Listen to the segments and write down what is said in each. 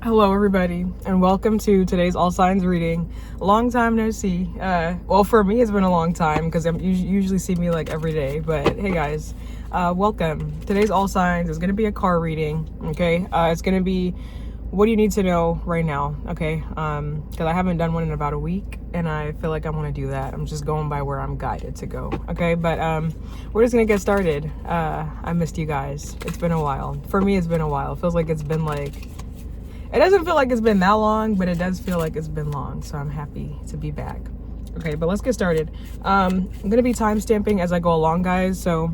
Hello everybody, and welcome to today's all signs reading. Long time no see. Well, for me it's been a long time because you usually see me like every day, but hey guys, welcome. Today's all signs is going to be a card reading. Okay, it's going to be what do you need to know right now. Okay, because I haven't done one in about a week and I feel like I want to do that. I'm just going by where I'm guided to go. Okay, but we're just gonna get started. I missed you guys. It's been a while. For me it's been a while. It feels like it's been like, it doesn't feel like it's been that long, but it does feel like it's been long. So I'm happy to be back. Okay, but let's get started. I'm going to be time stamping as I go along, guys. So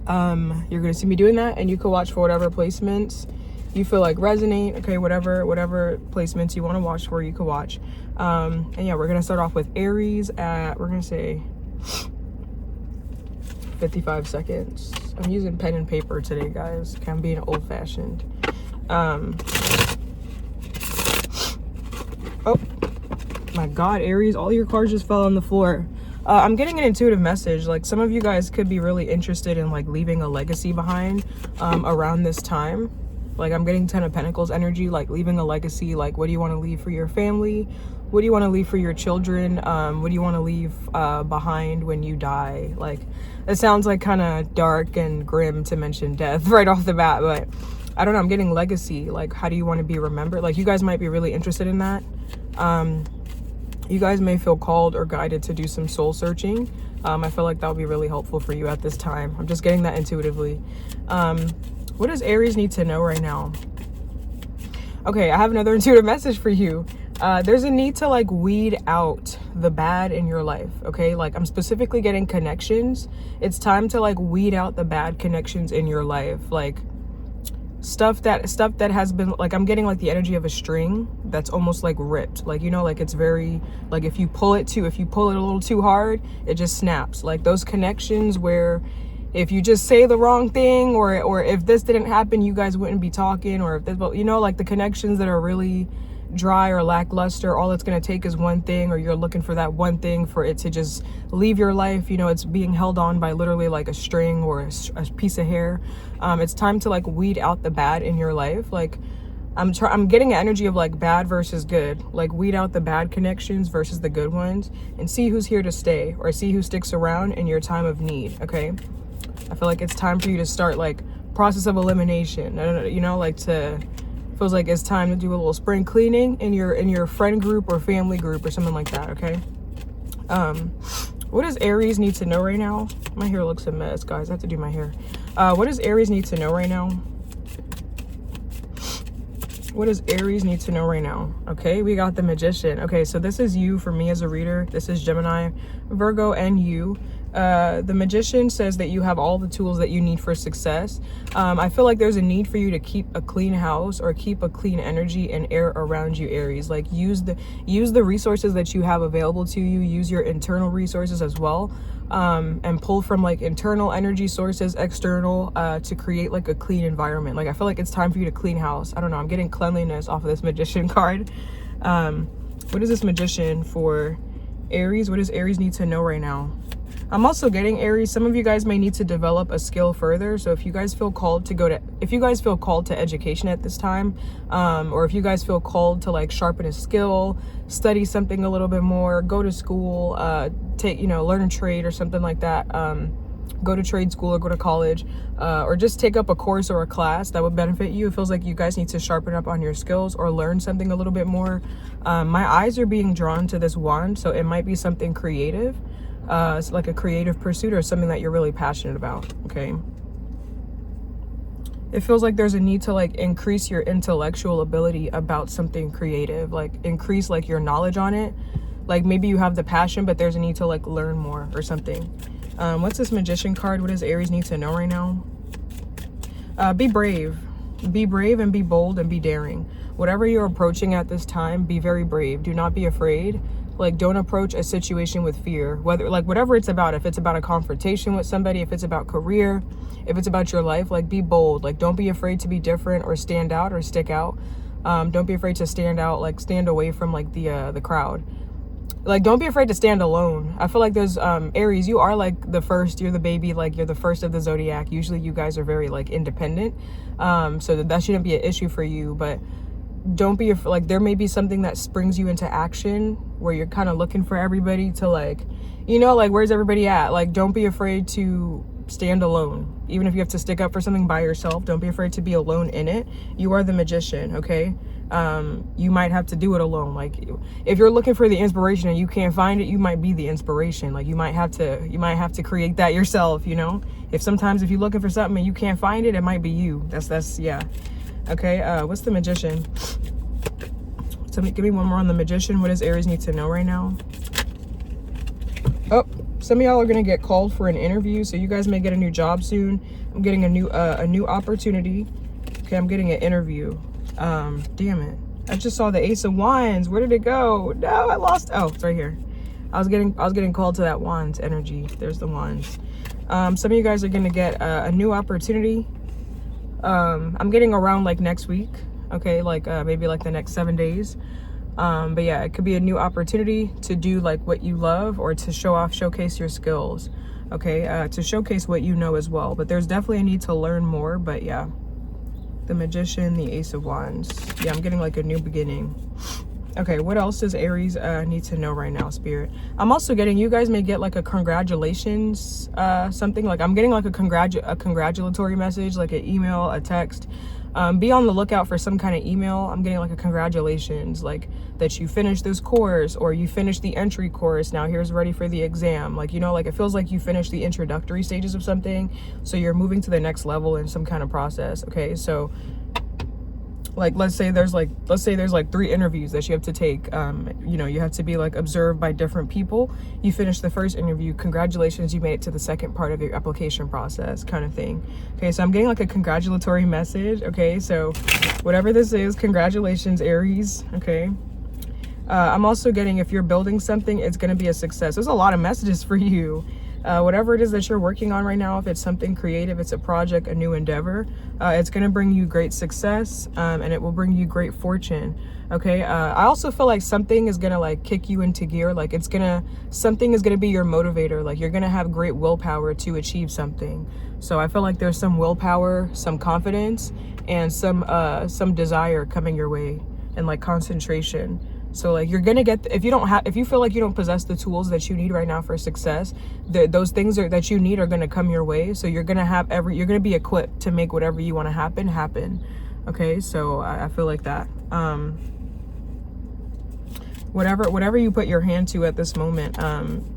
you're going to see me doing that, and you can watch for whatever placements you feel like resonate. Okay, whatever placements you want to watch for, you can watch. And yeah, we're going to start off with Aries at, we're going to say 55 seconds. I'm using pen and paper today, guys. I'm being old fashioned. Oh my god, Aries, all your cards just fell on the floor. I'm getting an intuitive message. Like, some of you guys could be really interested in like leaving a legacy behind around this time. Like, I'm getting 10 of Pentacles energy, like leaving a legacy. Like, what do you want to leave for your family? What do you want to leave for your children? What do you want to leave behind when you die? Like, it sounds like kind of dark and grim to mention death right off the bat, but I don't know, I'm getting legacy. Like, how do you want to be remembered? Like, you guys might be really interested in that. You guys may feel called or guided to do some soul searching. I feel like that would be really helpful for you at this time. I'm just getting that intuitively. What does Aries need to know right now? Okay, I have another intuitive message for you. There's a need to like weed out the bad in your life. Okay, like, I'm specifically getting connections. It's time to like weed out the bad connections in your life. Like, stuff that has been, like, I'm getting like the energy of a string that's almost like ripped. Like, you know, like, it's very, like, if you pull it a little too hard, it just snaps. Like, those connections where if you just say the wrong thing, or if this didn't happen, you guys wouldn't be talking, or if this, you know, like the connections that are really dry or lackluster, all it's going to take is one thing, or you're looking for that one thing for it to just leave your life. You know, it's being held on by literally like a string or a piece of hair. It's time to like weed out the bad in your life. Like, I'm getting an energy of like bad versus good. Like, weed out the bad connections versus the good ones, and see who's here to stay, or see who sticks around in your time of need. Okay, I feel like it's time for you to start like process of elimination. You know, like, feels like it's time to do a little spring cleaning in your friend group or family group or something like that. Okay, what does Aries need to know right now? My hair looks a mess, guys. I have to do my hair. What does Aries need to know right now? What does Aries need to know right now? Okay, we got the Magician. Okay, so this is you for me as a reader. This is Gemini, Virgo, and you. The Magician says that you have all the tools that you need for success. I feel like there's a need for you to keep a clean house or keep a clean energy and air around you, Aries. Like, use the resources that you have available to you. Use your internal resources as well, and pull from like internal energy sources, external, to create like a clean environment. Like, I feel like it's time for you to clean house. I don't know, I'm getting cleanliness off of this Magician card. What is this Magician for Aries? What does Aries need to know right now? I'm also getting, Aries, some of you guys may need to develop a skill further. So if you guys feel called to education at this time, or if you guys feel called to like sharpen a skill, study something a little bit more, go to school, learn a trade or something like that, go to trade school or go to college, or just take up a course or a class that would benefit you. It feels like you guys need to sharpen up on your skills or learn something a little bit more. My eyes are being drawn to this wand, so it might be something creative. It's like a creative pursuit or something that you're really passionate about. Okay, it feels like there's a need to like increase your intellectual ability about something creative, like increase like your knowledge on it. Like, maybe you have the passion, but there's a need to like learn more or something. What's this Magician card? What does Aries need to know right now? Be brave and be bold and be daring. Whatever you're approaching at this time, be very brave. Do not be afraid. Like, don't approach a situation with fear, whatever it's about. If it's about a confrontation with somebody, if it's about career, if it's about your life, like, be bold. Like, don't be afraid to be different or stand out or stick out. Don't be afraid to stand out, like stand away from like the crowd. Like, don't be afraid to stand alone. I feel like there's Aries, you are like the first, you're the baby, like you're the first of the zodiac. Usually you guys are very like independent, so that shouldn't be an issue for you. But don't be like, there may be something that springs you into action where you're kind of looking for everybody to like, you know, like, where's everybody at? Like, don't be afraid to stand alone. Even if you have to stick up for something by yourself, don't be afraid to be alone in it. You are the magician, okay? You might have to do it alone. Like, if you're looking for the inspiration and you can't find it, you might be the inspiration. Like, you might have to create that yourself, you know? If sometimes if you're looking for something and you can't find it, it might be you. That's yeah. Okay, what's the magician? So give me one more on the magician. What does Aries need to know right now? Oh, some of y'all are gonna get called for an interview, so you guys may get a new job soon. I'm getting a new opportunity. Okay, I'm getting an interview. Damn it, I just saw the Ace of Wands. Where did it go? No, I lost. Oh, it's right here. I was getting called to that Wands energy. There's the Wands. Some of you guys are gonna get a new opportunity. I'm getting around like next week. Okay, like maybe like the next 7 days. But yeah, it could be a new opportunity to do like what you love, or to showcase your skills. Okay, to showcase what you know as well. But there's definitely a need to learn more. But yeah, the magician, the Ace of Wands. Yeah, I'm getting like a new beginning. Okay, what else does Aries need to know right now, Spirit? I'm also getting, you guys may get like a congratulations, something. Like, I'm getting like a congratulatory message, like an email, a text. Be on the lookout for some kind of email. I'm getting like a congratulations, like that you finished this course, or you finished the entry course. Now here's ready for the exam. Like, you know, like it feels like you finished the introductory stages of something. So you're moving to the next level in some kind of process. Okay, so like, let's say there's like 3 interviews that you have to take. You know, you have to be like observed by different people. You finished the first interview, congratulations, you made it to the second part of your application process, kind of thing. Okay, so I'm getting like a congratulatory message. Okay, so whatever this is, congratulations, Aries. Okay, I'm also getting, if you're building something, it's going to be a success. There's a lot of messages for you. Whatever it is that you're working on right now, if it's something creative, it's a project, a new endeavor, it's going to bring you great success, and it will bring you great fortune. Okay, I also feel like something is going to like kick you into gear. Like, something is going to be your motivator. Like, you're going to have great willpower to achieve something. So I feel like there's some willpower, some confidence, and some desire coming your way, and like concentration. So like, you're gonna get, if you feel like you don't possess the tools that you need right now for success, those things that you need are gonna come your way. So you're gonna be equipped to make whatever you want to happen. Okay, so I feel like that. Whatever you put your hand to at this moment,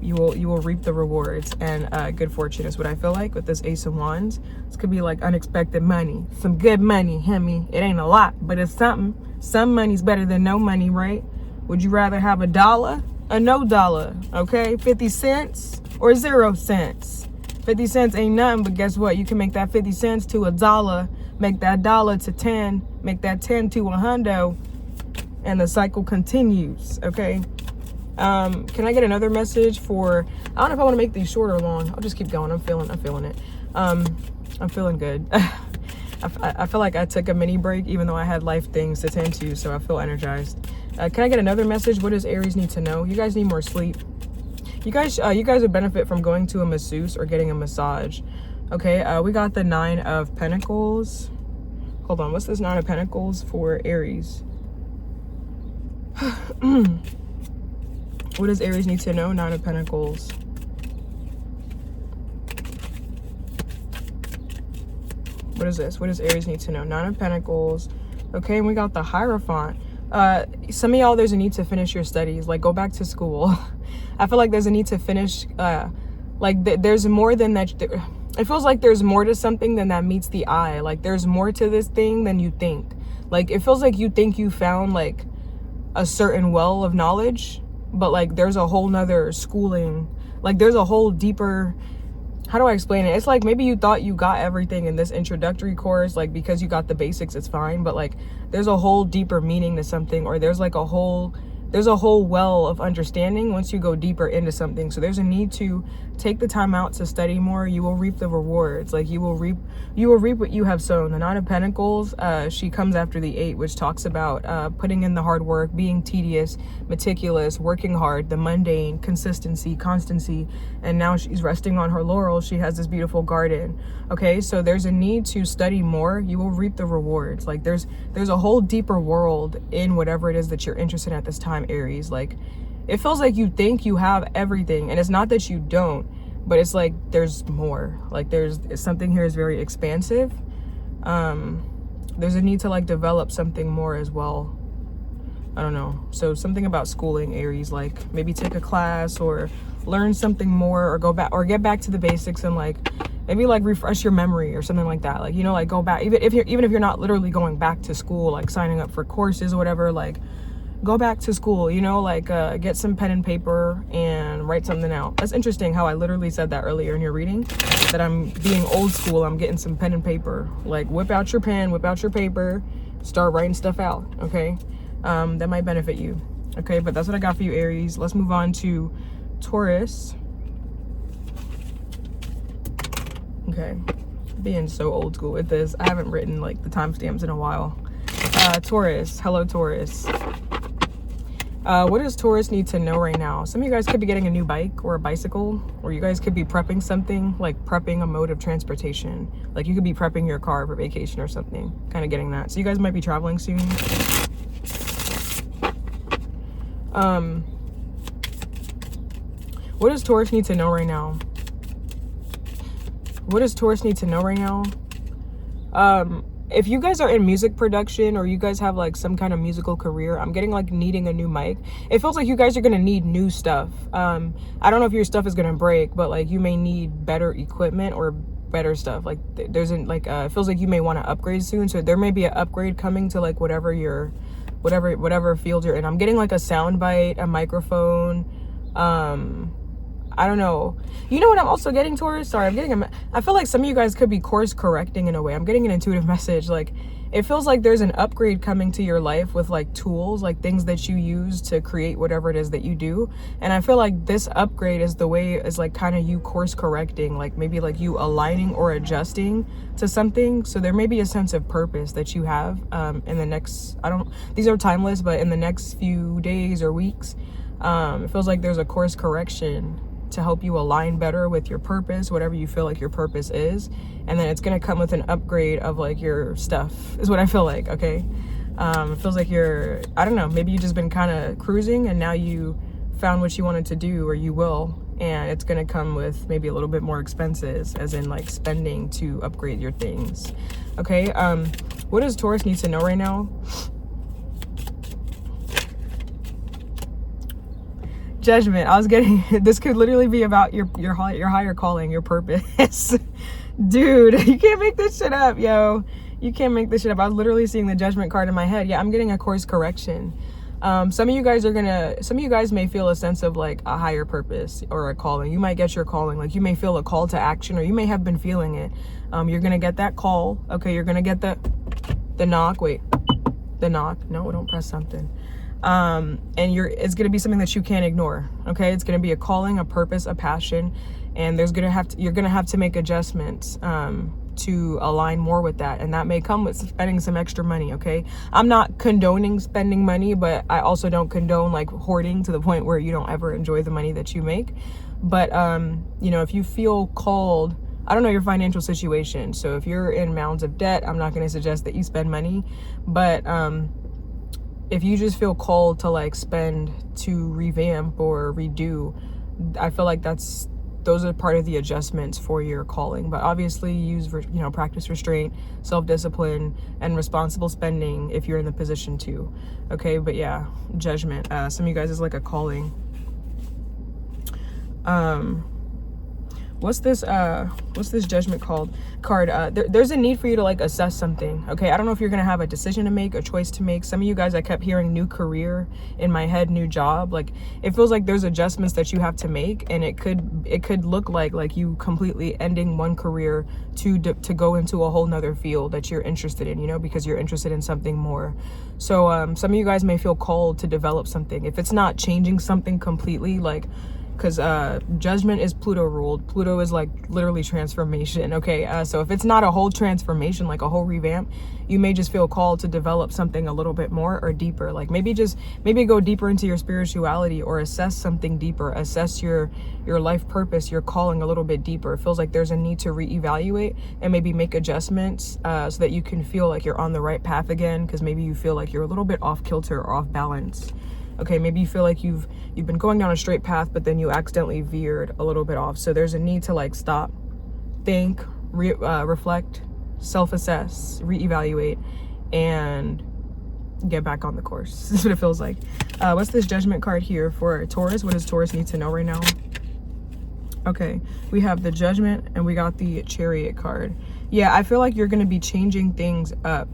you will reap the rewards, and good fortune is what I feel like with this Ace of Wands. This could be like unexpected money, some good money. Hemi, it ain't a lot, but it's something. Some money's better than no money, right? Would you rather have $1 or no dollar? Okay, 50 cents or 0 cents. 50 cents ain't nothing, but guess what? You can make that 50 cents to $1, make that dollar to 10, make that 10 to $100, and the cycle continues. Okay. Can I get another message for? I don't know if I want to make these short or long. I'll just keep going. I'm feeling it. I'm feeling good. I feel like I took a mini break, even though I had life things to tend to, so I feel energized. Can I get another message? What does Aries need to know? You guys need more sleep. You guys would benefit from going to a masseuse or getting a massage. Okay, we got the 9 of Pentacles. Hold on, what's this 9 of Pentacles for Aries? What does Aries need to know? 9 of Pentacles. What is this? What does Aries need to know? 9 of Pentacles. Okay, and we got the Hierophant. Some of y'all, there's a need to finish your studies. Like, go back to school. I feel like there's a need to finish. There's more than that. It feels like there's more to something than that meets the eye. Like, there's more to this thing than you think. Like, it feels like you think you found like a certain well of knowledge, but like there's a whole nother schooling. Like, there's a whole deeper, how do I explain it? It's like, maybe you thought you got everything in this introductory course, like because you got the basics, it's fine. But like, there's a whole deeper meaning to something, or there's like a whole there's a whole well of understanding once you go deeper into something. So there's a need to take the time out to study more. You will reap the rewards. Like you will reap what you have sown. The Nine of Pentacles, she comes after the 8, which talks about putting in the hard work, being tedious, meticulous, working hard, the mundane, consistency, constancy. And now she's resting on her laurels. She has this beautiful garden. Okay, so there's a need to study more. You will reap the rewards. Like there's a whole deeper world in whatever it is that you're interested in at this time, Aries. Like it feels like you think you have everything, and it's not that you don't, but it's like there's more. Like there's something here is very expansive. There's a need to like develop something more as well. I don't know. So something about schooling, Aries, like maybe take a class or learn something more, or go back or get back to the basics, and like maybe like refresh your memory or something like that. Like, you know, like go back, even if you're not literally going back to school, like signing up for courses or whatever, like go back to school, you know, like get some pen and paper and write something out. That's interesting how I literally said that earlier in your reading, that I'm being old school. I'm getting some pen and paper. Like whip out your pen, whip out your paper, start writing stuff out. Okay, that might benefit you. Okay, but that's what I got for you, Aries. Let's move on to Taurus. Okay, being so old school with this. I haven't written like the timestamps in a while. Taurus, hello Taurus. What does Taurus need to know right now? Some of you guys could be getting a new bike or a bicycle, or you guys could be prepping something, like prepping a mode of transportation. Like you could be prepping your car for vacation or something, kind of getting that. So you guys might be traveling soon. What does Taurus need to know right now? What does Taurus need to know right now? If you guys are in music production, or you guys have like some kind of musical career, I'm getting like needing a new mic. It feels like you guys are going to need new stuff. I don't know if your stuff is going to break, but like you may need better equipment or better stuff. Like there's like it feels like you may want to upgrade soon. So there may be an upgrade coming to like whatever field you're in. I'm getting like a sound bite, a microphone, I don't know. You know what I'm also getting, Taurus? Sorry, I feel like some of you guys could be course correcting in a way. I'm getting an intuitive message. Like it feels like there's an upgrade coming to your life with like tools, like things that you use to create whatever it is that you do. And I feel like this upgrade is like kind of you course correcting, like maybe like you aligning or adjusting to something. So there may be a sense of purpose that you have in the next, these are timeless, but in the next few days or weeks, it feels like there's a course correction to help you align better with your purpose, whatever you feel like your purpose is. And then it's going to come with an upgrade of like your stuff, is what I feel like. Okay. It feels like I don't know, maybe you just been kind of cruising and now you found what you wanted to do, or you will, and it's going to come with maybe a little bit more expenses, as in like spending to upgrade your things. Okay. What does Taurus need to know right now? Judgment. I was getting, this could literally be about your higher calling, your purpose. Dude, you can't make this shit up, yo. You can't make this shit up. I was literally seeing the Judgment card in my head. Yeah, I'm getting a course correction. Some of you guys may feel a sense of like a higher purpose or a calling. You might get your calling. Like you may feel a call to action, or you may have been feeling it. You're gonna get that call. Okay, you're gonna get the knock. Wait, the knock. No, don't press something. And it's going to be something that you can't ignore. Okay. It's going to be a calling, a purpose, a passion. And you're going to have to make adjustments, to align more with that. And that may come with spending some extra money. Okay. I'm not condoning spending money, but I also don't condone like hoarding to the point where you don't ever enjoy the money that you make. But, you know, if you feel called, I don't know your financial situation. So if you're in mounds of debt, I'm not going to suggest that you spend money, but, if you just feel called to like spend to revamp or redo, I feel like those are part of the adjustments for your calling. But obviously practice restraint, self-discipline, and responsible spending if you're in the position to. Okay, but yeah, Judgment. Some of you guys is like a calling. What's this judgment card? There's a need for you to like assess something. Okay, I don't know if you're gonna have a decision to make, a choice to make. Some of you guys, I kept hearing new career in my head, new job. Like it feels like there's adjustments that you have to make, and it could look like you completely ending one career to go into a whole nother field that you're interested in, you know, because you're interested in something more. So some of you guys may feel called to develop something. If it's not changing something completely, like, because judgment is Pluto ruled. Pluto is like literally transformation. Okay, so if it's not a whole transformation, like a whole revamp, you may just feel called to develop something a little bit more or deeper. Like maybe go deeper into your spirituality, or assess something deeper, assess your life purpose, your calling a little bit deeper. It feels like there's a need to reevaluate and maybe make adjustments so that you can feel like you're on the right path again, because maybe you feel like you're a little bit off kilter or off balance. Okay, maybe you feel like you've been going down a straight path, but then you accidentally veered a little bit off. So there's a need to like stop, think, reflect, self-assess, reevaluate, and get back on the course. This is what it feels like. What's this judgment card here for Taurus? What does Taurus need to know right now? Okay, we have the Judgment and we got the Chariot card. Yeah, I feel like you're going to be changing things up,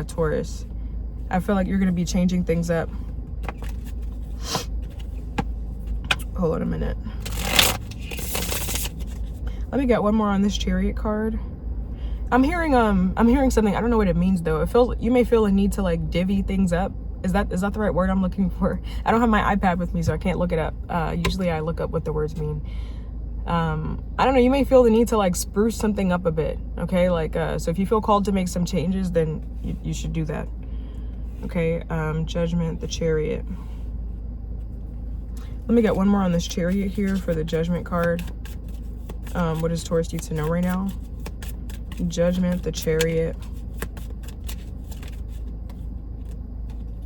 Taurus. I feel like you're going to be changing things up. Hold on a minute. Let me get one more on this Chariot card. I'm hearing something. I don't know what it means though. It feels, you may feel a need to like divvy things up. Is that the right word I'm looking for? I don't have my iPad with me, so I can't look it up. Usually I look up what the words mean. I don't know, you may feel the need to like spruce something up a bit. Okay, like so if you feel called to make some changes, then you should do that. Okay, Judgment, the Chariot. Let me get one more on this Chariot here for the Judgment card. What does Taurus need to know right now? Judgment, the Chariot.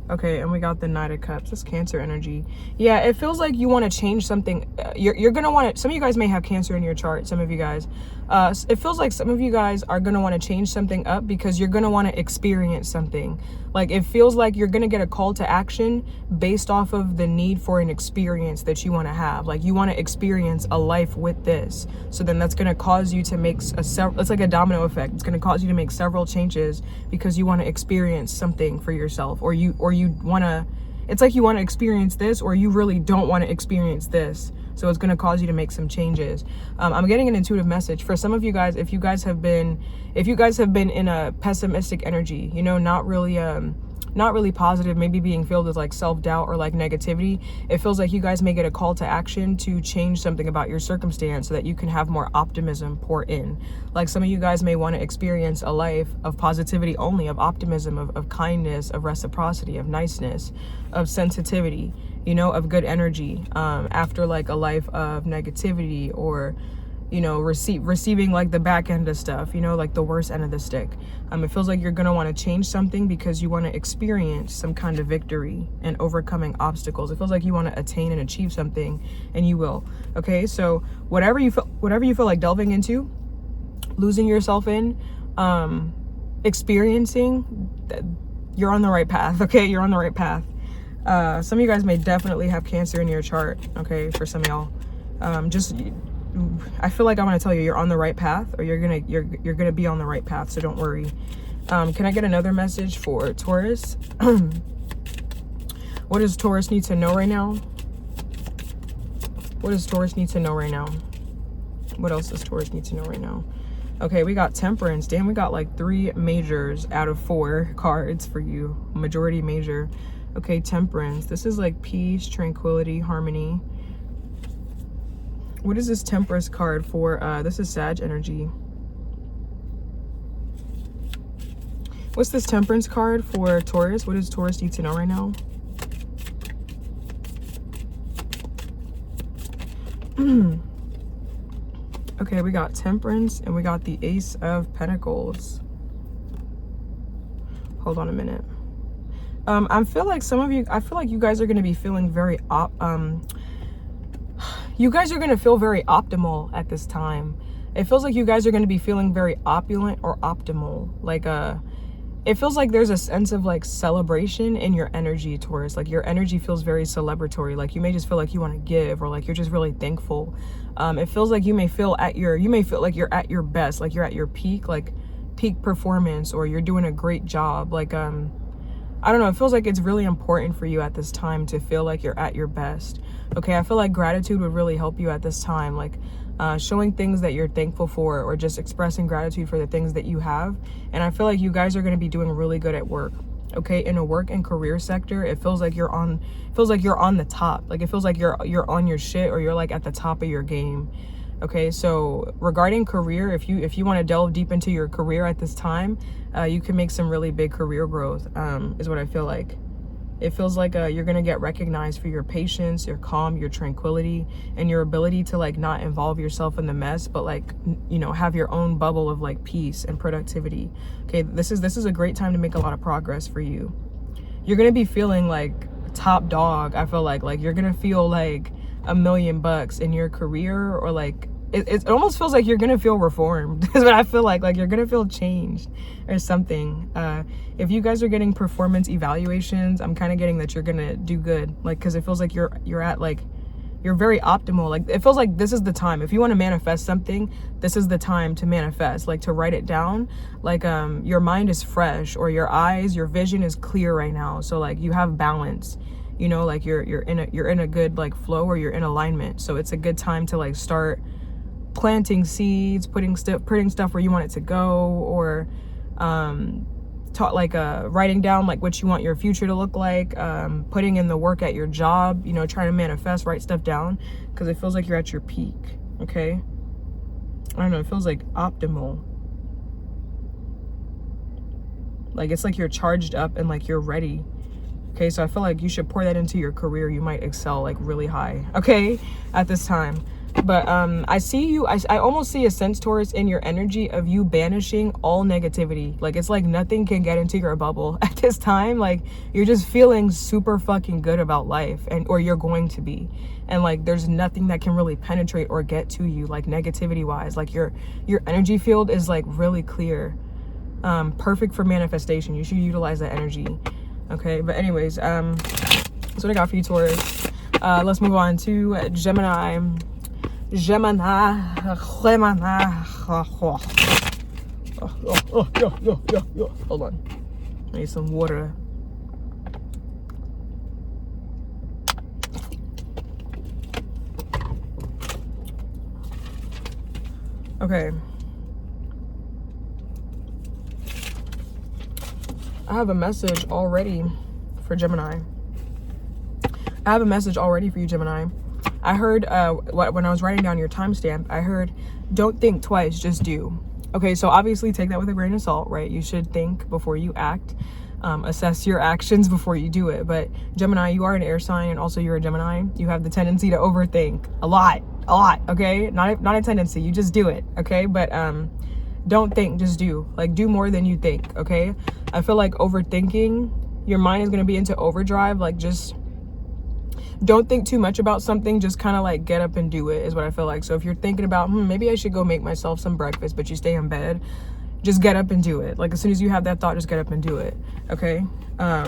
Okay, and we got the Knight of Cups. This Cancer energy. Yeah, it feels like you want to change something. You're going to want to, some of you guys may have Cancer in your chart, some of you guys. It feels like some of you guys are going to want to change something up because you're going to want to experience something. Like it feels like you're going to get a call to action based off of the need for an experience that you want to have. Like you want to experience a life with this. So then that's going to cause you to make it's like a domino effect. It's going to cause you to make several changes because you want to experience something for yourself, or you want to, it's like you want to experience this, or you really don't want to experience this. So it's going to cause you to make some changes. I'm getting an intuitive message for some of you guys. If you guys have been in a pessimistic energy, you know, not really positive, maybe being filled with like self-doubt or like negativity, it feels like you guys may get a call to action to change something about your circumstance so that you can have more optimism pour in. Like some of you guys may want to experience a life of positivity only, of optimism, of kindness, of reciprocity, of niceness, of sensitivity, you know, of good energy, after like a life of negativity, or you know, receiving like the back end of stuff, you know, like the worst end of the stick. It feels like you're gonna want to change something because you want to experience some kind of victory and overcoming obstacles. It feels like you want to attain and achieve something, and you will. Okay, so whatever you feel like delving into, losing yourself in, experiencing, you're on the right path. Okay, you're on the right path. Some of you guys may definitely have Cancer in your chart. Okay, for some of y'all, I feel like I want to tell you, you're on the right path, or you're gonna be on the right path. So don't worry. Can I get another message for Taurus? What does Taurus need to know right now? What does Taurus need to know right now? What else does Taurus need to know right now? Okay, we got Temperance. Damn, we got like 3 majors out of 4 cards for you. Majority major. Okay, Temperance. This is like peace, tranquility, harmony. What is this Temperance card for? This is Sag energy. What's this Temperance card for Taurus? What does Taurus need to know right now? Okay, we got Temperance and we got the Ace of Pentacles. Hold on a minute. I feel like you guys are going to be feeling very you guys are going to feel very optimal at this time. It feels like you guys are going to be feeling very opulent or optimal. Like it feels like there's a sense of like celebration in your energy, Taurus. Like your energy feels very celebratory. Like you may just feel like you want to give, or like you're just really thankful. It feels like you may feel like you're at your best, like you're at your peak, like peak performance, or you're doing a great job. Like I don't know, it feels like it's really important for you at this time to feel like you're at your best. Okay, I feel like gratitude would really help you at this time, like showing things that you're thankful for, or just expressing gratitude for the things that you have. And I feel like you guys are going to be doing really good at work. Okay, in a work and career sector, it feels like you're on the top. Like it feels like you're on your shit, or you're like at the top of your game. Okay, so regarding career, if you want to delve deep into your career at this time, you can make some really big career growth, is what I feel like. It feels like you're going to get recognized for your patience, your calm, your tranquility, and your ability to like not involve yourself in the mess, but like, you know, have your own bubble of like peace and productivity. Okay, this is a great time to make a lot of progress for you. You're going to be feeling like top dog. I feel like you're going to feel like $1 million in your career, or like it almost feels like you're gonna feel reformed is what I feel like you're gonna feel changed or something. If you guys are getting performance evaluations, I'm kind of getting that you're gonna do good, like, because it feels like you're at like, you're very optimal. Like it feels like this is the time. If you want to manifest something, this is the time to manifest, like to write it down. Like your mind is fresh, or your eyes, your vision is clear right now, so like you have balance, you know, like you're in a good like flow, or you're in alignment. So it's a good time to like start planting seeds, putting stuff where you want it to go, or writing down like what you want your future to look like, putting in the work at your job, you know, trying to manifest, write stuff down, because it feels like you're at your peak. Okay, I don't know, it feels like optimal, like it's like you're charged up and like you're ready. Okay, so I feel like you should pour that into your career. You might excel like really high, okay, at this time. But I see you, I almost see a sense, Taurus, in your energy of you banishing all negativity. Like it's like nothing can get into your bubble at this time. Like you're just feeling super fucking good about life, or you're going to be. And like there's nothing that can really penetrate or get to you, like negativity wise. Like your energy field is like really clear, perfect for manifestation. You should utilize that energy. Okay, but anyways, that's what I got for you, Taurus. Let's move on to Gemini. Hold on, I need some water. Okay, I have a message already for Gemini. I have a message already for you, Gemini. I heard when I was writing down your timestamp, I heard, don't think twice, just do. Okay, so obviously take that with a grain of salt, right? You should think before you act, assess your actions before you do it. But Gemini, you are an air sign, and also you're a Gemini. You have the tendency to overthink a lot, okay? Not a tendency, you just do it, okay? But don't think, just do. Like do more than you think, okay? I feel like overthinking, your mind is gonna be into overdrive. Like just don't think too much about something, just kind of like get up and do it is what I feel like. So if you're thinking about, maybe I should go make myself some breakfast, but you stay in bed, just get up and do it. Like as soon as you have that thought, just get up and do it, okay? I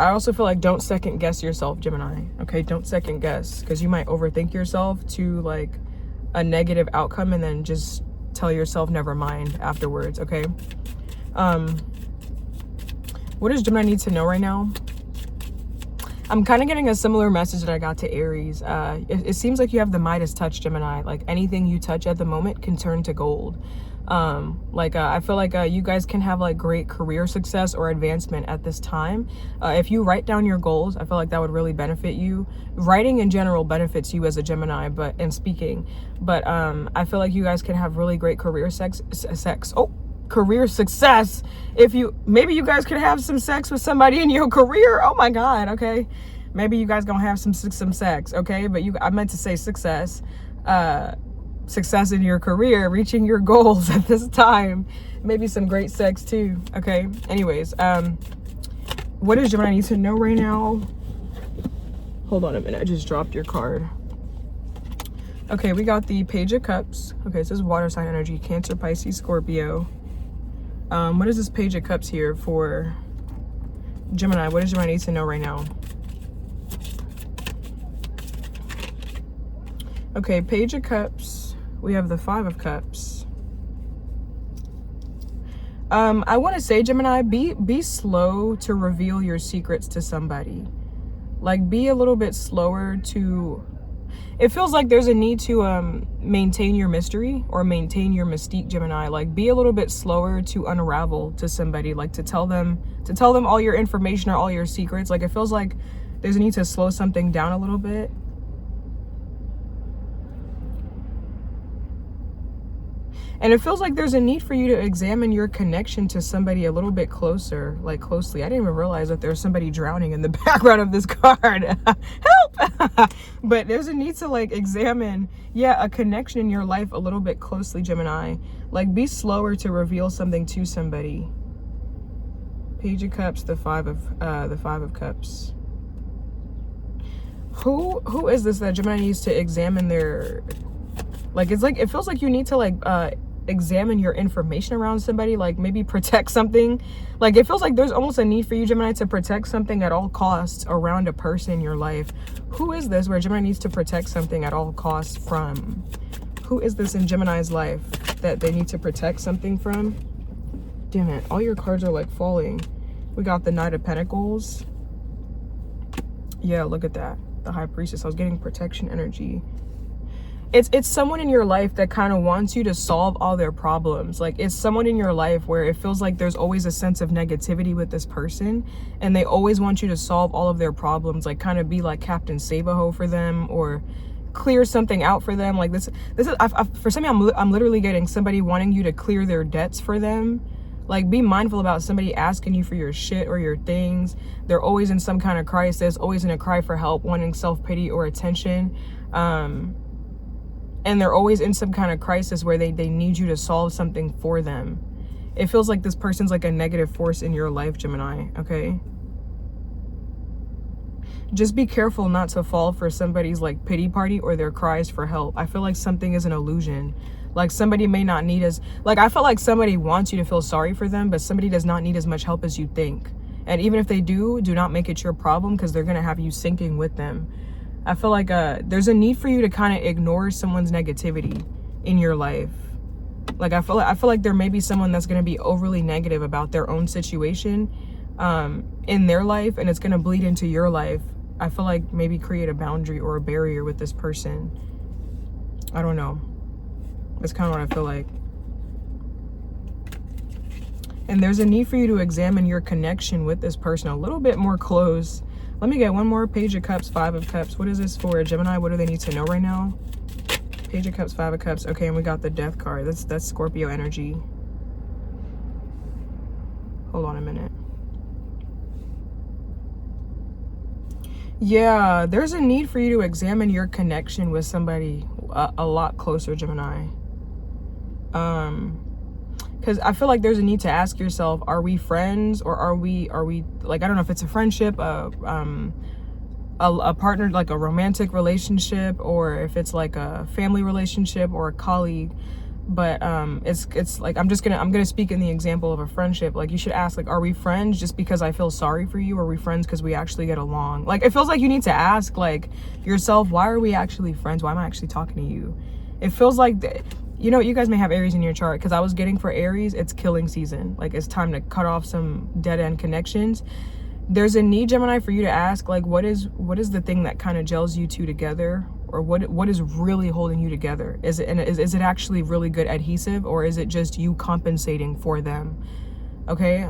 also feel like don't second guess yourself, Gemini, okay? Don't second guess, because you might overthink yourself to like a negative outcome and then just tell yourself never mind afterwards, okay? What does Gemini need to know right now? I'm kind of getting a similar message that I got to Aries. It seems like you have the Midas touch, Gemini. Like anything you touch at the moment can turn to gold. I feel like you guys can have like great career success or advancement at this time. If you write down your goals, I feel like that would really benefit you. Writing in general benefits you as a Gemini, and speaking. But I feel like you guys can have really great career career success. Maybe you guys could have some sex with somebody in your career. Oh my God, okay. Maybe you guys gonna have some sex, okay? But I meant to say success. Success in your career, reaching your goals at this time. Maybe some great sex too, okay? Anyways, what does Gemini need to know right now? Hold on a minute, I just dropped your card. Okay, we got the Page of Cups. Okay, this is water sign energy, Cancer, Pisces, Scorpio. What is this Page of Cups here for Gemini? What does Gemini need to know right now? Okay, Page of Cups. We have the Five of Cups. I want to say, Gemini, be slow to reveal your secrets to somebody. Like, be a little bit slower to... It feels like there's a need to maintain your mystery or maintain your mystique, Gemini. Like, be a little bit slower to unravel to somebody, like to tell them all your information or all your secrets. Like, it feels like there's a need to slow something down a little bit. And it feels like there's a need for you to examine your connection to somebody a little bit closer, like closely. I didn't even realize that there's somebody drowning in the background of this card. Help! But there's a need to like examine, yeah, a connection in your life a little bit closely, Gemini. Like, be slower to reveal something to somebody. Page of Cups, the Five of Cups. Who is this that Gemini needs to examine their... Like, it's like, it feels like you need to like examine your information around somebody, like maybe protect something. Like, it feels like there's almost a need for you, Gemini, to protect something at all costs around a person in your life. Who is this where Gemini needs to protect something at all costs from? Who is this in Gemini's life that they need to protect something from? Damn it, all your cards are like falling. We got the Knight of Pentacles. Yeah, look at that. The High Priestess. I was getting protection energy. It's someone in your life that kind of wants you to solve all their problems. Like, it's someone in your life where it feels like there's always a sense of negativity with this person, and they always want you to solve all of their problems, like kind of be like Captain Save-A-Ho for them, or clear something out for them. Like, this is for some, I'm literally getting somebody wanting you to clear their debts for them. Like, be mindful about somebody asking you for your shit or your things. They're always in some kind of crisis, always in a cry for help, wanting self-pity or attention. And they're always in some kind of crisis where they need you to solve something for them. It feels like this person's like a negative force in your life, Gemini, okay? Just be careful not to fall for somebody's like pity party or their cries for help. I feel like something is an illusion. Like, somebody may not need as... Like, I feel like somebody wants you to feel sorry for them, but somebody does not need as much help as you think. And even if they do not make it your problem, because they're going to have you sinking with them. I feel like there's a need for you to kind of ignore someone's negativity in your life. Like, I feel like there may be someone that's going to be overly negative about their own situation in their life, and it's going to bleed into your life. I feel like maybe create a boundary or a barrier with this person. I don't know. That's kind of what I feel like. And there's a need for you to examine your connection with this person a little bit more close. Let me get one more. Page of Cups, Five of Cups. What is this for Gemini? What do they need to know right now? Page of Cups, Five of Cups. Okay, and we got the Death card. That's Scorpio energy. Hold on a minute. Yeah, there's a need for you to examine your connection with somebody a lot closer, Gemini. Because I feel like there's a need to ask yourself, are we friends, or are we like, I don't know if it's a friendship, a partner, like a romantic relationship, or if it's like a family relationship or a colleague. But it's like, I'm gonna speak in the example of a friendship. Like, you should ask, like, are we friends just because I feel sorry for you, or are we friends because we actually get along? Like, it feels like you need to ask like yourself, why are we actually friends? Why am I actually talking to you? It feels like you know, you guys may have Aries in your chart, because I was getting for Aries, it's killing season. Like, it's time to cut off some dead-end connections. There's a need, Gemini, for you to ask, like, what is the thing that kind of gels you two together? Or what is really holding you together? Is it actually really good adhesive, or is it just you compensating for them? Okay,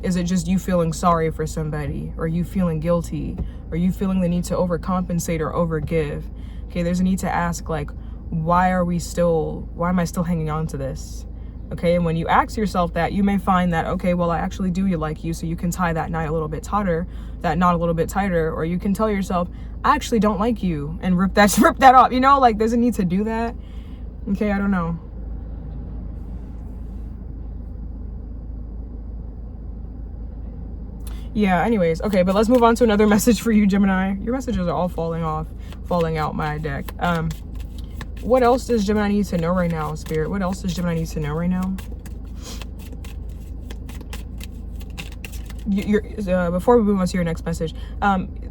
is it just you feeling sorry for somebody, or you feeling guilty, or you feeling the need to overcompensate or overgive? Okay, there's a need to ask, like, why am I still hanging on to this? Okay, and when you ask yourself that, you may find that, okay, well, I actually do like you, so you can tie that knot a little bit tighter, or you can tell yourself, I actually don't like you, and rip that off. You know, like, there's a need to do that. Okay, I don't know. Yeah, anyways, okay, but let's move on to another message for you, Gemini. Your messages are all falling out my deck. What else does Gemini need to know right now, Spirit? What else does Gemini need to know right now? before we move on to your next message,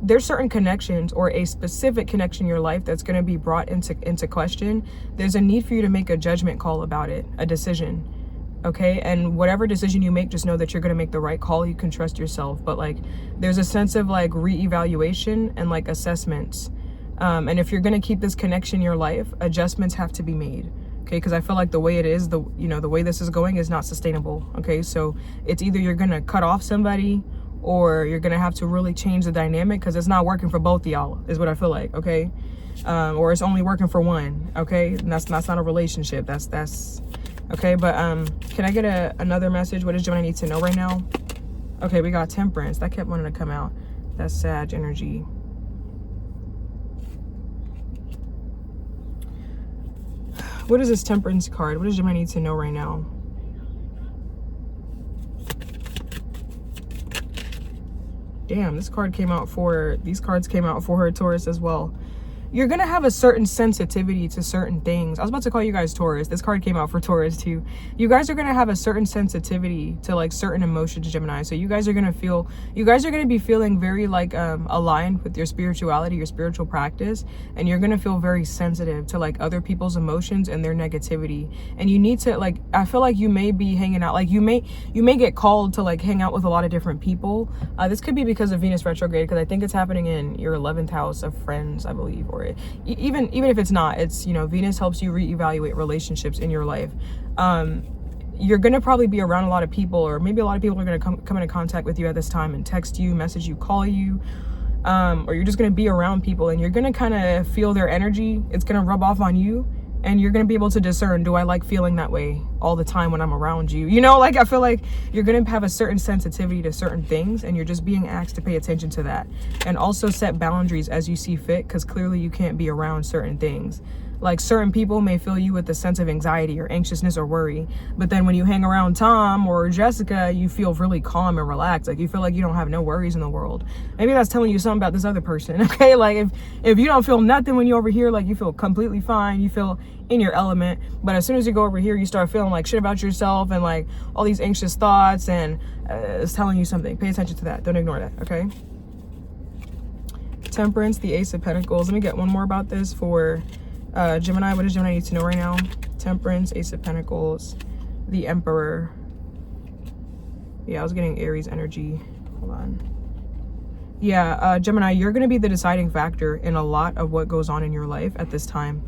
there's certain connections or a specific connection in your life that's going to be brought into question. There's a need for you to make a judgment call about it, a decision. Okay, and whatever decision you make, just know that you're going to make the right call. You can trust yourself, but like there's a sense of like reevaluation and like assessments, and if you're going to keep this connection in your life, adjustments have to be made. Okay, because I feel like the way it is, the way this is going is not sustainable. Okay, so it's either you're going to cut off somebody or you're going to have to really change the dynamic, because it's not working for both of y'all, is what I feel like. Okay, or it's only working for one. Okay, and that's not a relationship. That's okay. But can I get another message? What does Gemini need to know right now? Okay, we got Temperance. That kept wanting to come out. That's Sag energy. What is this Temperance card? What does Gemini need to know right now? Damn, these cards came out for her, Taurus, as well. You're going to have a certain sensitivity to certain things. I was about to call you guys Taurus. This card came out for Taurus too. You guys are going to have a certain sensitivity to like certain emotions, Gemini. So you guys are going to be feeling very like aligned with your spirituality, your spiritual practice. And you're going to feel very sensitive to like other people's emotions and their negativity. And you need to like, I feel like you may be hanging out, like you may get called to like hang out with a lot of different people. This could be because of Venus retrograde, because I think it's happening in your 11th house of friends, I believe, or even if it's not, it's, Venus helps you reevaluate relationships in your life. You're gonna probably be around a lot of people, or maybe a lot of people are gonna come into contact with you at this time and text you, message you, call you, or you're just gonna be around people and you're gonna kind of feel their energy. It's gonna rub off on you, and you're gonna be able to discern, do I like feeling that way all the time when I'm around you? Like I feel like you're gonna have a certain sensitivity to certain things, and you're just being asked to pay attention to that. And also set boundaries as you see fit, because clearly you can't be around certain things. Like certain people may fill you with a sense of anxiety or anxiousness or worry, but then when you hang around Tom or Jessica, you feel really calm and relaxed. Like you feel like you don't have no worries in the world. Maybe that's telling you something about this other person. Okay, like if you don't feel nothing when you're over here, like you feel completely fine, you feel in your element, but as soon as you go over here, you start feeling like shit about yourself and like all these anxious thoughts, and it's telling you something. Pay attention to that. Don't ignore that. Okay. Temperance, the Ace of Pentacles. Let me get one more about this for Gemini. What does Gemini need to know right now? Temperance, Ace of Pentacles, the Emperor. Yeah, I was getting Aries energy. Hold on. Yeah, Gemini, you're going to be the deciding factor in a lot of what goes on in your life at this time.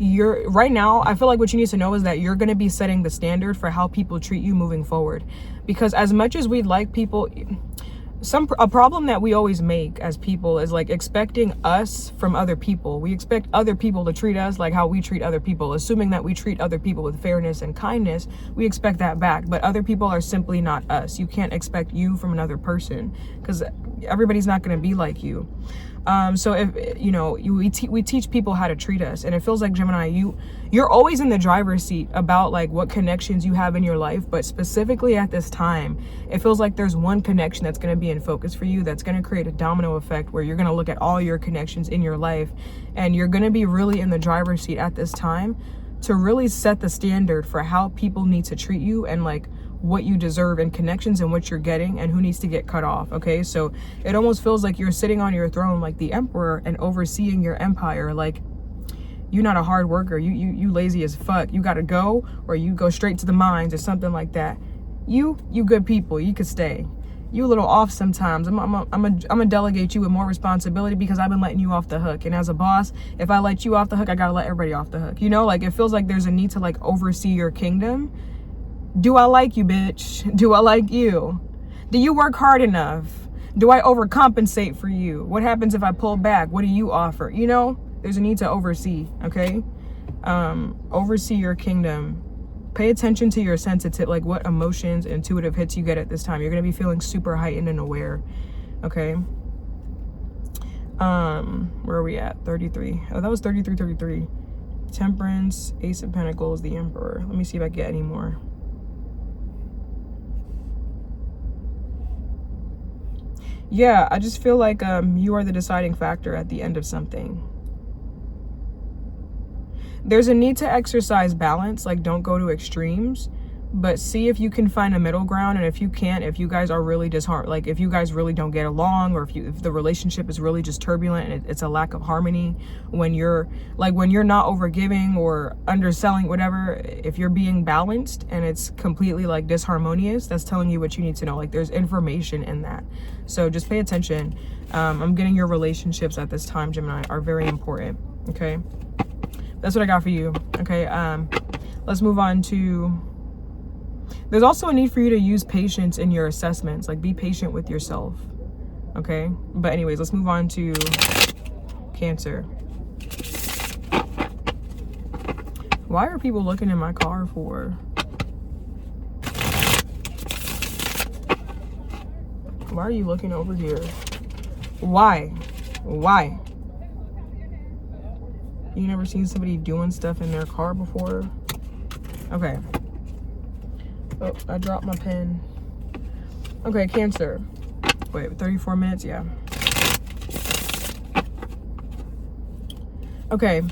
Right now, I feel like what you need to know is that you're going to be setting the standard for how people treat you moving forward. Because as much as we'd like people, a problem that we always make as people is like expecting us from other people. We expect other people to treat us like how we treat other people, assuming that we treat other people with fairness and kindness. We expect that back, but other people are simply not us. You can't expect you from another person, because everybody's not going to be like you. So if we teach people how to treat us, and it feels like, Gemini, you're always in the driver's seat about like what connections you have in your life, but specifically at this time, it feels like there's one connection that's going to be in focus for you, that's going to create a domino effect where you're going to look at all your connections in your life, and you're going to be really in the driver's seat at this time to really set the standard for how people need to treat you, and like what you deserve in connections, and what you're getting, and who needs to get cut off. Okay, so it almost feels like you're sitting on your throne like the Emperor and overseeing your empire. Like, you're not a hard worker, you lazy as fuck, you gotta go, or you go straight to the mines or something like that. You good people, you could stay. You a little off sometimes. I'm gonna delegate you with more responsibility, because I've been letting you off the hook, and as a boss, if I let you off the hook, I gotta let everybody off the hook. Like it feels like there's a need to like oversee your kingdom. Do I like you, bitch? Do I like you? Do you work hard enough? Do I overcompensate for you? What happens if I pull back? What do you offer? There's a need to oversee, okay? Oversee your kingdom. Pay attention to your sensitive, like what emotions, intuitive hits you get at this time. You're going to be feeling super heightened and aware, okay? Where are we at? 33. Oh, that was 33. Temperance, Ace of Pentacles, the Emperor. Let me see if I get any more. Yeah, I just feel like you are the deciding factor at the end of something. There's a need to exercise balance, like don't go to extremes, but see if you can find a middle ground. And if you can't, if you guys are really disheartened, like if you guys really don't get along, or if the relationship is really just turbulent and it's a lack of harmony, when you're not overgiving or underselling, whatever, if you're being balanced and it's completely like disharmonious, that's telling you what you need to know. Like there's information in that, so just pay attention. I'm getting your relationships at this time, Gemini, are very important. Okay, that's what I got for you. Okay, let's move on to, there's also a need for you to use patience in your assessments. Like be patient with yourself. Okay, but anyways, let's move on to Cancer. Why are people looking in my car for? Why are you looking over here? Why? You never seen somebody doing stuff in their car before? Okay. Oh, I dropped my pen. Okay, Cancer. Wait, 34 minutes? Yeah. Okay.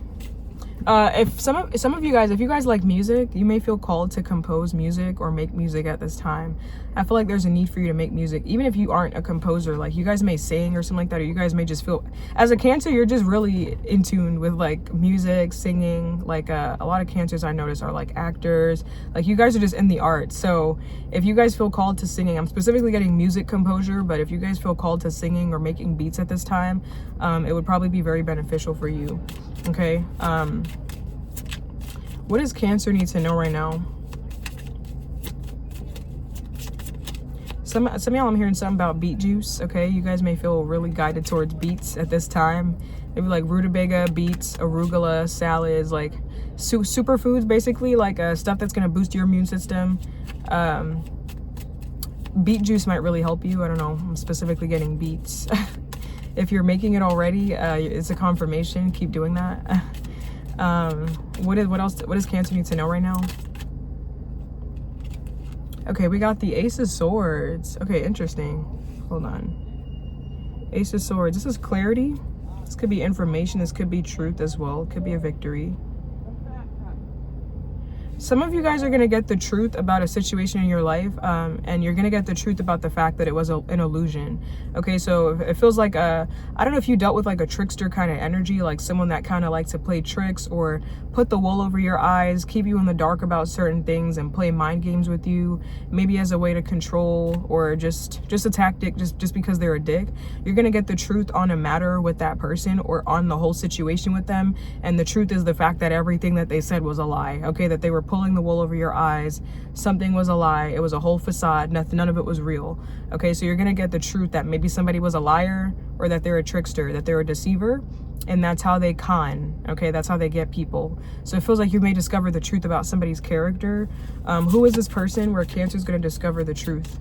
If some of you guys, if you guys like music, you may feel called to compose music or make music at this time. I feel like there's a need for you to make music, even if you aren't a composer. Like you guys may sing or something like that, or you guys may just feel, as a Cancer, you're just really in tune with like music, singing. Like a lot of Cancers I notice are like actors. Like you guys are just in the arts. So if you guys feel called to singing, I'm specifically getting music composure, but if you guys feel called to singing or making beats at this time, it would probably be very beneficial for you. Okay. What does Cancer need to know right now? Some of y'all, I'm hearing something about beet juice. Okay, you guys may feel really guided towards beets at this time. Maybe like rutabaga, beets, arugula, salads, like superfoods, basically, like stuff that's gonna boost your immune system. Beet juice might really help you. I don't know. I'm specifically getting beets. If you're making it already, it's a confirmation. Keep doing that. What does Cancer need to know right now? Okay, we got the Ace of Swords. Okay, interesting. Hold on. Ace of Swords. This is clarity. This could be information. This could be truth as well. It could be a victory. Some of you guys are going to get the truth about a situation in your life, and you're going to get the truth about the fact that it was an illusion. Okay, so it feels like I don't know if you dealt with like a trickster kind of energy, like someone that kind of likes to play tricks or put the wool over your eyes, keep you in the dark about certain things and play mind games with you, maybe as a way to control or just a tactic, just because they're a dick. You're going to get the truth on a matter with that person or on the whole situation with them, and the truth is the fact that everything that they said was a lie. Okay, that they were pulling the wool over your eyes, something was a lie, it was a whole facade, none of it was real. Okay, so you're gonna get the truth that maybe somebody was a liar, or that they're a trickster, that they're a deceiver, and that's how they con. Okay, that's how they get people. So it feels like you may discover the truth about somebody's character. Who is this person where Cancer is going to discover the truth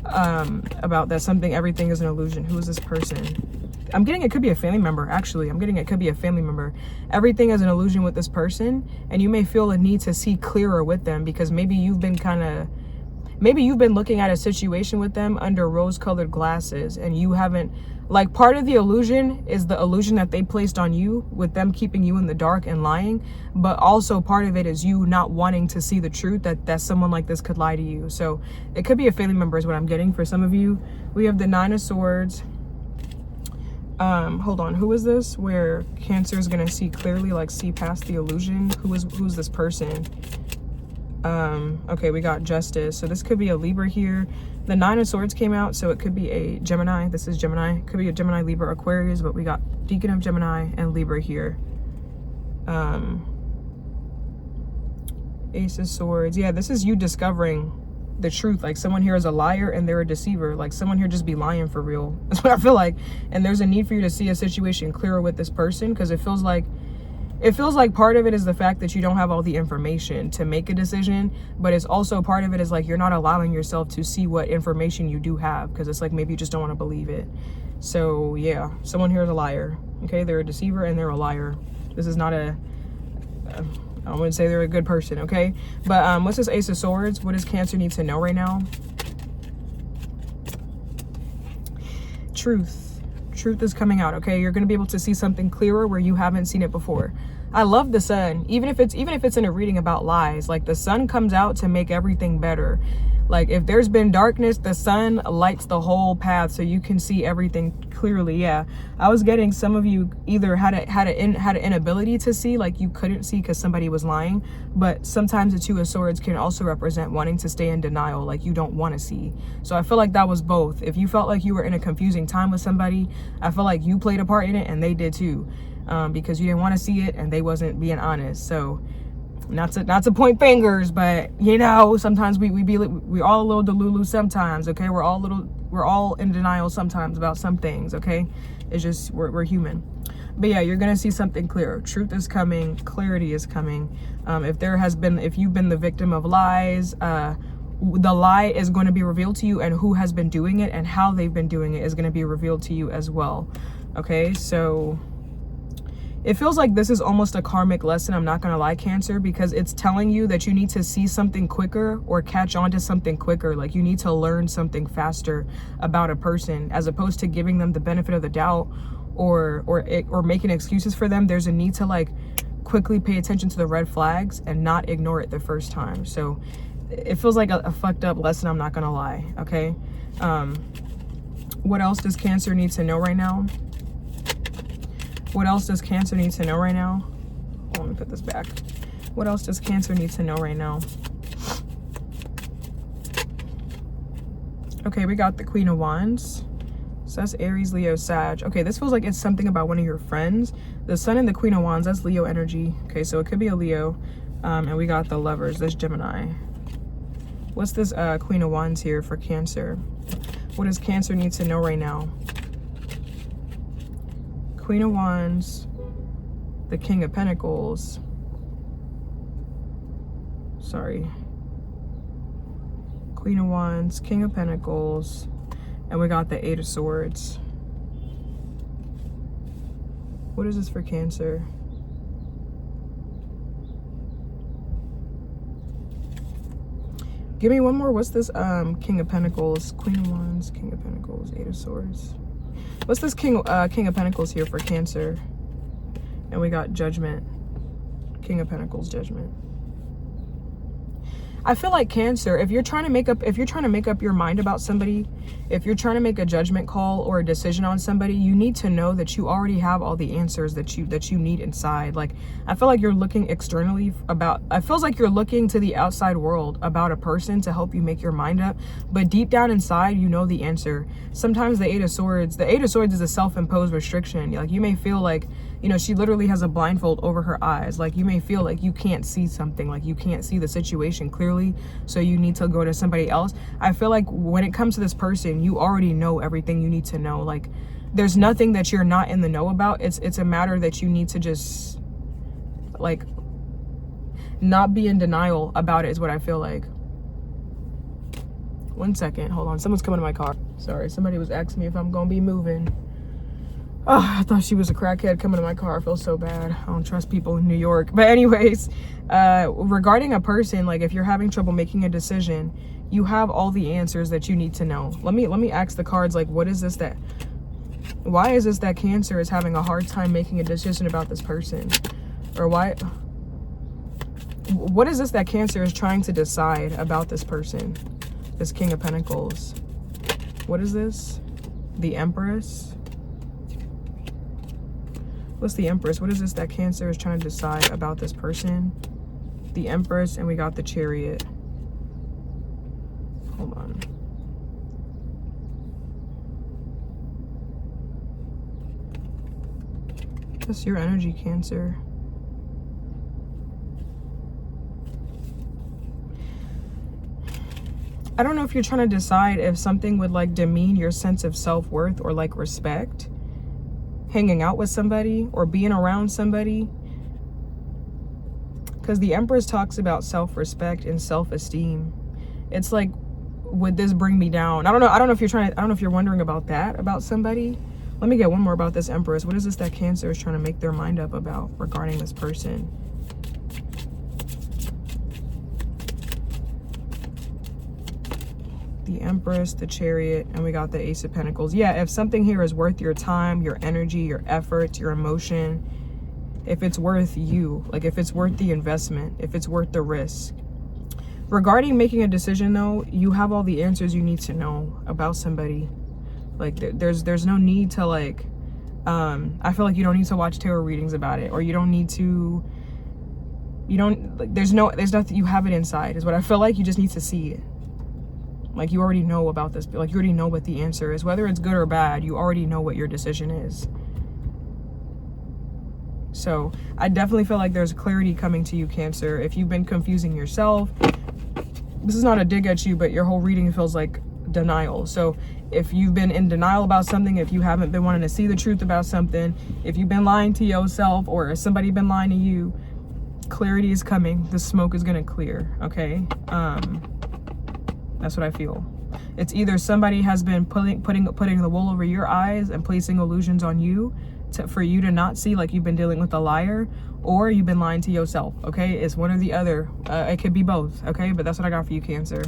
about that everything is an illusion? Who is this person? I'm getting it could be a family member. Actually, I'm getting it could be a family member. Everything is an illusion with this person, and you may feel a need to see clearer with them, because maybe you've been looking at a situation with them under rose-colored glasses, and you haven't, like, part of the illusion is the illusion that they placed on you with them keeping you in the dark and lying, but also part of it is you not wanting to see the truth that someone like this could lie to you. So it could be a family member is what I'm getting for some of you. We have the Nine of Swords. Hold on, who is this where Cancer is gonna see clearly, like see past the illusion? Who's this person? Okay, we got Justice. So this could be a Libra here. The Nine of Swords came out, so it could be a Gemini. This is Gemini. Could be a Gemini, Libra, Aquarius, but we got Deacon of Gemini and Libra here. Ace of Swords. Yeah, this is you discovering the truth. Like someone here is a liar and they're a deceiver. Like someone here just be lying for real. That's what I feel like. And there's a need for you to see a situation clearer with this person, because it feels like part of it is the fact that you don't have all the information to make a decision, but it's also part of it is like you're not allowing yourself to see what information you do have, because it's like maybe you just don't want to believe it. So yeah, someone here is a liar. Okay, they're a deceiver and they're a liar. This is not I wouldn't say they're a good person, okay? But what's this Ace of Swords? What does Cancer need to know right now? Truth. Truth is coming out, okay? You're going to be able to see something clearer where you haven't seen it before. I love the sun. Even if it's in a reading about lies, like the sun comes out to make everything better. Like if there's been darkness, the sun lights the whole path so you can see everything clearly. Yeah, I was getting some of you either had an inability to see, like you couldn't see because somebody was lying, but sometimes the Two of Swords can also represent wanting to stay in denial, like you don't want to see. So I feel like that was both. If you felt like you were in a confusing time with somebody, I feel like you played a part in it and they did too, because you didn't want to see it and they wasn't being honest. So not to point fingers, but you know, sometimes we're all a little delulu sometimes, okay? We're all in denial sometimes about some things, okay? It's just we're human. But yeah, you're gonna see something clear. Truth is coming, clarity is coming. If you've been the victim of lies, the lie is going to be revealed to you, and who has been doing it and how they've been doing it is going to be revealed to you as well. Okay, so it feels like this is almost a karmic lesson, I'm not gonna lie, Cancer, because it's telling you that you need to see something quicker or catch on to something quicker. Like you need to learn something faster about a person, as opposed to giving them the benefit of the doubt or making excuses for them. There's a need to like quickly pay attention to the red flags and not ignore it the first time. So it feels like a fucked up lesson, I'm not gonna lie, okay? What else does Cancer need to know right now? What else does Cancer need to know right now? Oh, let me put this back. What else does Cancer need to know right now? Okay, we got the Queen of Wands. So that's Aries, Leo, Sag. Okay, this feels like it's something about one of your friends. The Sun and the Queen of Wands, that's Leo energy. Okay, so it could be a Leo. And we got the Lovers, that's Gemini. What's this Queen of Wands here for Cancer? What does Cancer need to know right now? Queen of Wands, the King of Pentacles. Sorry. Queen of Wands, King of Pentacles, and we got the Eight of Swords. What is this for Cancer? Give me one more. What's this King of Pentacles, Queen of Wands, King of Pentacles, Eight of Swords? What's this King of Pentacles here for Cancer? And we got Judgment. King of Pentacles, Judgment. I feel like Cancer, if you're trying to make up your mind about somebody, if you're trying to make a judgment call or a decision on somebody, you need to know that you already have all the answers that you need inside. Like, I feel like you're looking externally it feels like you're looking to the outside world about a person to help you make your mind up, but deep down inside, you know the answer. Sometimes the Eight of Swords is a self-imposed restriction. Like, you may feel like, you know, she literally has a blindfold over her eyes. Like, you may feel like you can't see something, like you can't see the situation clearly, so you need to go to somebody else. I feel like when it comes to this person, you already know everything you need to know. Like, there's nothing that you're not in the know about. It's a matter that you need to just, like, not be in denial about it is what I feel like. 1 second, hold on, someone's coming to my car. Sorry, somebody was asking me if I'm gonna be moving. Oh, I thought she was a crackhead coming to my car. I feel so bad. I don't trust people in New York. But anyways, regarding a person, like if you're having trouble making a decision, you have all the answers that you need to know. Let me ask the cards, like, why is this that Cancer is having a hard time making a decision about this person? Or what is this that Cancer is trying to decide about this person? This King of Pentacles. What is this? The Empress. What's the Empress? What is this that Cancer is trying to decide about this person? The Empress, and we got the Chariot. Hold on. That's your energy, Cancer. I don't know if you're trying to decide if something would like demean your sense of self-worth or like respect. Hanging out with somebody or being around somebody, because the Empress talks about self-respect and self-esteem. It's like, would this bring me down? I don't know if you're wondering about that about somebody. Let me get one more about this Empress. What is this that Cancer is trying to make their mind up about regarding this person? The Empress, the Chariot, and we got the Ace of Pentacles. Yeah, if something here is worth your time, your energy, your effort, your emotion, if it's worth you, like if it's worth the investment, if it's worth the risk. Regarding making a decision though, you have all the answers you need to know about somebody. Like there's no need to like, I feel like you don't need to watch tarot readings about it, or you don't need to, you don't, like, there's nothing, you have it inside is what I feel like. You just need to see it. Like you already know about this, like you already know what the answer is, whether it's good or bad, you already know what your decision is. So I definitely feel like there's clarity coming to you, Cancer. If you've been confusing yourself, this is not a dig at you, but your whole reading feels like denial. So if you've been in denial about something, if you haven't been wanting to see the truth about something, if you've been lying to yourself, or if somebody been lying to you, clarity is coming. The smoke is going to clear. Okay. That's what I feel. It's either somebody has been putting the wool over your eyes and placing illusions on you for you to not see, like you've been dealing with a liar, or you've been lying to yourself. Okay, it's one or the other. It could be both. Okay, but that's what I got for you, Cancer.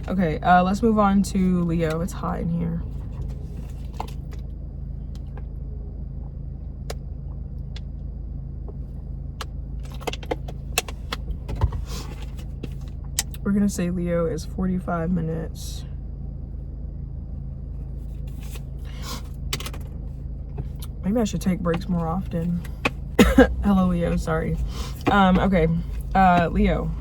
Okay, let's move on to Leo. It's hot in here. We're gonna say Leo is 45 minutes. Maybe I should take breaks more often. Hello, Leo, sorry. Okay, Leo.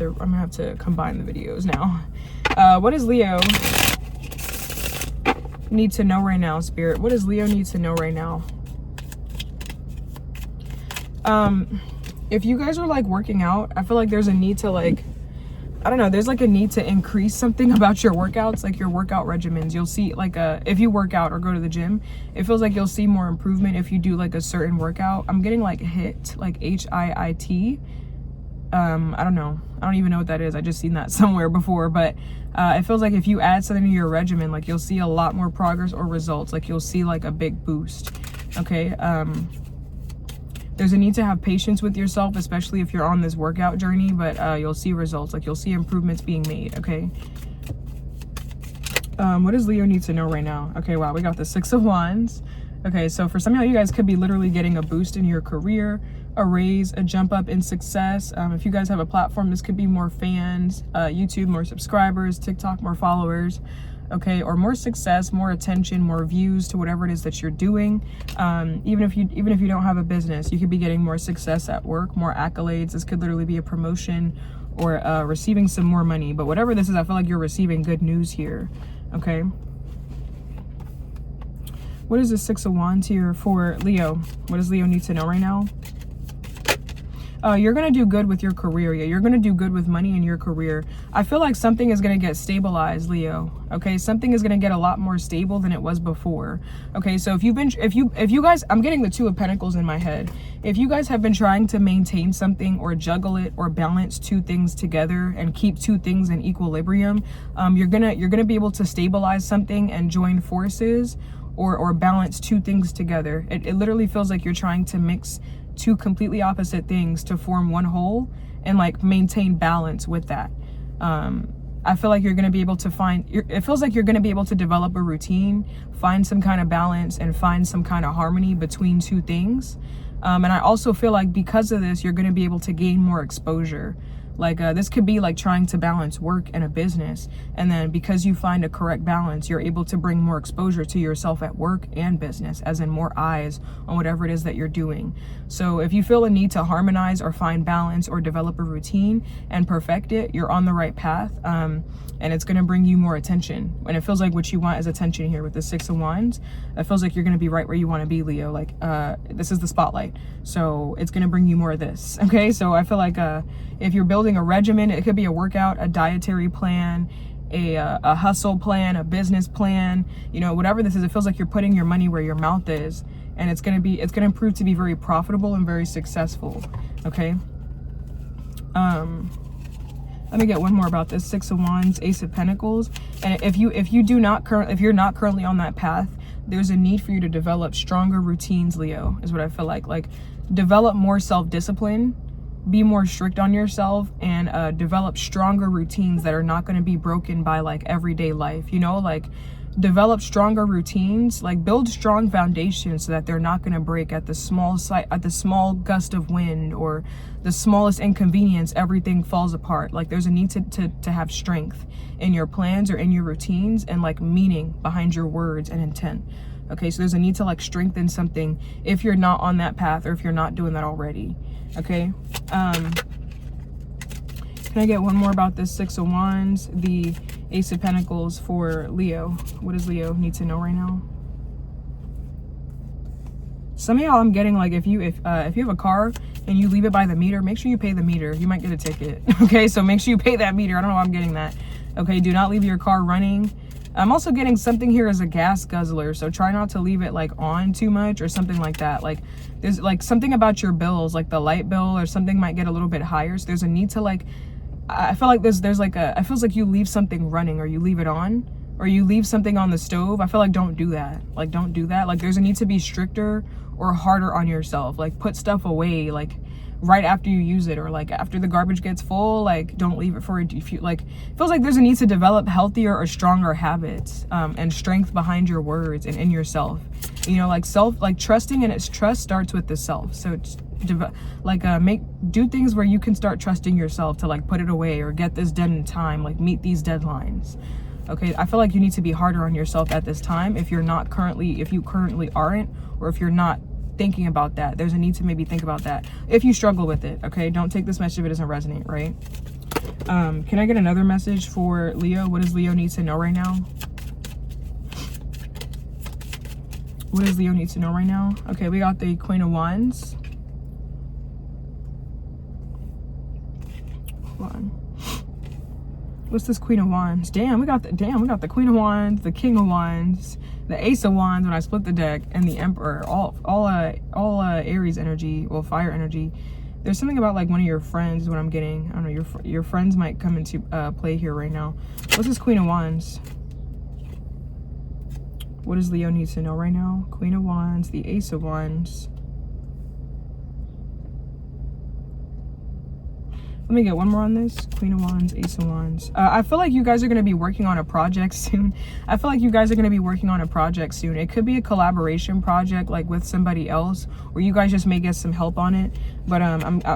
I'm gonna have to combine the videos now. What does Leo need to know right now, Spirit? What does Leo need to know right now? If you guys are like working out, I feel like there's a need to like, I don't know, there's like a need to increase something about your workouts, like your workout regimens. You'll see like if you work out or go to the gym, it feels like you'll see more improvement if you do like a certain workout. I'm getting like HIIT, like HIIT. I don't know. I don't even know what that is. I just seen that somewhere before, but it feels like if you add something to your regimen, like you'll see a lot more progress or results. Like you'll see like a big boost. Okay. There's a need to have patience with yourself, especially if you're on this workout journey, but you'll see results. Like you'll see improvements being made. Okay. What does Leo need to know right now? Okay. Wow. We got the 6 of Wands. Okay. So for some of you guys could be literally getting a boost in your career, a raise, a jump up in success. If you guys have a platform, this could be more fans, YouTube, more subscribers, TikTok, more followers. Okay, or more success, more attention, more views to whatever it is that you're doing. Even if you don't have a business, you could be getting more success at work, more accolades. This could literally be a promotion or receiving some more money. But whatever this is, I feel like you're receiving good news here. Okay. What is the 6 of Wands here for Leo? What does Leo need to know right now? You're going to do good with your career. Yeah, you're going to do good with money in your career. I feel like something is going to get stabilized, Leo. Okay, something is going to get a lot more stable than it was before. Okay, so if you guys, I'm getting the 2 of Pentacles in my head. If you guys have been trying to maintain something or juggle it or balance 2 things together and keep 2 things in equilibrium, you're gonna be able to stabilize something and join forces or balance 2 things together. It literally feels like you're trying to mix 2 completely opposite things to form one whole and like maintain balance with that. I feel like you're going to be able to it feels like you're going to be able to develop a routine, find some kind of balance and find some kind of harmony between 2 things. And I also feel like because of this, you're going to be able to gain more exposure. Like this could be like trying to balance work and a business. And then because you find a correct balance, you're able to bring more exposure to yourself at work and business, as in more eyes on whatever it is that you're doing. So if you feel a need to harmonize or find balance or develop a routine and perfect it, you're on the right path. And it's going to bring you more attention. And it feels like what you want is attention here with the 6 of Wands. It feels like you're going to be right where you want to be, Leo. Like this is the spotlight. So it's going to bring you more of this. Okay. So I feel like if you're building a regimen, it could be a workout, a dietary plan, a hustle plan, a business plan, you know, whatever this is, it feels like you're putting your money where your mouth is, and it's going to prove to be very profitable and very successful. Okay. Let me get one more about this. 6 of Wands, Ace of Pentacles. And if you're not currently on that path, there's a need for you to develop stronger routines, Leo, is what I feel like. Like, develop more self-discipline, be more strict on yourself, and develop stronger routines that are not going to be broken by like everyday life, you know, like develop stronger routines, like build strong foundations so that they're not going to break at the small gust of wind or the smallest inconvenience. Everything falls apart. Like, there's a need to have strength in your plans or in your routines, and like meaning behind your words and intent. Okay, so there's a need to like strengthen something if you're not on that path, or if you're not doing that already. Okay, can I get one more about this 6 of Wands, the Ace of Pentacles for Leo? What does Leo need to know right now? Some of y'all, I'm getting like, if you have a car and you leave it by the meter, make sure you pay the meter. You might get a ticket. Okay, so make sure you pay that meter. I don't know why I'm getting that. Okay, do not leave your car running. I'm also getting something here as a gas guzzler, so try not to leave it like on too much or something like that. Like, there's like something about your bills, like the light bill or something might get a little bit higher, so there's a need to like, I feel like there's like it feels like you leave something running, or you leave it on, or you leave something on the stove. I feel like don't do that. Like, don't do that. Like, there's a need to be stricter or harder on yourself. Like, put stuff away like right after you use it, or like after the garbage gets full. Like, don't leave it for it. If you like, it feels like there's a need to develop healthier or stronger habits, and strength behind your words and in yourself. You know, like trusting, and its trust starts with the self. So it's do things where you can start trusting yourself to like put it away or get this done in time, like meet these deadlines. Okay, I feel like you need to be harder on yourself at this time if you currently aren't, or if you're not thinking about that. There's a need to maybe think about that if you struggle with it. Okay, don't take this message if it doesn't resonate, right? Can I get another message for Leo? What does Leo need to know right now? What does Leo need to know right now? Okay, we got the Queen of Wands. Hold on. What's this Queen of Wands? We got the Queen of Wands, the King of Wands, the Ace of Wands when I split the deck, and the Emperor. All Aries energy, well, fire energy. There's something about like one of your friends is what I'm getting. I don't know, your friends might come into play here right now. What's this Queen of Wands? What does Leo need to know right now? Queen of Wands, the Ace of Wands. Let me get one more on this. Queen of Wands, Ace of Wands. I feel like you guys are going to be working on a project soon. It could be a collaboration project, like with somebody else, or you guys just may get some help on it. But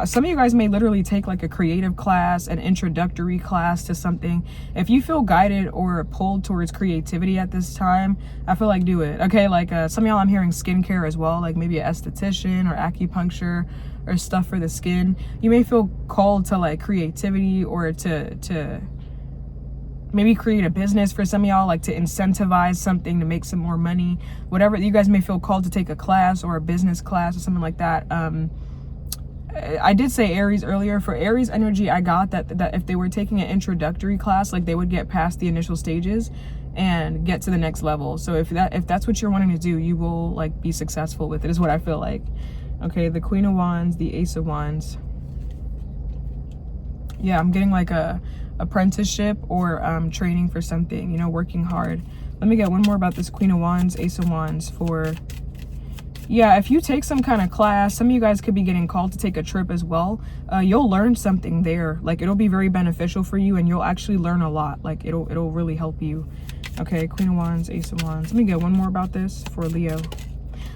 some of you guys may literally take like a creative class, an introductory class to something. If you feel guided or pulled towards creativity at this time, I feel like do it. Okay, like some of y'all, I'm hearing skincare as well, like maybe an esthetician or acupuncture or stuff for the skin. You may feel called to like creativity, or to maybe create a business for some of y'all, like to incentivize something to make some more money, whatever. You guys may feel called to take a class or a business class or something like that. I did say Aries earlier. For Aries energy, I got that if they were taking an introductory class, like they would get past the initial stages and get to the next level. So if that's what you're wanting to do, you will like be successful with it, is what I feel like. Okay, the Queen of Wands, the Ace of Wands. Yeah, I'm getting like a apprenticeship or training for something, you know, working hard. Let me get one more about this Queen of Wands, Ace of Wands for, yeah, if you take some kind of class, some of you guys could be getting called to take a trip as well. You'll learn something there. Like, it'll be very beneficial for you, and you'll actually learn a lot. Like, it'll really help you. Okay, Queen of Wands, Ace of Wands. Let me get one more about this for Leo.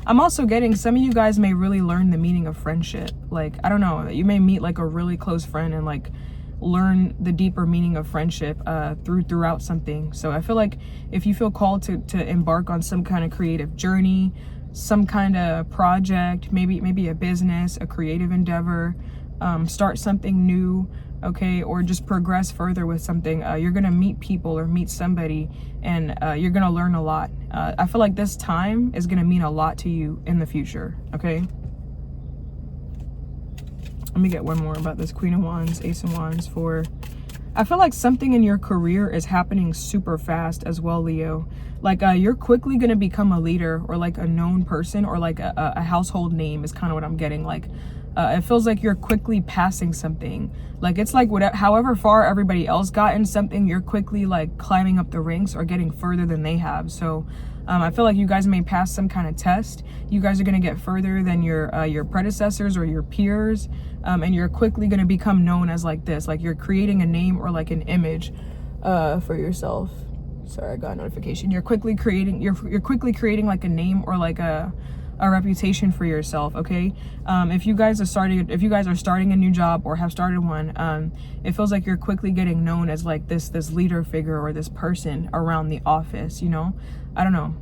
I'm also getting some of you guys may really learn the meaning of friendship. Like, I don't know, you may meet like a really close friend and like learn the deeper meaning of friendship throughout something. So I feel like if you feel called to embark on some kind of creative journey, some kind of project, maybe a business, a creative endeavor, start something new, okay, or just progress further with something, you're gonna meet people or meet somebody, and you're gonna learn a lot. I feel like this time is gonna mean a lot to you in the future. Okay, let me get one more about this Queen of Wands, Ace of Wands for, I feel like something in your career is happening super fast as well, Leo. Like you're quickly gonna become a leader, or like a known person, or like a household name is kind of what I'm getting. Like It feels like you're quickly passing something. Like it's like whatever, however far everybody else got in something, you're quickly like climbing up the ranks or getting further than they have. So I feel like you guys may pass some kind of test. You guys are going to get further than your predecessors or your peers, and you're quickly going to become known as like this. Like you're creating a name or like an image for yourself. Sorry, I got a notification. You're quickly creating like a name or like a reputation for yourself. Okay, if you guys are starting a new job or have started one, it feels like you're quickly getting known as like this leader figure or this person around the office, you know. I don't know.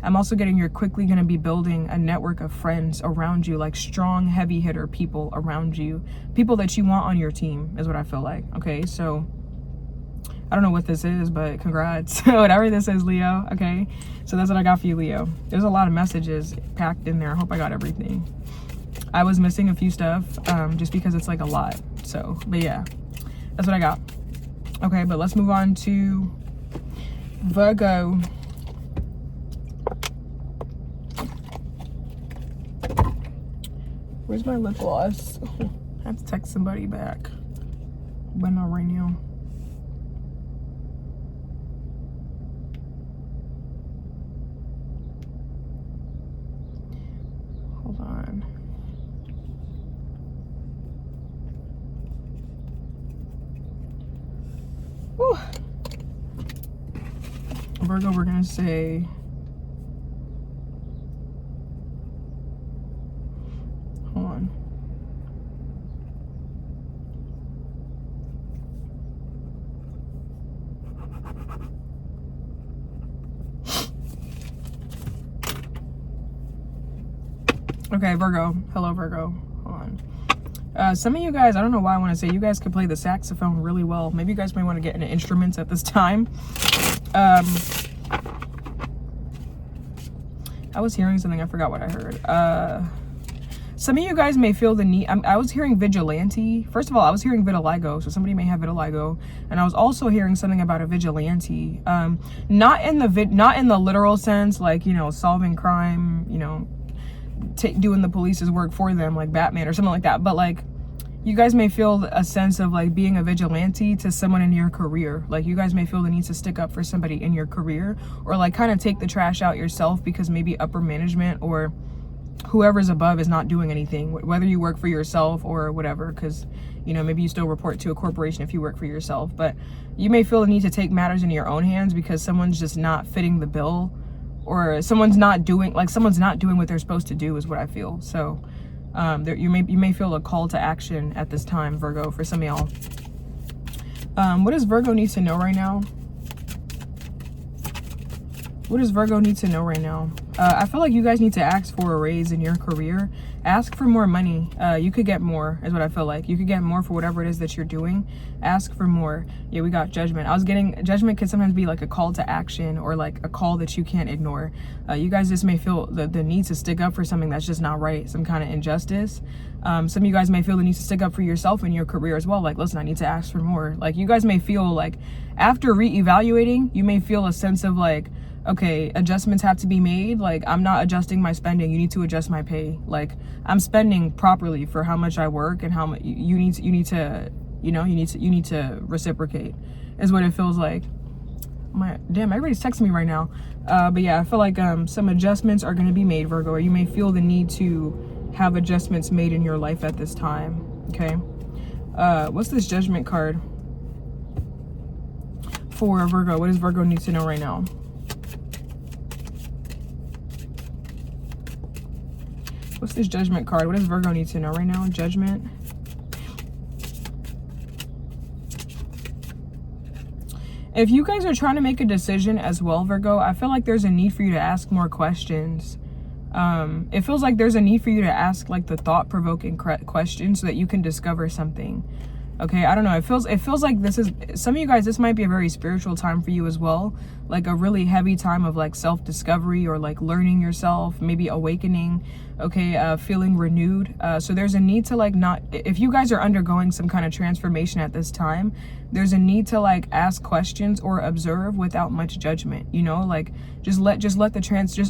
I'm also getting you're quickly going to be building a network of friends around you, like strong heavy hitter people around you, people that you want on your team is what I feel like. Okay, so I don't know what this is, but congrats. Whatever this is, Leo. Okay, so that's what I got for you, Leo. There's a lot of messages packed in there. I hope I got everything. I was missing a few stuff just because it's like a lot. So, but yeah, that's what I got. Okay, but let's move on to Virgo. Where's my lip gloss? I have to text somebody back, but not right now. Hold on. Whew. Virgo, we're gonna say hold on. Okay, Virgo. Hello, Virgo. Hold on. Some of you guys, I don't know why I want to say, you guys could play the saxophone really well. Maybe you guys may want to get into instruments at this time. I was hearing something. I forgot what I heard. Some of you guys may feel the need. I was hearing vigilante. First of all, I was hearing vitiligo, so somebody may have vitiligo, and I was also hearing something about a vigilante. Not in the literal sense, like, you know, solving crime, you know, doing the police's work for them, like Batman or something like that. But like, you guys may feel a sense of like being a vigilante to someone in your career. Like you guys may feel the need to stick up for somebody in your career, or like kind of take the trash out yourself because maybe upper management or whoever's above is not doing anything, whether you work for yourself or whatever, because, you know, maybe you still report to a corporation if you work for yourself. But you may feel the need to take matters into your own hands because someone's just not fitting the bill, or someone's not doing what they're supposed to do, is what I feel. So you may feel a call to action at this time, Virgo, for some of y'all. What does Virgo need to know right now? What does Virgo need to know right now? I feel like you guys need to ask for a raise in your career. Ask for more money. You could get more, is what I feel like. You could get more for whatever it is that you're doing. Ask for more. Yeah, we got judgment. I was getting judgment could sometimes be like a call to action, or like a call that you can't ignore. You guys just may feel the need to stick up for something that's just not right, some kind of injustice. Some of you guys may feel the need to stick up for yourself in your career as well. Like, listen, I need to ask for more. Like, you guys may feel like after reevaluating, you may feel a sense of like, okay, adjustments have to be made. Like, I'm not adjusting my spending. You need to adjust my pay. Like, I'm spending properly for how much I work, and how much you need to reciprocate, is what it feels like. Damn, everybody's texting me right now. But yeah, I feel like some adjustments are going to be made, Virgo, or you may feel the need to have adjustments made in your life at this time. Okay. What's this judgment card for Virgo? What does Virgo need to know right now? What's this judgment card? What does Virgo need to know right now? Judgment. If you guys are trying to make a decision as well, Virgo, I feel like there's a need for you to ask more questions. It feels like there's a need for you to ask like the thought-provoking questions so that you can discover something. Okay, I don't know. It feels like this is, some of you guys, this might be a very spiritual time for you as well. Like a really heavy time of like self-discovery, or like learning yourself, maybe awakening. okay, feeling renewed. So there's a need to like not, if you guys are undergoing some kind of transformation at this time, there's a need to like ask questions or observe without much judgment, you know, like just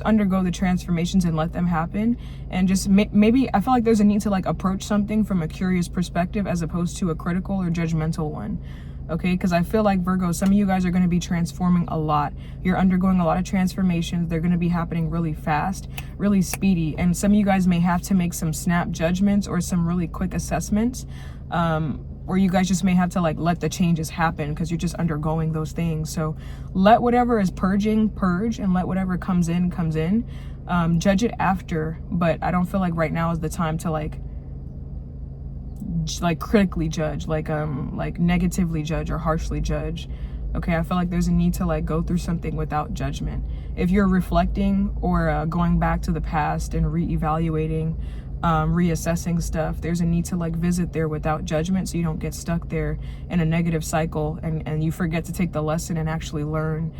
undergo the transformations and let them happen. And just maybe I feel like there's a need to like approach something from a curious perspective as opposed to a critical or judgmental one. Okay, because I feel like Virgo, some of you guys are going to be transforming a lot. You're undergoing a lot of transformations. They're going to be happening really fast, really speedy. And some of you guys may have to make some snap judgments or some really quick assessments, or you guys just may have to like let the changes happen because you're just undergoing those things. So let whatever is purging purge, and let whatever comes in comes in. Judge it after, but I don't feel like right now is the time to like critically judge, like negatively judge or harshly judge. Okay, I feel like there's a need to like go through something without judgment. If you're reflecting or going back to the past and reevaluating, reassessing stuff, there's a need to like visit there without judgment, so you don't get stuck there in a negative cycle and you forget to take the lesson and actually learn.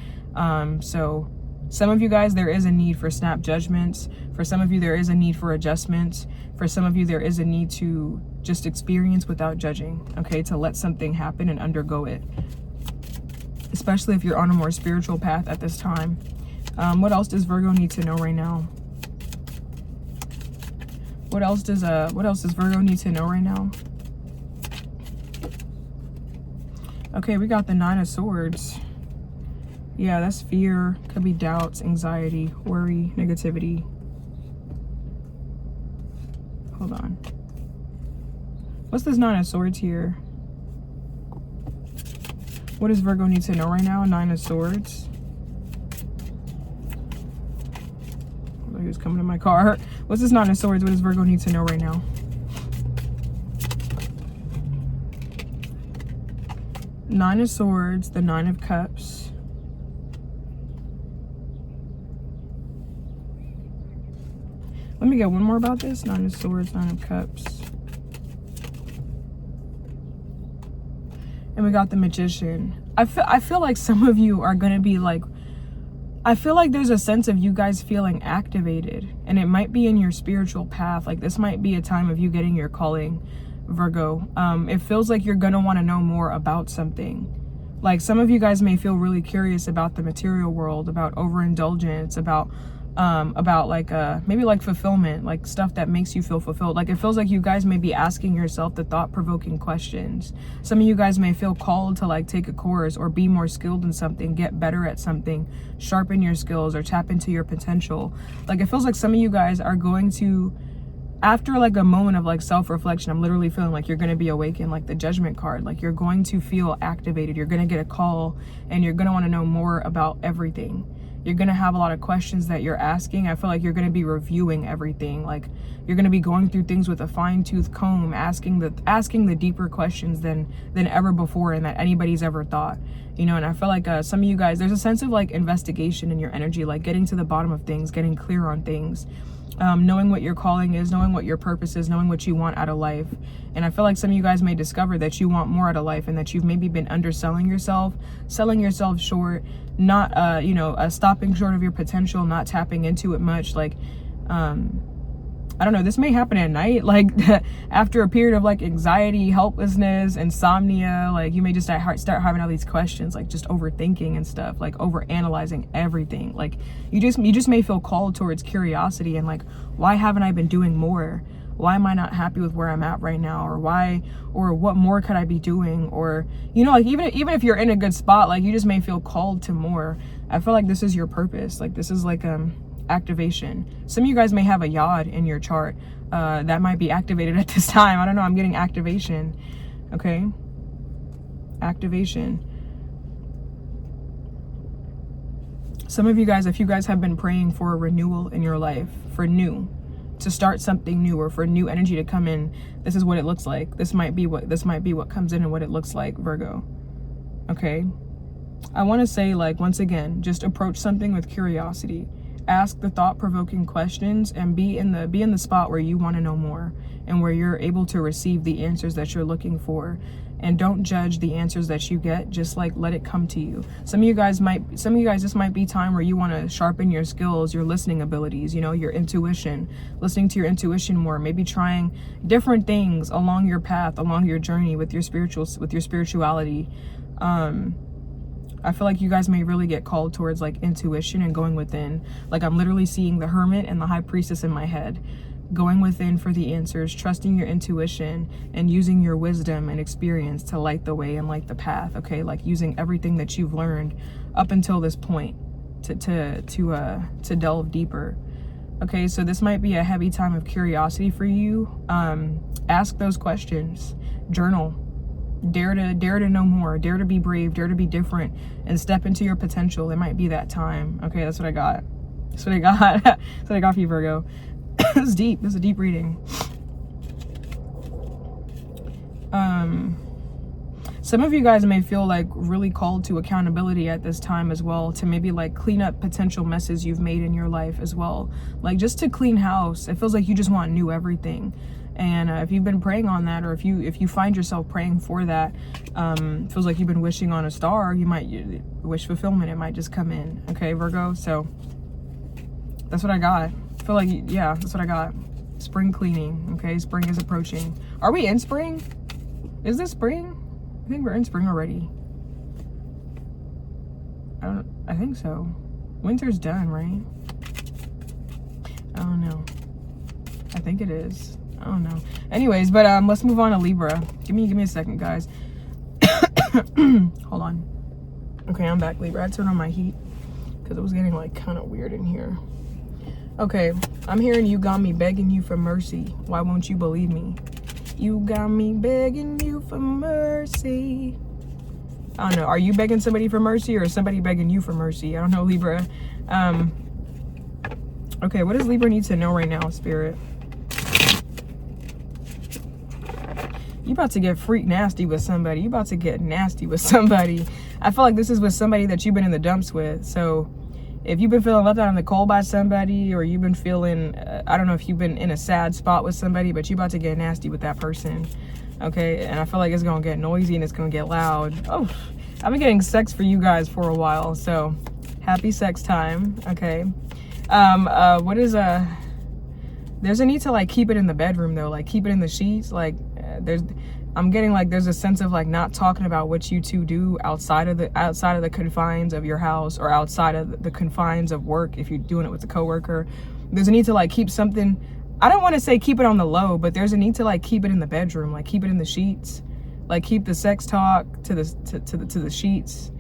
So some of you guys, there is a need for snap judgments. For some of you, there is a need for adjustments. For some of you, there is a need to just experience without judging, okay? To let something happen and undergo it. Especially if you're on a more spiritual path at this time. What else does Virgo need to know right now? What else does Virgo need to know right now? Okay, we got the 9 of Swords. Yeah, that's fear. Could be doubts, anxiety, worry, negativity. Hold on. What's this 9 of Swords here? What does Virgo need to know right now? 9 of Swords. Oh, he was coming to my car. What's this 9 of Swords? What does Virgo need to know right now? 9 of Swords, the 9 of Cups. Let me get one more about this. 9 of Swords, 9 of Cups. And we got the Magician. I feel like some of you are going to be like, I feel like there's a sense of you guys feeling activated. And it might be in your spiritual path. Like this might be a time of you getting your calling, Virgo. It feels like you're going to want to know more about something. Like some of you guys may feel really curious about the material world, about overindulgence, about like maybe like fulfillment, like stuff that makes you feel fulfilled. Like it feels like you guys may be asking yourself the thought-provoking questions. Some of you guys may feel called to like take a course or be more skilled in something, get better at something, sharpen your skills or tap into your potential. Like it feels like some of you guys are going to, after like a moment of like self-reflection, I'm literally feeling like you're going to be awakened, like the Judgment card. Like you're going to feel activated, you're going to get a call, and you're going to want to know more about everything. You're going to have a lot of questions that you're asking. I feel like you're going to be reviewing everything. Like you're going to be going through things with a fine-tooth comb, asking the deeper questions than ever before and that anybody's ever thought. You know, and I feel like some of you guys, there's a sense of like investigation in your energy, like getting to the bottom of things, getting clear on things, knowing what your calling is, knowing what your purpose is, knowing what you want out of life. And I feel like some of you guys may discover that you want more out of life and that you've maybe been underselling yourself, selling yourself short, not stopping short of your potential, not tapping into it much. Like I don't know, this may happen at night, like after a period of like anxiety, helplessness, insomnia. Like you may just start having all these questions, like just overthinking and stuff, like over analyzing everything. Like you just may feel called towards curiosity and like, why haven't I been doing more? Why am I not happy with where I'm at right now? Or what more could I be doing? Or, you know, like even if you're in a good spot, like you just may feel called to more. I feel like this is your purpose. Like this is like activation. Some of you guys may have a yod in your chart that might be activated at this time. I don't know, I'm getting activation. Okay, activation. Some of you guys, if you guys have been praying for a renewal in your life, for new, to start something new, or for new energy to come in, this is what it looks like. This might be what comes in and what it looks like, Virgo. Okay, I want to say, like, once again, just approach something with curiosity. Ask the thought-provoking questions and be in the spot where you want to know more and where you're able to receive the answers that you're looking for. and don't judge the answers that you get. Just like let it come to you. Some of you guys, this might be time where you want to sharpen your skills, your listening abilities, you know, your intuition, listening to your intuition more, maybe trying different things along your path, along your journey with your spirituality. I feel like you guys may really get called towards like intuition and going within. Like I'm literally seeing the Hermit and the High Priestess in my head. Going within for the answers, trusting your intuition, and using your wisdom and experience to light the way and light the path. Okay, like using everything that you've learned up until this point to delve deeper. Okay, so this might be a heavy time of curiosity for you. Ask those questions, journal, dare to know more, dare to be brave, dare to be different, and step into your potential. It might be that time. Okay, that's what I got. That's what I got. That's what I got for you, Virgo. It's deep. This is a deep reading. Some of you guys may feel like really called to accountability at this time as well, to maybe like clean up potential messes you've made in your life as well, like just to clean house. It feels like you just want new everything. And if you've been praying on that, or if you find yourself praying for that, feels like you've been wishing on a star, you might wish fulfillment. It might just come in. Okay, Virgo. So that's what I got. I feel like, yeah, that's what I got. Spring cleaning. Okay, spring is approaching. Are we in spring? Is this spring? I think we're in spring already. I think so. Winter's done, right? I don't know. I think it is. I don't know. Anyways, but let's move on to Libra. Give me a second, guys. Hold on. Okay, I'm back, Libra. I turned on my heat because it was getting like kind of weird in here. Okay, I'm hearing you got me begging you for mercy. Why won't you believe me? You got me begging you for mercy. I don't know. Are you begging somebody for mercy, or is somebody begging you for mercy? I don't know, Libra. Okay, what does Libra need to know right now, Spirit? You about to get freak nasty with somebody. You about to get nasty with somebody. I feel like this is with somebody that you've been in the dumps with. So if you've been feeling left out in the cold by somebody, or you've been feeling, I don't know if you've been in a sad spot with somebody, but you about to get nasty with that person. Okay, and I feel like it's gonna get noisy and it's gonna get loud. Oh, I've been getting sex for you guys for a while, so happy sex time. Okay. What is there's a need to like keep it in the bedroom though, like keep it in the sheets. Like I'm getting like there's a sense of like not talking about what you two do outside of the confines of your house, or outside of the confines of work. If you're doing it with a coworker, there's a need to like keep something. I don't want to say keep it on the low, but there's a need to like keep it in the bedroom, like keep it in the sheets, like keep the sex talk to the sheets,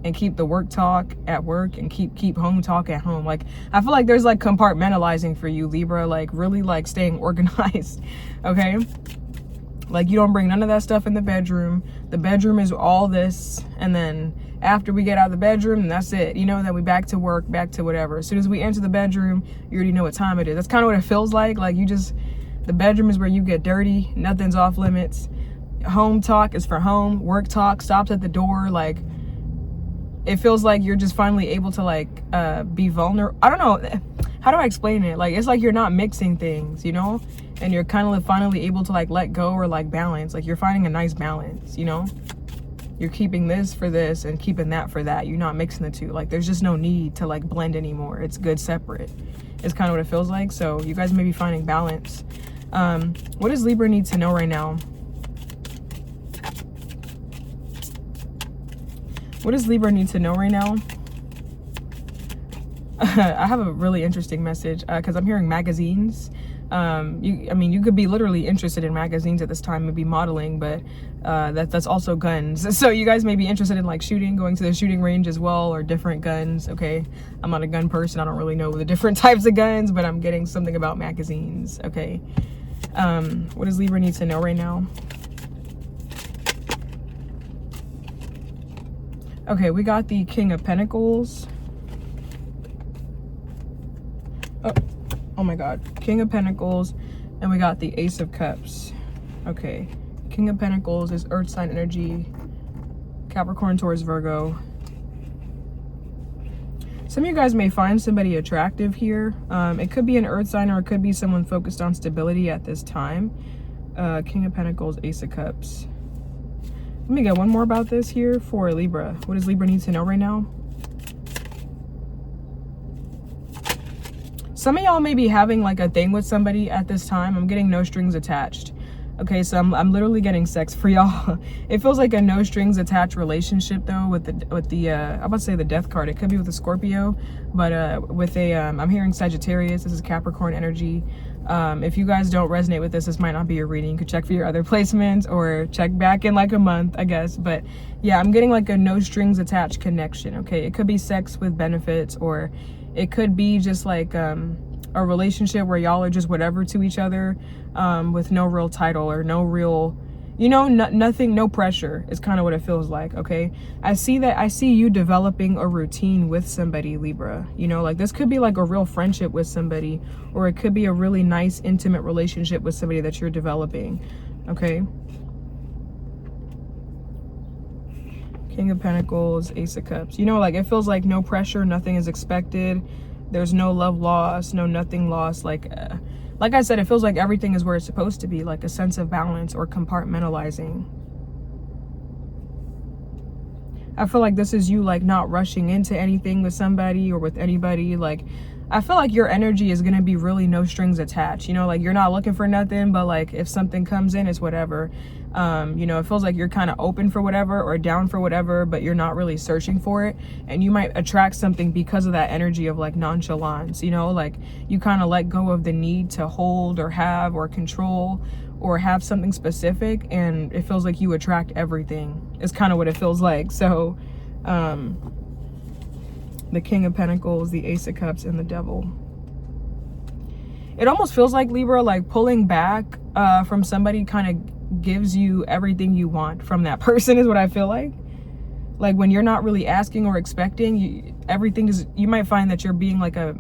and keep the work talk at work, and keep home talk at home. Like I feel like there's like compartmentalizing for you, Libra, like really like staying organized. Okay, like you don't bring none of that stuff in the bedroom. The bedroom is all this, and then after we get out of the bedroom, that's it. You know, then we back to work, back to whatever. As soon as we enter the bedroom, you already know what time it is. That's kind of what it feels like. Like the bedroom is where you get dirty. Nothing's off limits. Home talk is for home. Work talk stops at the door. Like it feels like you're just finally able to like be vulnerable. I don't know. How do I explain it? Like it's like you're not mixing things, you know? And you're kind of finally able to like let go, or like balance. Like you're finding a nice balance, you know? You're keeping this for this and keeping that for that. You're not mixing the two. Like there's just no need to like blend anymore. It's good separate. It's kind of what it feels like. So you guys may be finding balance. What does Libra need to know right now? What does Libra need to know right now? I have a really interesting message because I'm hearing magazines. I mean, you could be literally interested in magazines at this time, maybe modeling, but that's also guns. So you guys may be interested in like shooting, going to the shooting range as well, or different guns. Okay, I'm not a gun person. I don't really know the different types of guns, but I'm getting something about magazines. Okay, what does Libra need to know right now? Okay, we got the King of Pentacles. Oh my God, King of Pentacles, and we got the Ace of Cups. Okay, King of Pentacles is Earth sign energy, Capricorn, Taurus, Virgo. Some of you guys may find somebody attractive here. It could be an Earth sign, or it could be someone focused on stability at this time. King of Pentacles, Ace of Cups. Let me get one more about this here for Libra. What does Libra need to know right now? Some of y'all may be having like a thing with somebody at this time. I'm getting no strings attached. Okay, so I'm literally getting sex for y'all. It feels like a no strings attached relationship though with the I'm about to say the death card. It could be with a Scorpio, but with a I'm hearing Sagittarius. This is Capricorn energy. If you guys don't resonate with this might not be your reading. You could check for your other placements or check back in like a month, I guess. But yeah, I'm getting like a no strings attached connection. Okay, it could be sex with benefits, or it could be just like a relationship where y'all are just whatever to each other, with no real title or no real, you know, nothing, no pressure is kind of what it feels like. Okay, I see you developing a routine with somebody, Libra. You know, like this could be like a real friendship with somebody, or it could be a really nice intimate relationship with somebody that you're developing. Okay, King of Pentacles, Ace of Cups. You know, like it feels like no pressure, nothing is expected. There's no love lost, no nothing lost. Like I said, it feels like everything is where it's supposed to be, like a sense of balance or compartmentalizing. I feel like this is you like not rushing into anything with somebody or with anybody. Like I feel like your energy is gonna be really no strings attached. You know, like you're not looking for nothing, but like if something comes in, it's whatever. You know, it feels like you're kind of open for whatever or down for whatever, but you're not really searching for it. And you might attract something because of that energy of like nonchalance, you know, like you kind of let go of the need to hold or have or control or have something specific. And it feels like you attract everything. It's kind of what it feels like. So, the King of Pentacles, the Ace of Cups, and the Devil. It almost feels like, Libra, like pulling back from somebody kind of gives you everything you want from that person is what I feel like. Like when you're not really asking or expecting, everything is, you might find that you're being like a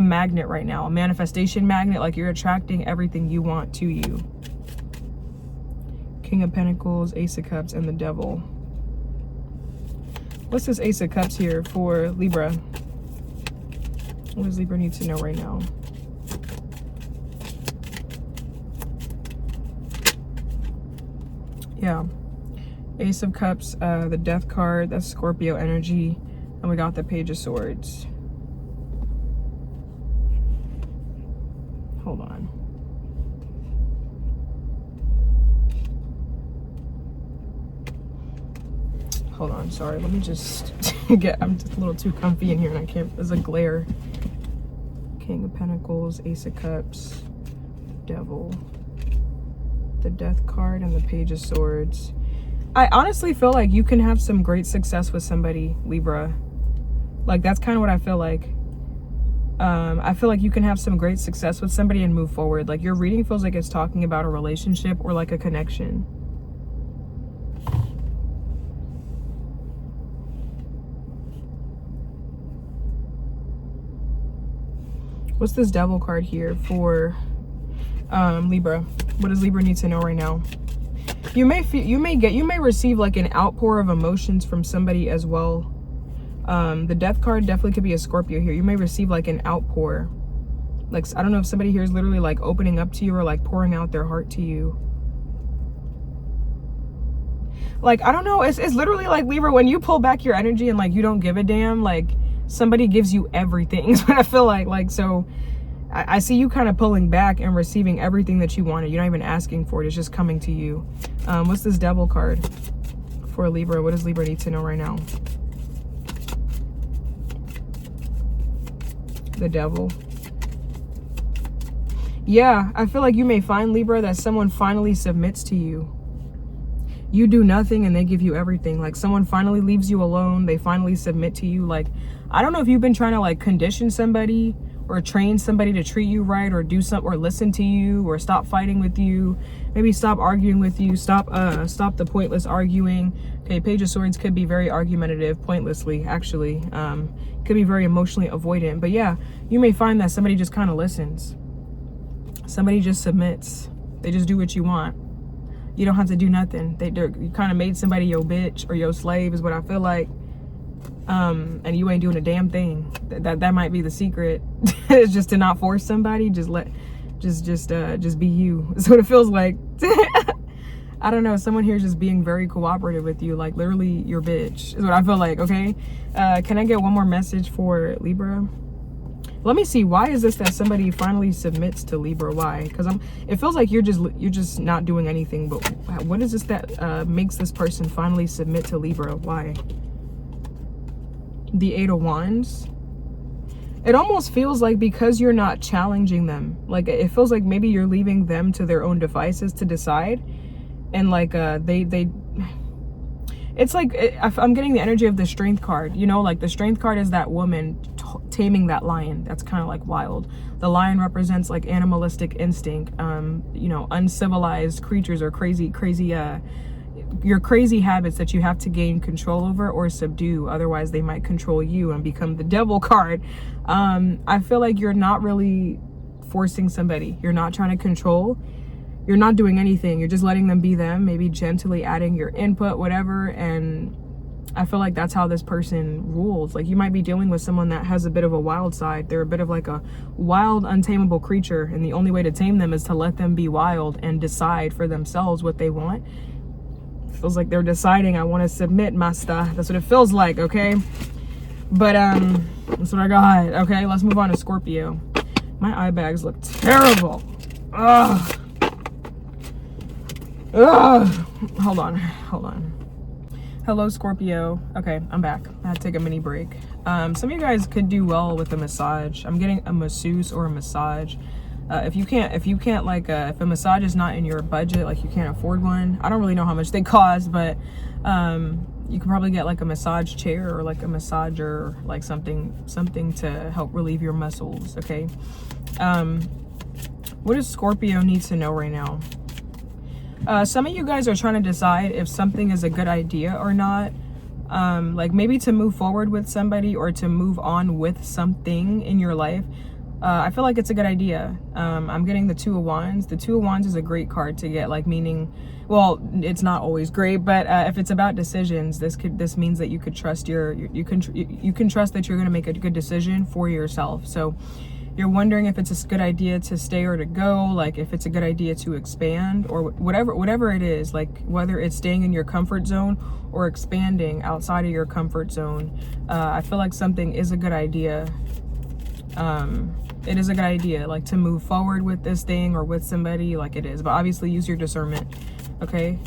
magnet right now, a manifestation magnet, like you're attracting everything you want to you. King of Pentacles, Ace of Cups, and the Devil. What's this Ace of Cups here for Libra? What does Libra need to know right now? Yeah, Ace of Cups, the Death card, that's Scorpio energy, and we got the Page of Swords. Hold on. Hold on, sorry, let me just I'm just a little too comfy in here and I can't, there's a glare. King of Pentacles, Ace of Cups, Devil, the Death card, and the Page of Swords. I honestly feel like you can have some great success with somebody, Libra. Like that's kind of what I feel like. I feel like you can have some great success with somebody and move forward. Like your reading feels like it's talking about a relationship or like a connection. What's this Devil card here for Libra? What does Libra need to know right now? You may receive like an outpour of emotions from somebody as well. The Death card definitely could be a Scorpio here. You may receive like an outpour. Like, I don't know if somebody here is literally like opening up to you or like pouring out their heart to you. Like, I don't know. It's literally like, Libra, when you pull back your energy and like you don't give a damn, like somebody gives you everything is what I feel like. Like, so I see you kind of pulling back and receiving everything that you wanted. You're not even asking for it. It's just coming to you. What's this Devil card for Libra? What does Libra need to know right now? The Devil. Yeah, I feel like you may find, Libra, that someone finally submits to you. You do nothing and they give you everything. Like someone finally leaves you alone. They finally submit to you. Like, I don't know if you've been trying to like condition somebody or train somebody to treat you right or do something or listen to you or stop fighting with you. Maybe stop arguing with you. Stop the pointless arguing. Okay, Page of Swords could be very argumentative, pointlessly, actually. Could be very emotionally avoidant. But yeah, you may find that somebody just kind of listens. Somebody just submits. They just do what you want. You don't have to do nothing. You kind of made somebody your bitch or your slave is what I feel like. And you ain't doing a damn thing. That might be the secret. It's just to not force somebody. Just be you. That's what it feels like. I don't know, someone here is just being very cooperative with you, like literally your bitch is what I feel like. Okay, can I get one more message for Libra? Let me see, why is this that somebody finally submits to Libra? Why? Because it feels like you're just not doing anything, but what is this that makes this person finally submit to Libra? Why? The 8 of Wands. It almost feels like because you're not challenging them, like it feels like maybe you're leaving them to their own devices to decide. And like it's like I'm getting the energy of the Strength card, you know, like the Strength card is that woman taming that lion. That's kind of like wild. The lion represents like animalistic instinct, you know, uncivilized creatures or crazy your crazy habits that you have to gain control over or subdue, otherwise they might control you and become the Devil card. I feel like you're not really forcing somebody, you're not trying to control, you're not doing anything, you're just letting them be them, maybe gently adding your input, whatever. And I feel like that's how this person rules. Like you might be dealing with someone that has a bit of a wild side. They're a bit of like a wild, untamable creature, and the only way to tame them is to let them be wild and decide for themselves what they want. Feels like they're deciding, I want to submit, master. That's what it feels like, okay? But that's what I got. Okay, let's move on to Scorpio. My eye bags look terrible. Ugh. Ugh. Hold on. Hello, Scorpio. Okay, I'm back. I had to take a mini break. Some of you guys could do well with a massage. I'm getting a masseuse or a massage. If you can't like if a massage is not in your budget, like you can't afford one, I don't really know how much they cost, but you can probably get like a massage chair or like a massager, like something to help relieve your muscles. Okay, what does Scorpio need to know right now? Some of you guys are trying to decide if something is a good idea or not, like maybe to move forward with somebody or to move on with something in your life. I feel like it's a good idea. I'm getting the 2 of Wands. The 2 of Wands is a great card to get, like, meaning, well, it's not always great, but if it's about decisions, this means that you could trust you can trust that you're going to make a good decision for yourself. So you're wondering if it's a good idea to stay or to go, like if it's a good idea to expand or whatever it is, like whether it's staying in your comfort zone or expanding outside of your comfort zone. I feel like something is a good idea. It is a good idea, like to move forward with this thing or with somebody, like it is, but obviously use your discernment. Okay,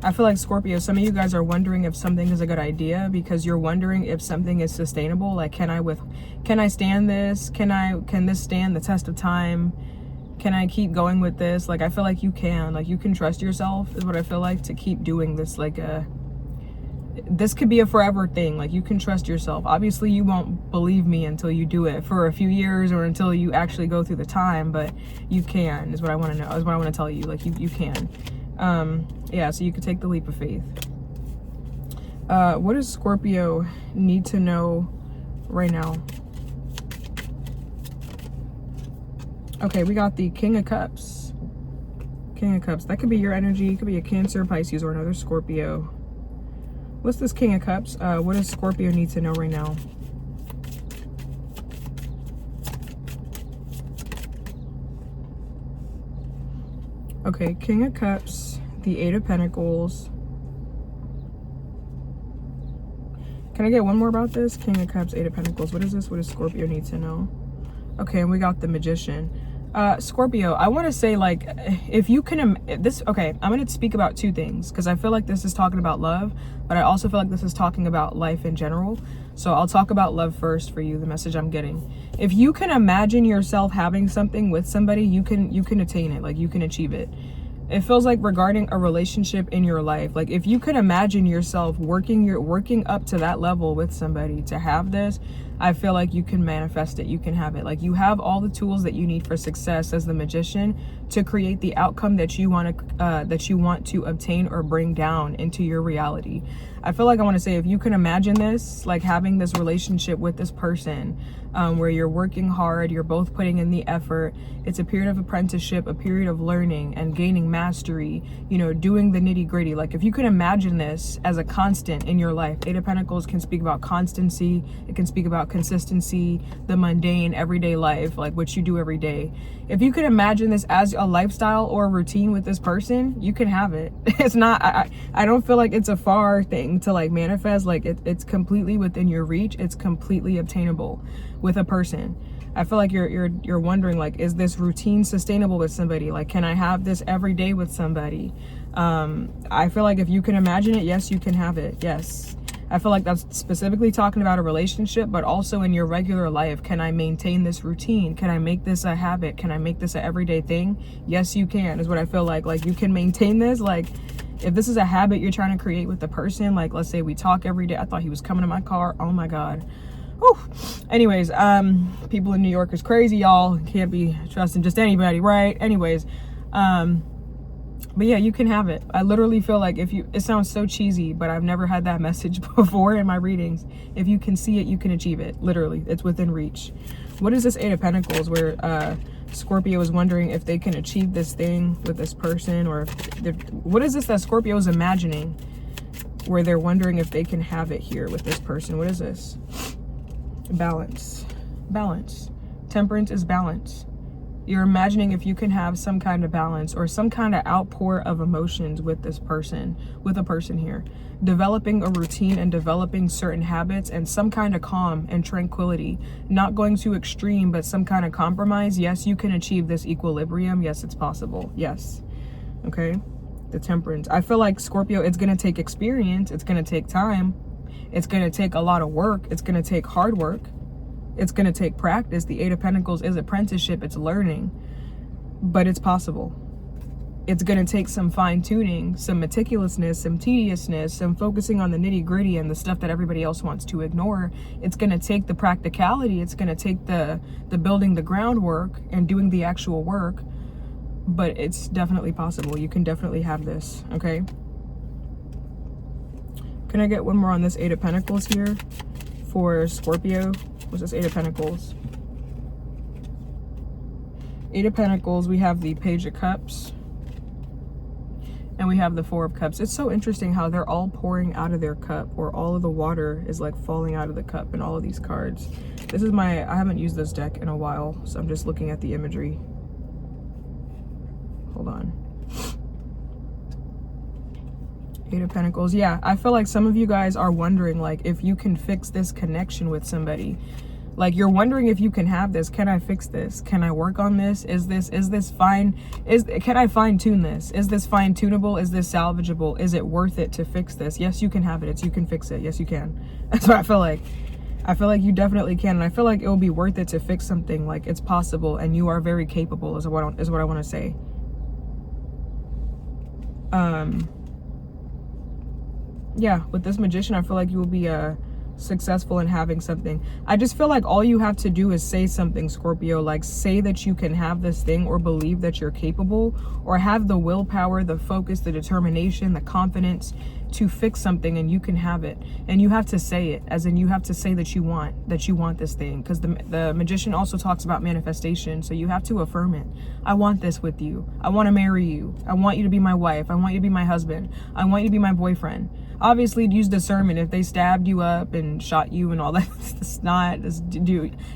I feel like Scorpio, some of you guys are wondering if something is a good idea because you're wondering if something is sustainable. Like, can I stand this? Can this stand the test of time? Can I keep going with this? Like, I feel like you can, like you can trust yourself is what I feel like, to keep doing this. Like this could be a forever thing. Like you can trust yourself. Obviously you won't believe me until you do it for a few years or until you actually go through the time, but you can, is what I want to know, is what I want to tell you. Like you can. Yeah, so you could take the leap of faith. What does Scorpio need to know right now? Okay, we got the King of Cups. King of Cups. That could be your energy. It could be a Cancer, Pisces, or another Scorpio. What's this King of Cups? What does Scorpio need to know right now? Okay, King of Cups, the 8 of Pentacles. Can I get one more about this? King of Cups, 8 of Pentacles. What is this? What does Scorpio need to know? Okay, and we got the Magician. Scorpio, I want to say, like, if you can, okay, I'm going to speak about 2 things because I feel like this is talking about love, but I also feel like this is talking about life in general. So I'll talk about love first for you, the message I'm getting. If you can imagine yourself having something with somebody, you can attain it, like you can achieve it. It feels like regarding a relationship in your life, like if you could imagine yourself working up to that level with somebody to have this, I feel like you can manifest it, you can have it. Like you have all the tools that you need for success as the Magician to create the outcome that you want to obtain or bring down into your reality. I feel like I want to say, if you can imagine this, like having this relationship with this person, where you're working hard, you're both putting in the effort, it's a period of apprenticeship, a period of learning and gaining mastery, you know, doing the nitty gritty. Like if you can imagine this as a constant in your life, 8 of Pentacles can speak about constancy, it can speak about consistency, the mundane everyday life, like what you do every day. If you could imagine this as a lifestyle or a routine with this person, you can have it. It's not, I don't feel like it's a far thing to like manifest. Like it's completely within your reach. It's completely obtainable with a person. I feel like you're wondering, like, is this routine sustainable with somebody? Like, can I have this every day with somebody? I feel like if you can imagine it, yes, you can have it. Yes. I feel like that's specifically talking about a relationship, but also in your regular life. Can I maintain this routine? Can I make this a habit? Can I make this an everyday thing? Yes, you can, is what I feel like. Like, you can maintain this. Like, if this is a habit you're trying to create with the person, like, let's say we talk every day. I thought he was coming to my car. Oh my God. Whew. Anyways, people in New York is crazy, y'all. Can't be trusting just anybody, right? Anyways, but yeah, you can have it. I literally feel like it sounds so cheesy, but I've never had that message before in my readings. If you can see it, you can achieve it. Literally, it's within reach. What is this Eight of Pentacles, where Scorpio is wondering if they can achieve this thing with this person, or what is this that Scorpio is imagining, where they're wondering if they can have it here with this person? What is this? Balance. Balance. Temperance is balance. You're imagining if you can have some kind of balance or some kind of outpour of emotions with this person, with a person here. Developing a routine and developing certain habits and some kind of calm and tranquility. Not going too extreme, but some kind of compromise. Yes, you can achieve this equilibrium. Yes, it's possible. Yes. Okay. The Temperance. I feel like, Scorpio, it's going to take experience. It's going to take time. It's going to take a lot of work. It's going to take hard work. It's going to take practice. The Eight of Pentacles is apprenticeship. It's learning, but it's possible. It's going to take some fine tuning, some meticulousness, some tediousness, some focusing on the nitty gritty and the stuff that everybody else wants to ignore. It's going to take the practicality. It's going to take the building the groundwork and doing the actual work, but it's definitely possible. You can definitely have this. Okay. Can I get one more on this Eight of Pentacles here for Scorpio? What's this Eight of Pentacles? Eight of Pentacles, we have the Page of Cups. And we have the Four of Cups. It's so interesting how they're all pouring out of their cup, or all of the water is like falling out of the cup in all of these cards. This is I haven't used this deck in a while, so I'm just looking at the imagery. Hold on. Eight of Pentacles. Yeah, I feel like some of you guys are wondering, like, if you can fix this connection with somebody. Like, you're wondering if you can have this. Can I fix this? Can I work on this? Is this fine? Can I fine tune this? Is this fine tunable? Is this salvageable? Is it worth it to fix this? Yes, you can have it. You can fix it. Yes, you can. That's what I feel like. I feel like you definitely can. And I feel like it will be worth it to fix something. Like, it's possible, and you are very capable, is what I want to say. Yeah, with this Magician, I feel like you will be successful in having something. I just feel like all you have to do is say something, Scorpio. Like, say that you can have this thing, or believe that you're capable, or have the willpower, the focus, the determination, the confidence to fix something, and you can have it. And you have to say it, as in you have to say that you want this thing, because the Magician also talks about manifestation. So you have to affirm it. I want this with you. I want to marry you. I want you to be my wife. I want you to be my husband. I want you to be my boyfriend. Obviously, use discernment. If they stabbed you up and shot you and all that,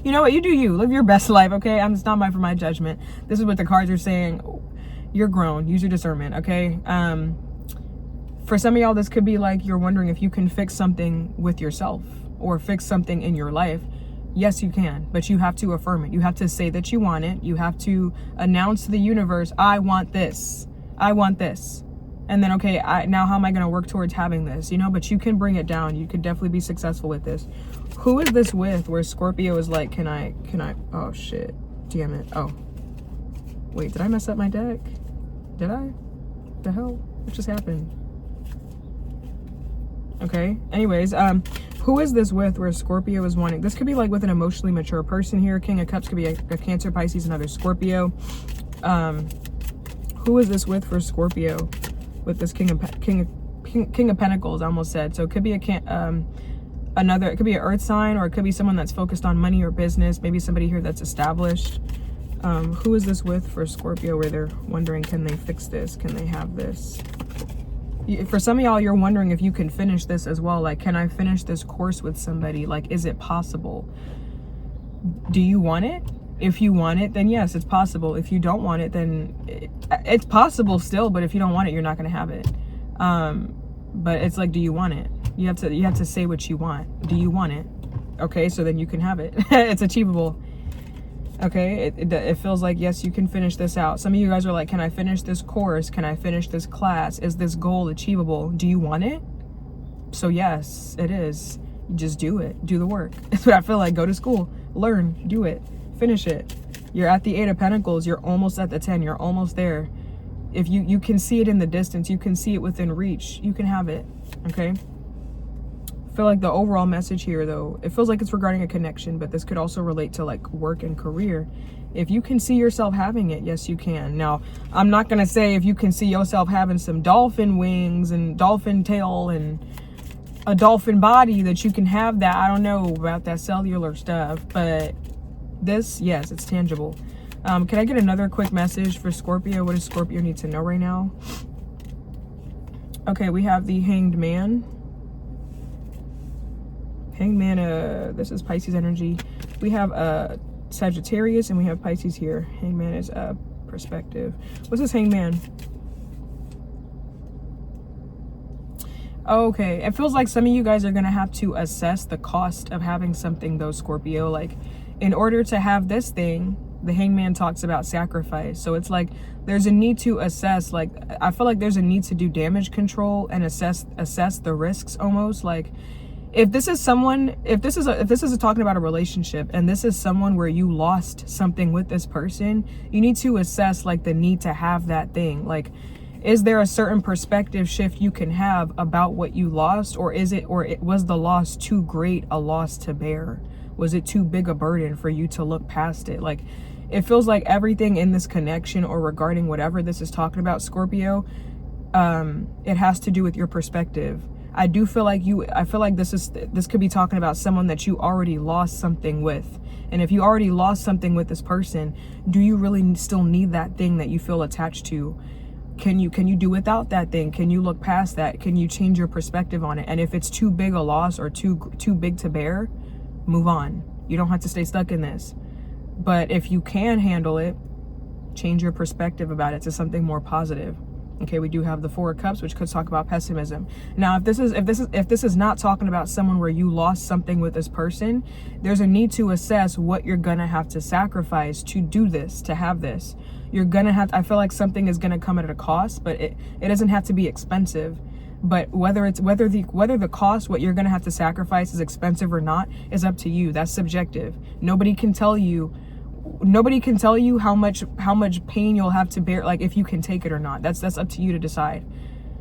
you know what, you do you. Live your best life, okay? It's not for my judgment. This is what the cards are saying. You're grown. Use your discernment, okay? For some of y'all, this could be like you're wondering if you can fix something with yourself, or fix something in your life. Yes, you can, but you have to affirm it. You have to say that you want it. You have to announce to the universe, I want this. I want this. And then, okay, now how am I going to work towards having this? You know, but you can bring it down. You could definitely be successful with this. Who is this with, where Scorpio is like, can I, oh shit, damn it. Oh, wait, did I mess up my deck? Did I? The hell? What just happened? Okay, anyways, who is this with, where Scorpio is wanting, this could be like with an emotionally mature person here. King of Cups could be a Cancer, Pisces, another Scorpio. Who is this with for Scorpio? With this King of Pentacles, I almost said. So it could be it could be an earth sign, or it could be someone that's focused on money or business. Maybe somebody here that's established. Who is this with for Scorpio, where they're wondering, can they fix this? Can they have this? For some of y'all, you're wondering if you can finish this as well. Like, can I finish this course with somebody? Like, is it possible? Do you want it? If you want it, then yes, it's possible. If you don't want it, then it's possible still, but if you don't want it, you're not going to have it. But it's like, do you want it? You have to say what you want. Do you want it? Okay, so then you can have it. It's achievable. Okay, it feels like, yes, you can finish this out. Some of you guys are like, can I finish this course? Can I finish this class? Is this goal achievable? Do you want it? So yes, it is. Just do it. Do the work. That's what I feel like. Go to school. Learn. Do it. Finish it. You're at the 8 of Pentacles. You're almost at the 10. You're almost there. If you can see it in the distance, you can see it within reach, you can have it. Okay. I feel like the overall message here, though, it feels like it's regarding a connection, but this could also relate to like work and career. If you can see yourself having it, yes, you can. Now, I'm not going to say if you can see yourself having some dolphin wings and dolphin tail and a dolphin body that you can have that. I don't know about that cellular stuff, but this, yes, it's tangible. Can I get another quick message for Scorpio? What does Scorpio need to know right now? Okay, we have the Hanged Man. Hanged Man, this is Pisces energy. We have Sagittarius and we have Pisces here. Hanged Man is perspective. What's this Hanged Man? Okay, it feels like some of you guys are gonna have to assess the cost of having something, though, Scorpio. Like, in order to have this thing, the Hangman talks about sacrifice. So it's like there's a need to assess, like, I feel like there's a need to do damage control and assess the risks almost. Like, if this is someone, if this is talking about a relationship and this is someone where you lost something with this person, you need to assess like the need to have that thing. Like, is there a certain perspective shift you can have about what you lost, or was the loss too great a loss to bear? Was it too big a burden for you to look past it? Like, it feels like everything in this connection or regarding whatever this is talking about, Scorpio, it has to do with your perspective. I feel like this could be talking about someone that you already lost something with. And if you already lost something with this person, do you really still need that thing that you feel attached to? Can you do without that thing? Can you look past that? Can you change your perspective on it? And if it's too big a loss or too big to bear, move on. You don't have to stay stuck in this. But if you can handle it, change your perspective about it to something more positive. Okay, we do have the 4 of Cups, which could talk about pessimism. Now, if this is not talking about someone where you lost something with this person, there's a need to assess what you're gonna have to sacrifice to do this, to have this. You're gonna have, I feel like something is gonna come at a cost, but it doesn't have to be expensive. But whether the cost, what you're gonna have to sacrifice, is expensive or not, is up to you. That's subjective. Nobody can tell you how much pain you'll have to bear, like if you can take it or not. That's up to you to decide.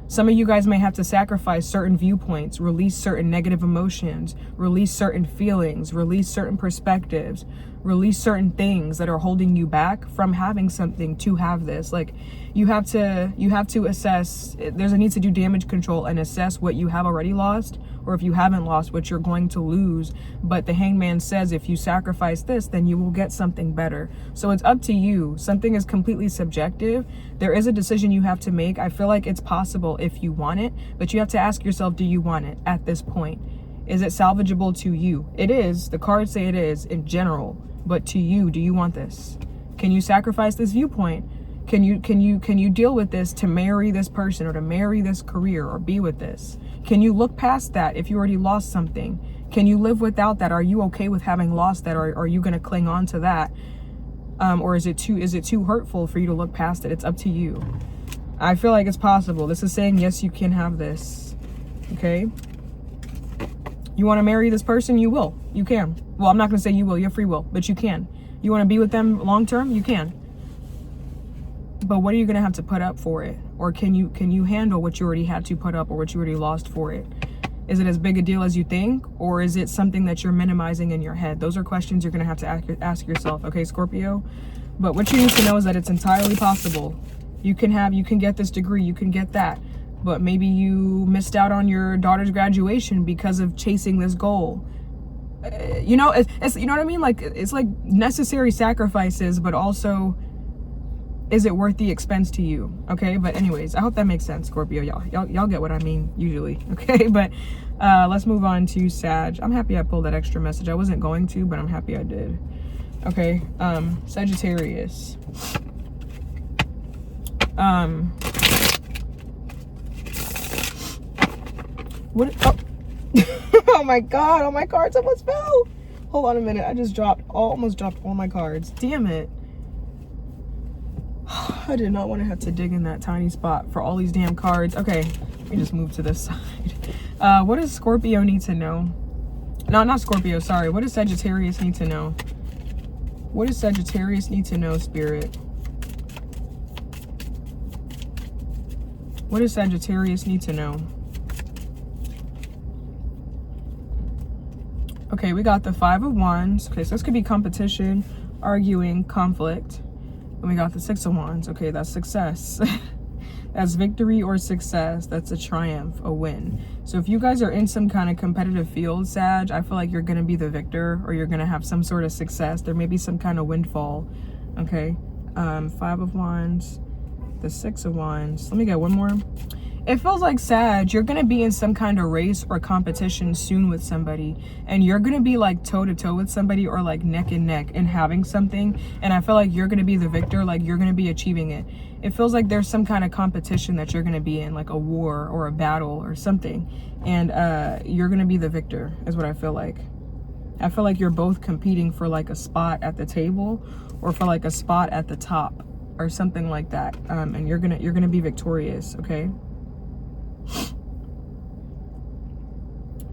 Some of you guys may have to sacrifice certain viewpoints, release certain negative emotions, release certain feelings, release certain perspectives, release certain things that are holding you back from having something to have this. Like, you have to assess. There's a need to do damage control and assess what you have already lost, or if you haven't lost, what you're going to lose. But the Hangman says if you sacrifice this, then you will get something better. So it's up to you. Something is completely subjective. There is a decision you have to make. I feel like it's possible if you want it, but you have to ask yourself, do you want it at this point? Is it salvageable to you? It is. The cards say it is in general, but to you, do you want this? Can you sacrifice this viewpoint? Can you deal with this to marry this person or to marry this career or be with this? Can you look past that if you already lost something? Can you live without that? Are you okay with having lost that, or are you going to cling on to that? Or is it too hurtful for you to look past it? It's up to you. I feel like it's possible. This is saying, yes, you can have this. Okay? You want to marry this person? You will. You can. Well, I'm not going to say you will. You have free will, but you can. You want to be with them long term? You can. But what are you going to have to put up for it? Or can you handle what you already had to put up, or what you already lost for it? Is it as big a deal as you think, or is it something that you're minimizing in your head? Those are questions you're going to have to ask yourself, okay, Scorpio? But what you need to know is that it's entirely possible. You can get this degree, you can get that, but maybe you missed out on your daughter's graduation because of chasing this goal. You know, it's you know what I mean? Like, it's like necessary sacrifices, but also is it worth the expense to you? Okay, but anyways, I hope that makes sense, Scorpio. Y'all get what I mean usually. Okay, but let's move on to Sag. I'm happy I pulled that extra message. I wasn't going to, but I'm happy I did. Okay, Sagittarius. What? Oh. Oh my God! All my cards almost fell. Hold on a minute. I just almost dropped all my cards. Damn it! I did not want to have to dig in that tiny spot for all these damn cards. Okay, let me just move to this side. What does Scorpio need to know? No, not Scorpio. Sorry. What does Sagittarius need to know? What does Sagittarius need to know, Spirit? What does Sagittarius need to know? Okay, we got the 5 of Wands. Okay, so this could be competition, arguing, conflict. And we got the 6 of Wands. Okay, that's success. That's victory or success. That's a triumph, a win. So if you guys are in some kind of competitive field, Sag, I feel like you're going to be the victor, or you're going to have some sort of success. There may be some kind of windfall. Okay, 5 of Wands, the 6 of Wands. Let me get one more. It feels like, Sag, you're going to be in some kind of race or competition soon with somebody. And you're going to be like toe-to-toe with somebody, or like neck and neck, and having something. And I feel like you're going to be the victor. Like you're going to be achieving it. It feels like there's some kind of competition that you're going to be in, like a war or a battle or something. And you're going to be the victor is what I feel like. I feel like you're both competing for like a spot at the table, or for like a spot at the top or something like that. And you're going to be victorious. Okay.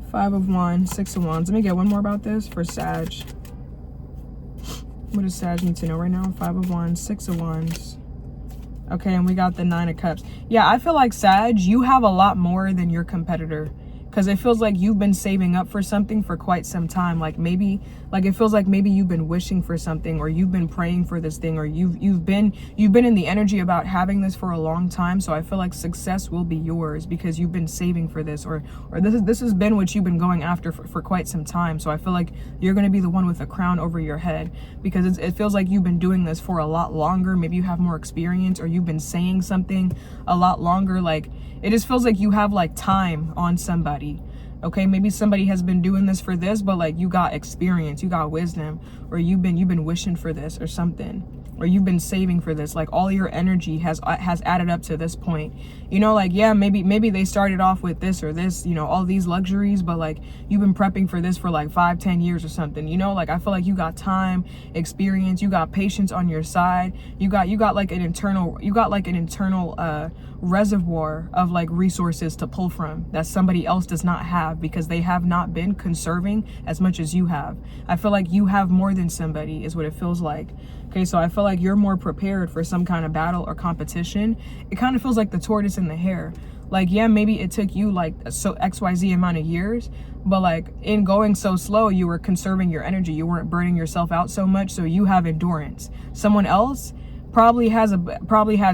5 of Wands, 6 of Wands. Let me get one more about this for Sag. What does Sag need to know right now? 5 of Wands, 6 of Wands. Okay, and we got the 9 of Cups. Yeah, I feel like, Sag, you have a lot more than your competitor. Because it feels like you've been saving up for something for quite some time. Like maybe, like it feels like maybe you've been wishing for something, or you've been praying for this thing, or you've been in the energy about having this for a long time. So I feel like success will be yours because you've been saving for this, or this has been what you've been going after for quite some time. So I feel like you're going to be the one with a crown over your head, because it feels like you've been doing this for a lot longer. Maybe you have more experience, or you've been saying something a lot longer. Like it just feels like you have like time on somebody. Okay, maybe somebody has been doing this for this, but like you got experience, you got wisdom, or you've been wishing for this or something, or you've been saving for this. Like all your energy has added up to this point. You know, like yeah, maybe they started off with this or this, you know, all these luxuries, but like you've been prepping for this for like 5-10 years or something. You know, like I feel like you got time, experience, you got patience on your side. You got like an internal reservoir of like resources to pull from that somebody else does not have, because they have not been conserving as much as you have. I feel like you have more than somebody is what it feels like. Okay, so I feel like you're more prepared for some kind of battle or competition. It kind of feels like the tortoise and the hare. Like yeah, maybe it took you like so XYZ amount of years, but like in going so slow, you were conserving your energy. You weren't burning yourself out so much, so you have endurance. Someone else probably has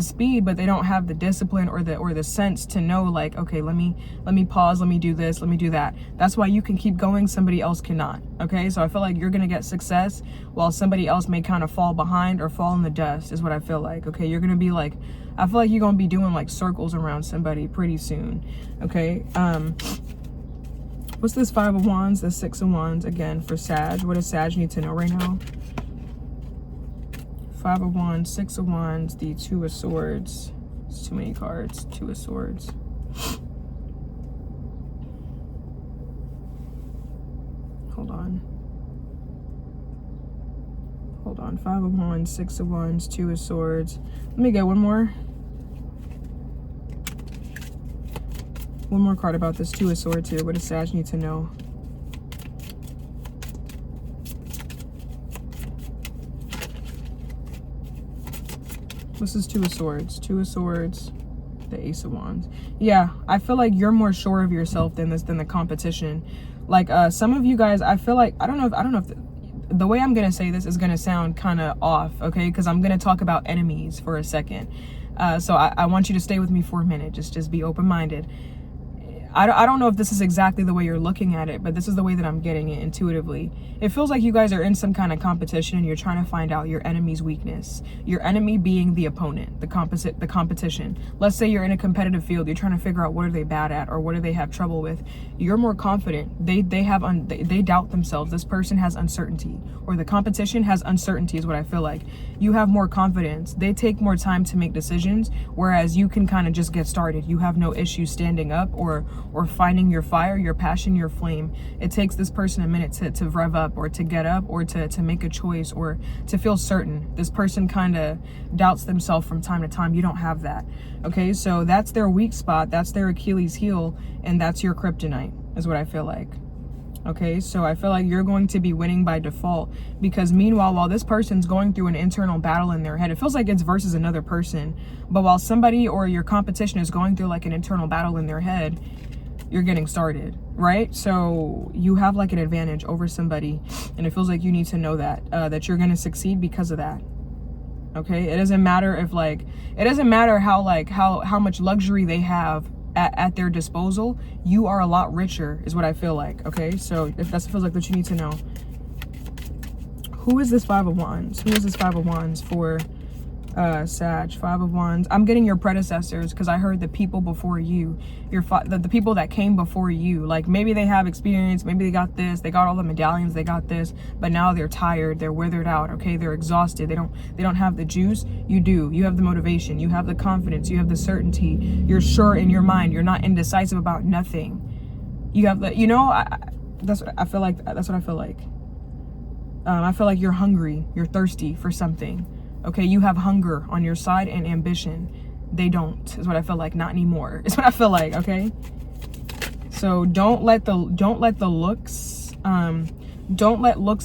speed, but they don't have the discipline or the sense to know like, okay, let me pause, let me do this, let me do that. That's why you can keep going, somebody else cannot. Okay, so I feel like you're gonna get success while somebody else may kind of fall behind or fall in the dust is what I feel like. Okay, you're gonna be like, I feel like you're gonna be doing like circles around somebody pretty soon. Okay, what's this 5 of Wands, the 6 of Wands again for Sag? What does Sag need to know right now? 5 of Wands, 6 of Wands, the 2 of Swords. It's too many cards. 2 of Swords. Hold on. 5 of Wands, 6 of Wands, 2 of Swords. Let me get one more. One more card about this 2 of Swords here. What does Sag need to know? This is 2 of Swords. 2 of Swords, the Ace of Wands. Yeah, I feel like you're more sure of yourself than the competition. Like some of you guys, I feel like I don't know if the way I'm gonna say this is gonna sound kind of off, okay? Because I'm gonna talk about enemies for a second. So I want you to stay with me for a minute. Just be open-minded. I don't know if this is exactly the way you're looking at it, but this is the way that I'm getting it intuitively. It feels like you guys are in some kind of competition and you're trying to find out your enemy's weakness. Your enemy being the opponent, the competition. Let's say you're in a competitive field. You're trying to figure out what are they bad at or what do they have trouble with. You're more confident. They doubt themselves. This person has uncertainty, or the competition has uncertainty is what I feel like. You have more confidence. They take more time to make decisions, whereas you can kind of just get started. You have no issue standing up or finding your fire, your passion, your flame. It takes this person a minute to rev up or to get up or to make a choice or to feel certain. This person kind of doubts themselves from time to time. You don't have that. Okay, so that's their weak spot. That's their Achilles heel, and that's your kryptonite is what I feel like. Okay, so I feel like you're going to be winning by default, because meanwhile, while this person's going through an internal battle in their head, it feels like it's versus another person, but while somebody or your competition is going through like an internal battle in their head, you're getting started, right? So you have like an advantage over somebody, and it feels like you need to know that that you're going to succeed because of that. Okay, it doesn't matter if like, it doesn't matter how much luxury they have at their disposal. You are a lot richer is what I feel like. Okay, so if that feels like that, you need to know. Who is this Five of Wands? Who is this Five of Wands for Sag? Five of Wands. I'm getting your predecessors, because I heard the people before you, the people that came before you. Like maybe they have experience, maybe they got this, they got all the medallions, they got this, but now they're tired, they're withered out. Okay, they're exhausted, they don't have the juice. You do. You have the motivation, you have the confidence, you have the certainty, you're sure in your mind, you're not indecisive about nothing. You have the, you know, that's what I feel like. That's what I feel like. I feel like you're hungry, you're thirsty for something. Okay, you have hunger on your side and ambition. They don't, is what I feel like. Not anymore, is what I feel like. Okay, so don't let looks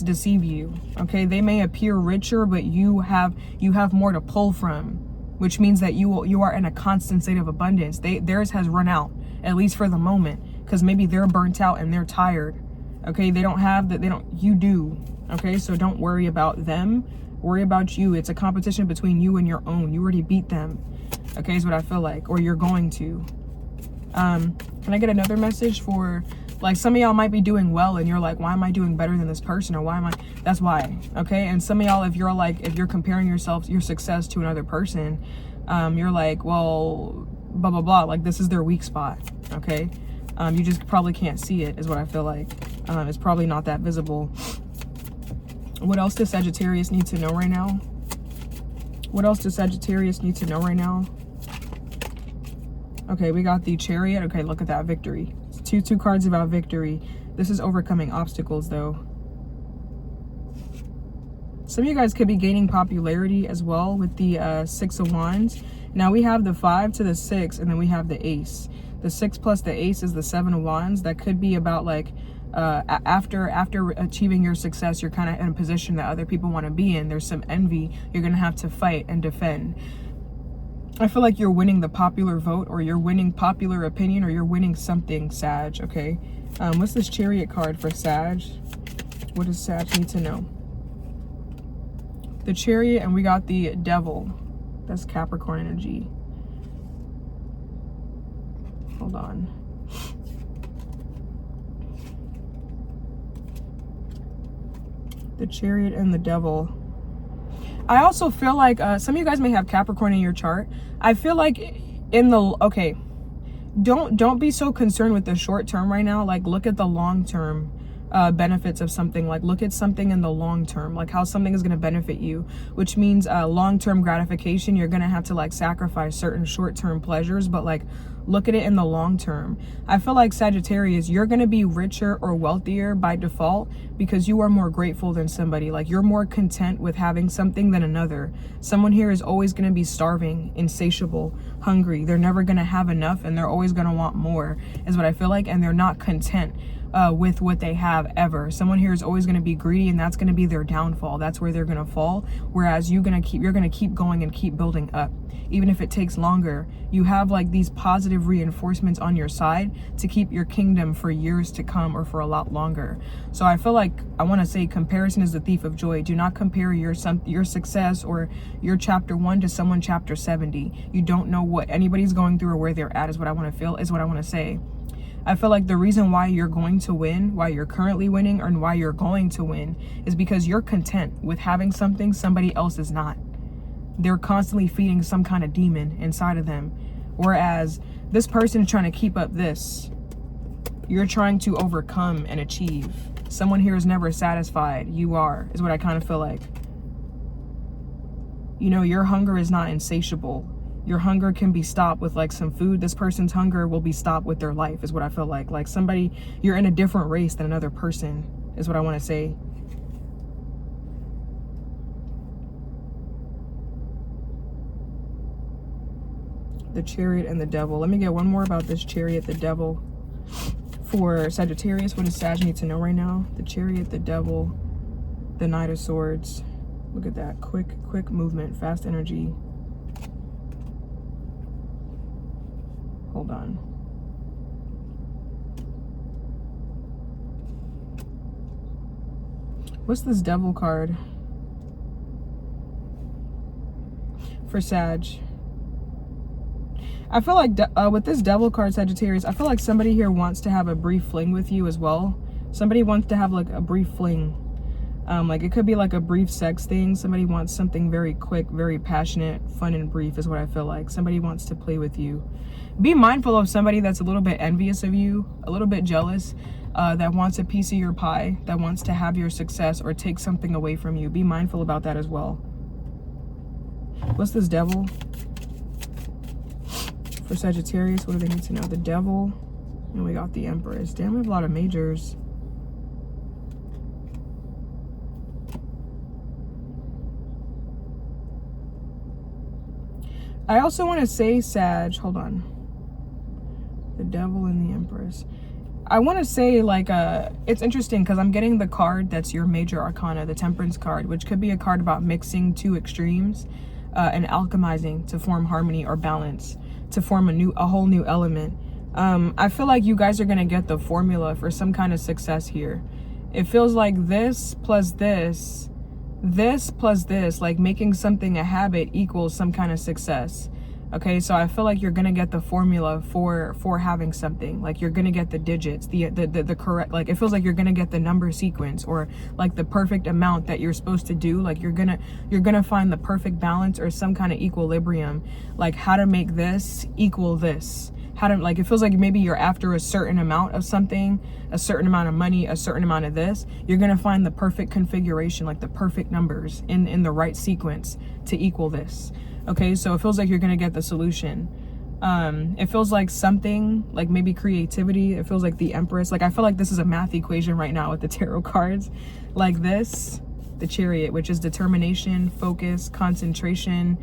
deceive you. Okay, they may appear richer, but you have more to pull from, which means that you are in a constant state of abundance. Theirs has run out, at least for the moment, because maybe they're burnt out and they're tired. Okay, they don't have that. You do. Okay, so don't worry about them. Worry about you. It's a competition between you and your own. You already beat them. Okay, is what I feel like, or you're going to. Can I get another message for, like, some of y'all might be doing well and you're like, why am I doing better than this person, or why am I, that's why. Okay, and some of y'all, if you're comparing your success to another person, you're like, well, blah blah blah, like this is their weak spot. Okay, you just probably can't see it, is what I feel like. It's probably not that visible. What else does Sagittarius need to know right now? What else does Sagittarius need to know right now? Okay, we got the Chariot. Okay, look at that, victory. Two cards about victory. This is overcoming obstacles, though. Some of you guys could be gaining popularity as well with the Six of Wands. Now we have the 5 to the 6, and then we have the Ace. The 6 plus the Ace is the 7 of Wands. That could be about like, after achieving your success, you're kind of in a position that other people want to be in. There's some envy. You're gonna have to fight and defend. I feel like you're winning the popular vote, or you're winning popular opinion, or you're winning something, Sag. Okay, what's this Chariot card for Sag? What does Sag need to know? The Chariot, and we got the Devil. That's Capricorn energy. Hold on. The Chariot and the Devil. I also feel like some of you guys may have Capricorn in your chart. I feel like in the, okay, don't be so concerned with the short term right now. Like, look at the long term benefits of something. Like, look at something in the long term, like how something is going to benefit you, which means long-term gratification. You're going to have to like sacrifice certain short-term pleasures, but like look at it in the long term. I feel like Sagittarius, you're going to be richer or wealthier by default because you are more grateful than somebody. Like, you're more content with having something than another. Someone here is always going to be starving, insatiable, hungry. They're never going to have enough, and they're always going to want more, is what I feel like. And they're not content with what they have ever. Someone here is always going to be greedy, and that's going to be their downfall. That's where they're going to fall. Whereas you're going to keep going and keep building up, even if it takes longer. You have like these positive reinforcements on your side to keep your kingdom for years to come, or for a lot longer. So I feel like I want to say comparison is the thief of joy. Do not compare your success or your chapter 1 to someone chapter 70. You don't know what anybody's going through or where they're at, is what I want to feel, is what I want to say. I feel like the reason why you're going to win, why you're currently winning, and why you're going to win is because you're content with having something somebody else is not. They're constantly feeding some kind of demon inside of them. Whereas this person is trying to keep up this. You're trying to overcome and achieve. Someone here is never satisfied. You are, is what I kind of feel like. You know, your hunger is not insatiable. Your hunger can be stopped with like some food. This person's hunger will be stopped with their life, is what I feel like. Like somebody, you're in a different race than another person, is what I want to say. The Chariot and the Devil. Let me get one more about this Chariot, the Devil. For Sagittarius, what does Sag need to know right now? The Chariot, the Devil, the Knight of Swords. Look at that. Quick movement, fast energy. Hold on. What's this Devil card for Sag? I feel like with this Devil card, Sagittarius, I feel like somebody here wants to have a brief fling with you as well. Somebody wants to have like a brief fling. Like it could be like a brief sex thing. Somebody wants something very quick, very passionate, fun and brief is what I feel like. Somebody wants to play with you. Be mindful of somebody that's a little bit envious of you, a little bit jealous, that wants a piece of your pie, that wants to have your success or take something away from you. Be mindful about that as well. What's this Devil? For Sagittarius, what do they need to know? The Devil, and we got the Empress. Damn, we have a lot of majors. I also want to say, Sag, hold on. The Devil and the Empress. I want to say, like, it's interesting because I'm getting the card that's your major arcana, the Temperance card, which could be a card about mixing two extremes and alchemizing to form harmony or balance, to form a whole new element. I feel like you guys are going to get the formula for some kind of success here. It feels like this plus this plus this, like making something a habit equals some kind of success. Okay, so I feel like you're gonna get the formula for having something. Like you're gonna get the digits, the correct, like it feels like you're gonna get the number sequence or like the perfect amount that you're supposed to do. Like you're gonna find the perfect balance or some kind of equilibrium, like how to make this equal this. How to, like, it feels like maybe you're after a certain amount of something, a certain amount of money, a certain amount of this. You're gonna find the perfect configuration, like the perfect numbers in the right sequence to equal this. Okay, so it feels like you're gonna get the solution. It feels like something, like maybe creativity. It feels like the Empress. Like I feel like this is a math equation right now with the tarot cards. Like this, the Chariot, which is determination, focus, concentration,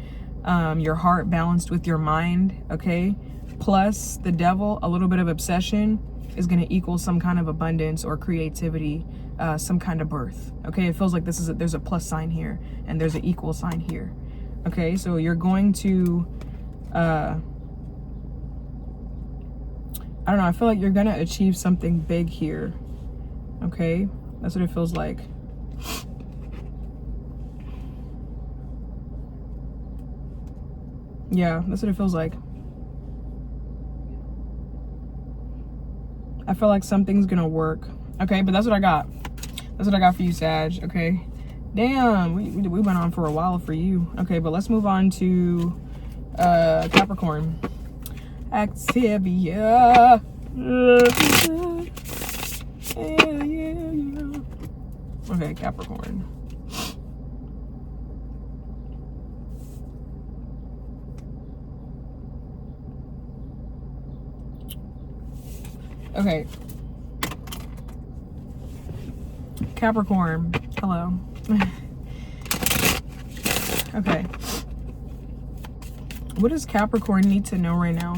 your heart balanced with your mind, okay? Plus the Devil, a little bit of obsession, is going to equal some kind of abundance or creativity, some kind of birth. Okay, it feels like there's a plus sign here and there's an equal sign here. Okay, so you're going to I don't know, I feel like you're going to achieve something big here. Okay, that's what it feels like. Yeah, that's what it feels like. I feel like something's gonna work. Okay, but that's what I got. That's what I got for you, Sag. Okay. Damn, we went on for a while for you. Okay, but let's move on to Capricorn. Activia. Okay, Capricorn. Okay. Capricorn. Hello. Okay. What does Capricorn need to know right now?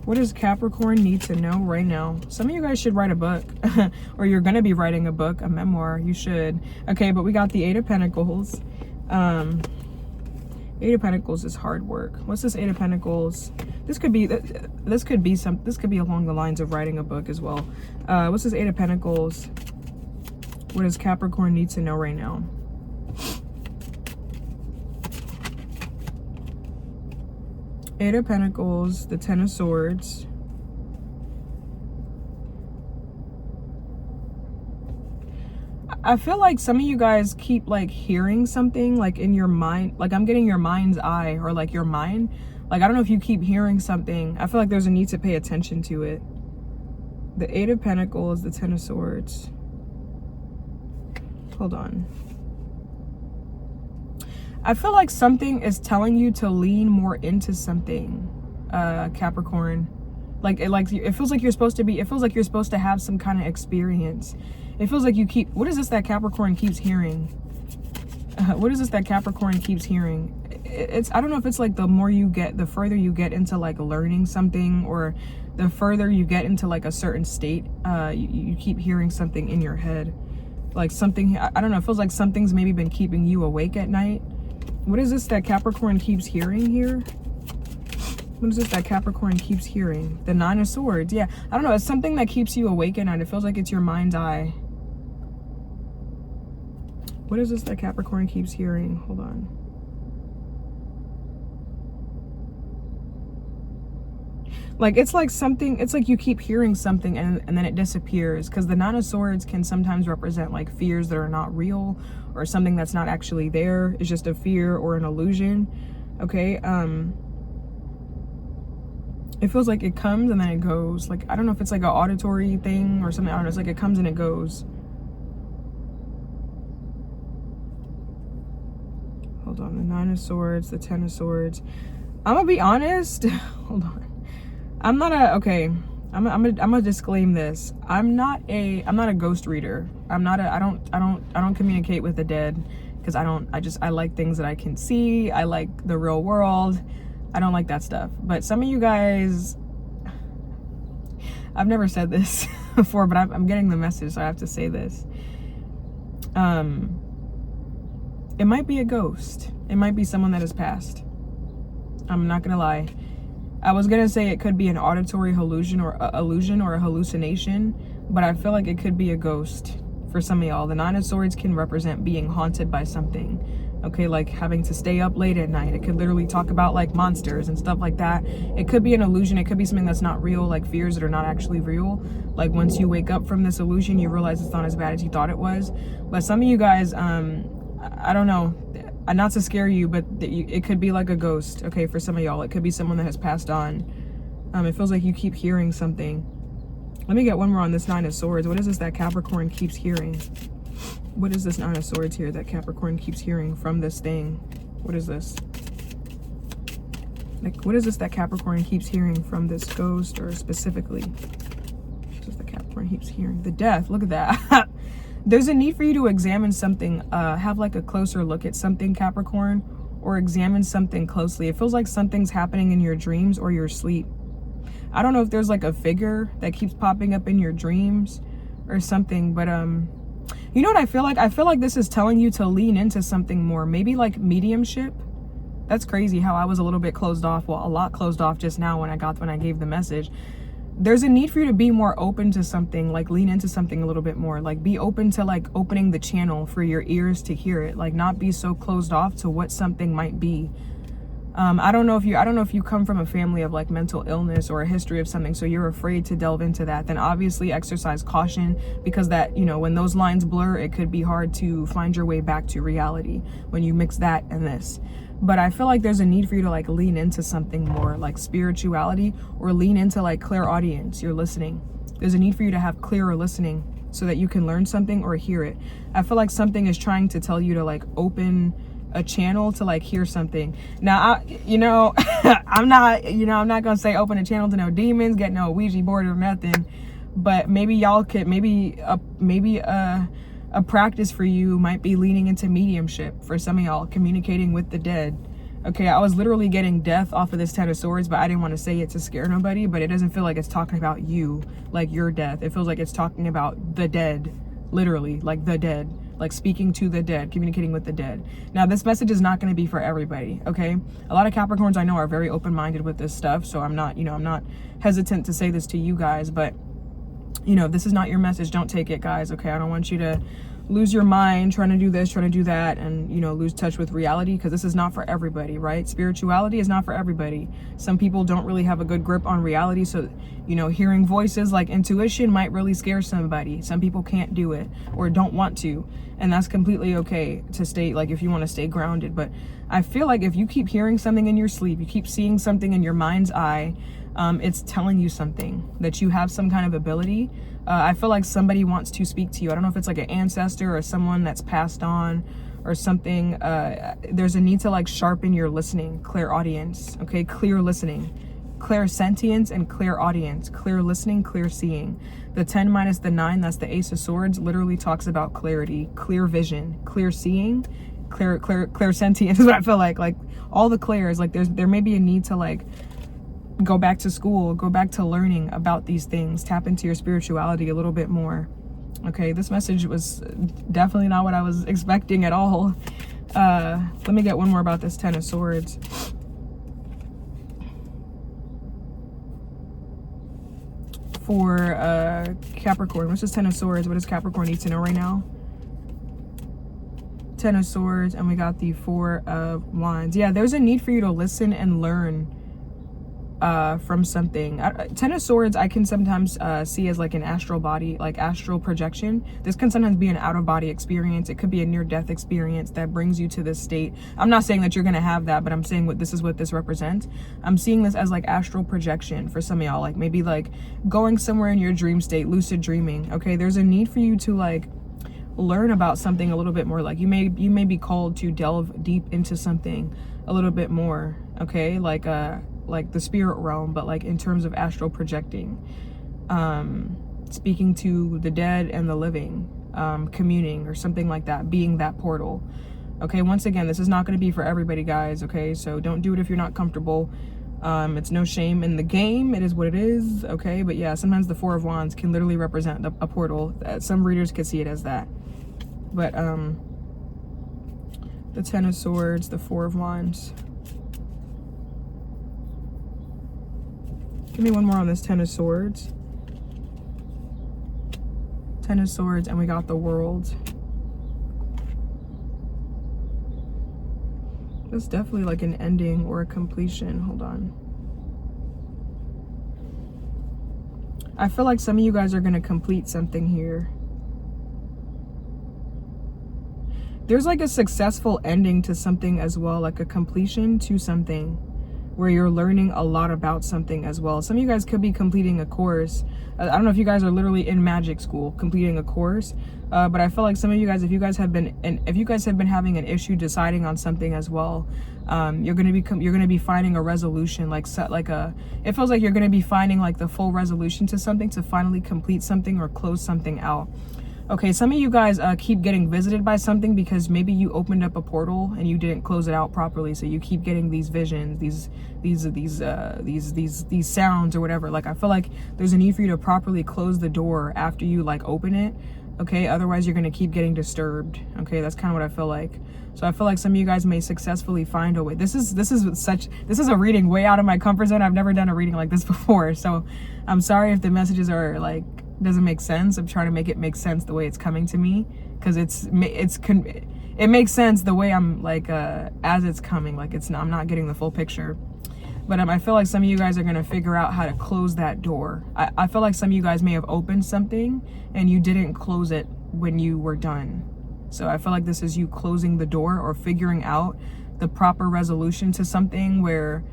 What does Capricorn need to know right now? Some of you guys should write a book. Or you're going to be writing a book, a memoir. You should. Okay, but we got the Eight of Pentacles. Eight of Pentacles is hard work. What's this Eight of Pentacles? This could be along the lines of writing a book as well. What's this Eight of Pentacles? What does Capricorn need to know right now? Eight of Pentacles, the Ten of Swords, I feel like some of you guys keep like hearing something like in your mind, like I'm getting your mind's eye, or like your mind. Like, I don't know if you keep hearing something. I feel like there's a need to pay attention to it. The 8 of Pentacles, the 10 of Swords. Hold on. I feel like something is telling you to lean more into something, Capricorn. Like it feels like you're supposed to be, it feels like you're supposed to have some kind of experience. It feels like you keep, what is this that Capricorn keeps hearing? What is this that Capricorn keeps hearing? It's, I don't know if it's like the more you get, the further you get into like learning something, or the further you get into like a certain state, you keep hearing something in your head. Like something, I don't know, it feels like something's maybe been keeping you awake at night. What is this that Capricorn keeps hearing here? What is this that Capricorn keeps hearing? The 9 of Swords. Yeah, I don't know. It's something that keeps you awake at night. It feels like it's your mind's eye. What is this that Capricorn keeps hearing? Hold on. Like, it's like something, it's like you keep hearing something and then it disappears. Because the 9 of Swords can sometimes represent like fears that are not real, or something that's not actually there. It's just a fear or an illusion. Okay. It feels like it comes and then it goes. Like, I don't know if it's like an auditory thing or something. I don't know. It's like it comes and it goes. Hold on. The 9 of Swords, the 10 of Swords. I'm gonna be honest. Hold on. I'm not a, okay. I'm gonna disclaim this. I'm not a ghost reader. I don't communicate with the dead, because I like things that I can see. I like the real world. I don't like that stuff. But some of you guys, I've never said this before, but I'm getting the message, so I have to say this. It might be a ghost. It might be someone that has passed. I'm not gonna lie. I was gonna say it could be an auditory illusion or a hallucination, but I feel like it could be a ghost for some of y'all. The 9 of Swords can represent being haunted by something. Okay, like having to stay up late at night. It could literally talk about like monsters and stuff like that. It could be an illusion. It could be something that's not real, like fears that are not actually real. Like once you wake up from this illusion, you realize it's not as bad as you thought it was. But some of you guys, I don't know, not to scare you, but it could be like a ghost. Okay, for some of y'all, it could be someone that has passed on. It feels like you keep hearing something. Let me get one more on this 9 of Swords. What is this that Capricorn keeps hearing? What is this 9 of Swords here that Capricorn keeps hearing from this thing? What is this? Like, what is this that Capricorn keeps hearing from this ghost, or specifically? What is the Capricorn keeps hearing? The Death. Look at that. There's a need for you to examine something, have like a closer look at something, Capricorn, or examine something closely. It feels like something's happening in your dreams or your sleep. I don't know if there's like a figure that keeps popping up in your dreams or something, but you know what I feel like? I feel like this is telling you to lean into something more. Maybe like mediumship. That's crazy how I was a little bit closed off. Well, a lot closed off just now when I gave the message. There's a need for you to be more open to something, like lean into something a little bit more. Like be open to like opening the channel for your ears to hear it. Like not be so closed off to what something might be. I don't know if you come from a family of like mental illness or a history of something, so you're afraid to delve into that, then obviously exercise caution, because that, you know, when those lines blur, it could be hard to find your way back to reality when you mix that and this. But I feel like there's a need for you to like lean into something more, like spirituality, or lean into like clairaudience, you're listening. There's a need for you to have clearer listening so that you can learn something or hear it. I feel like something is trying to tell you to like open a channel to like hear something. Now, I'm not gonna say open a channel to no demons, get no Ouija board or nothing, but maybe y'all could, maybe a practice for you might be leaning into mediumship. For some of y'all, communicating with the dead. Okay, I was literally getting death off of this 10 of Swords, but I didn't want to say it to scare nobody, but it doesn't feel like it's talking about you, like your death. It feels like it's talking about the dead, literally, like the dead. Like speaking to the dead, communicating with the dead. Now, this message is not going to be for everybody, okay? A lot of Capricorns I know are very open-minded with this stuff, so I'm not hesitant to say this to you guys, but, you know, this is not your message. Don't take it, guys, okay? I don't want you to lose your mind trying to do this, trying to do that, and, you know, lose touch with reality, because this is not for everybody, right? Spirituality is not for everybody. Some people don't really have a good grip on reality, so, you know, hearing voices like intuition might really scare somebody. Some people can't do it or don't want to, and that's completely okay to stay, like, if you want to stay grounded. But I feel like if you keep hearing something in your sleep, you keep seeing something in your mind's eye, it's telling you something, that you have some kind of ability. I feel like somebody wants to speak to you. I don't know if it's like an ancestor or someone that's passed on or something. There's a need to like sharpen your listening, clairaudience, okay? Clear listening, clairsentience and clairaudience, clear listening, clear seeing. The 10 minus the 9, that's the Ace of Swords, literally talks about clarity, clear vision, clear seeing, clairsentience is what I feel like all the clairs, like there may be a need to like go back to school, go back to learning about these things, tap into your spirituality a little bit more. Okay, this message was definitely not what I was expecting at all. Let me get one more about this 10 of Swords. For Capricorn, what's this 10 of Swords? What does Capricorn need to know right now? 10 of Swords, and we got the 4 of Wands. Yeah, there's a need for you to listen and learn from something. 10 of Swords I can sometimes see as like an astral body, like astral projection. This can sometimes be an out-of-body experience. It could be a near-death experience that brings you to this state. I'm not saying that you're gonna have that, but I'm saying what this represents. I'm seeing this as like astral projection for some of y'all, like maybe like going somewhere in your dream state, lucid dreaming. Okay, there's a need for you to like learn about something a little bit more. Like you may be called to delve deep into something a little bit more. Okay, like the spirit realm, but like in terms of astral projecting, speaking to the dead and the living, communing or something like that, being that portal. Okay, once again, this is not going to be for everybody, guys. Okay, so don't do it if you're not comfortable. It's no shame in the game. It is what it is. Okay, but yeah, sometimes the 4 of Wands can literally represent a portal. Some readers could see it as that, but the 10 of Swords, the 4 of Wands. Give me one more on this 10 of Swords. 10 of Swords, and we got the World. That's definitely like an ending or a completion. Hold on. I feel like some of you guys are going to complete something here. There's like a successful ending to something as well, like a completion to something, where you're learning a lot about something as well. Some of you guys could be completing a course. I don't know if you guys are literally in magic school completing a course, but I feel like some of you guys, if you guys have been having an issue deciding on something as well, you're gonna be finding a resolution, it feels like you're gonna be finding like the full resolution to something, to finally complete something or close something out. Okay, some of you guys keep getting visited by something because maybe you opened up a portal and you didn't close it out properly, so you keep getting these visions, these sounds or whatever. Like I feel like there's a need for you to properly close the door after you like open it. Okay, otherwise you're gonna keep getting disturbed. Okay, that's kind of what I feel like. So I feel like some of you guys may successfully find a way. This is a reading way out of my comfort zone. I've never done a reading like this before, so I'm sorry if the messages are like doesn't make sense. I'm trying to make it make sense the way it's coming to me, because it makes sense the way I'm like as it's coming. Like I'm not getting the full picture, but I feel like some of you guys are gonna figure out how to close that door. I feel like some of you guys may have opened something and you didn't close it when you were done. So I feel like this is you closing the door or figuring out the proper resolution to something where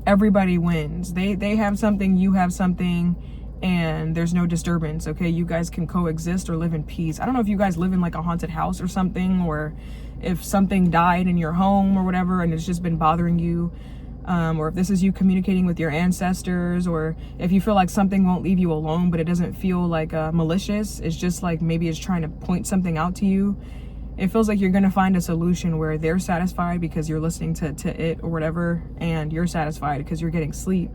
everybody wins. They have something, you have something, and there's no disturbance. Okay, you guys can coexist or live in peace. I don't know if you guys live in like a haunted house or something, or if something died in your home or whatever and it's just been bothering you, or if this is you communicating with your ancestors, or if you feel like something won't leave you alone but it doesn't feel like malicious. It's just like maybe it's trying to point something out to you. It feels like you're gonna find a solution where they're satisfied because you're listening to it or whatever, and you're satisfied because you're getting sleep,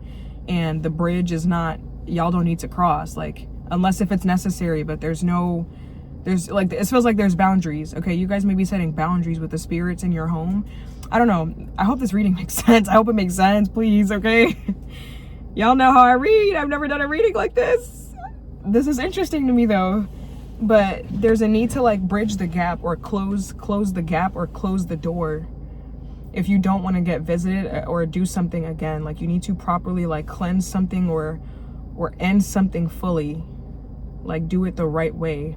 and the bridge is not, y'all don't need to cross, like unless if it's necessary, but there's like, it feels like there's boundaries. Okay, you guys may be setting boundaries with the spirits in your home. I don't know, I hope this reading makes sense. I hope it makes sense, please. Okay, y'all know how I read. I've never done a reading like this. This is interesting to me though. but there's a need to like bridge the gap or close the gap or close the door. If you don't want to get visited or do something again, like you need to properly like cleanse something or end something fully, like do it the right way.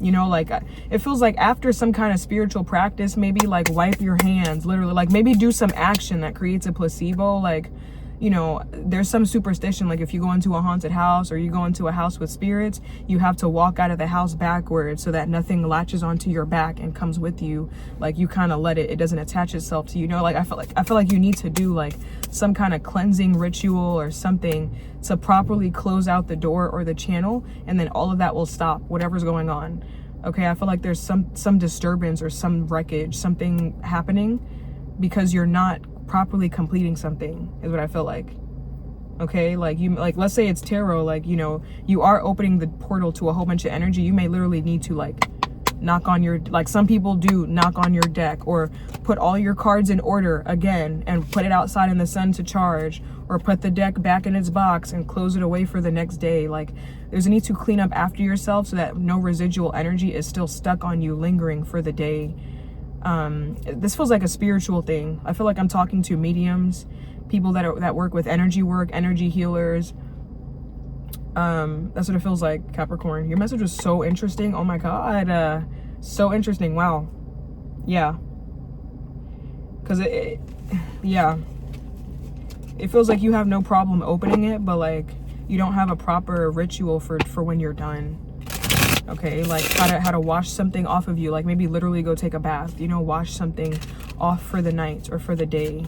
You know, like it feels like after some kind of spiritual practice, maybe like wipe your hands, literally, like maybe do some action that creates a placebo. Like, you know, there's some superstition, like if you go into a haunted house or you go into a house with spirits, you have to walk out of the house backwards so that nothing latches onto your back and comes with you. Like you kind of let it doesn't attach itself to you. You know, like I feel like you need to do like some kind of cleansing ritual or something to properly close out the door or the channel, and then all of that will stop, whatever's going on. Okay, I feel like there's some disturbance or some wreckage, something happening because you're not properly completing something, is what I feel like. Okay, like let's say it's tarot, like, you know, you are opening the portal to a whole bunch of energy. You may literally need to like knock on your, like some people do, knock on your deck or put all your cards in order again and put it outside in the sun to charge, or put the deck back in its box and close it away for the next day. Like there's a need to clean up after yourself so that no residual energy is still stuck on you, lingering for the day. This feels like a spiritual thing. I feel like I'm talking to mediums, people that work with energy work, energy healers. That's what it feels like, Capricorn. Your message was so interesting. Oh my God. So interesting. Wow. Yeah. Because yeah. It feels like you have no problem opening it, but like you don't have a proper ritual for when you're done. Okay, like how to wash something off of you, like maybe literally go take a bath, you know, wash something off for the night or for the day.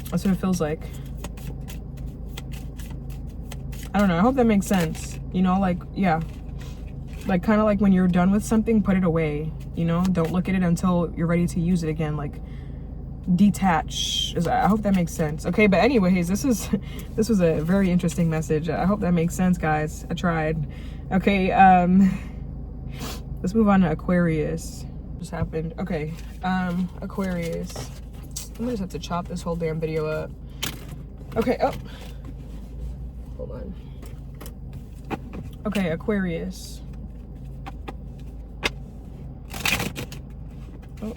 That's what it feels like. I don't know, I hope that makes sense. You know, like, yeah, like kind of like when you're done with something, put it away, you know, don't look at it until you're ready to use it again. Like detach. I hope that makes sense. Okay, but anyways, this was a very interesting message. I hope that makes sense, guys. I tried. Okay, let's move on to Aquarius. Just happened. Okay, Aquarius. I'm gonna just have to chop this whole damn video up. Okay, oh, hold on. Okay, Aquarius. Oh.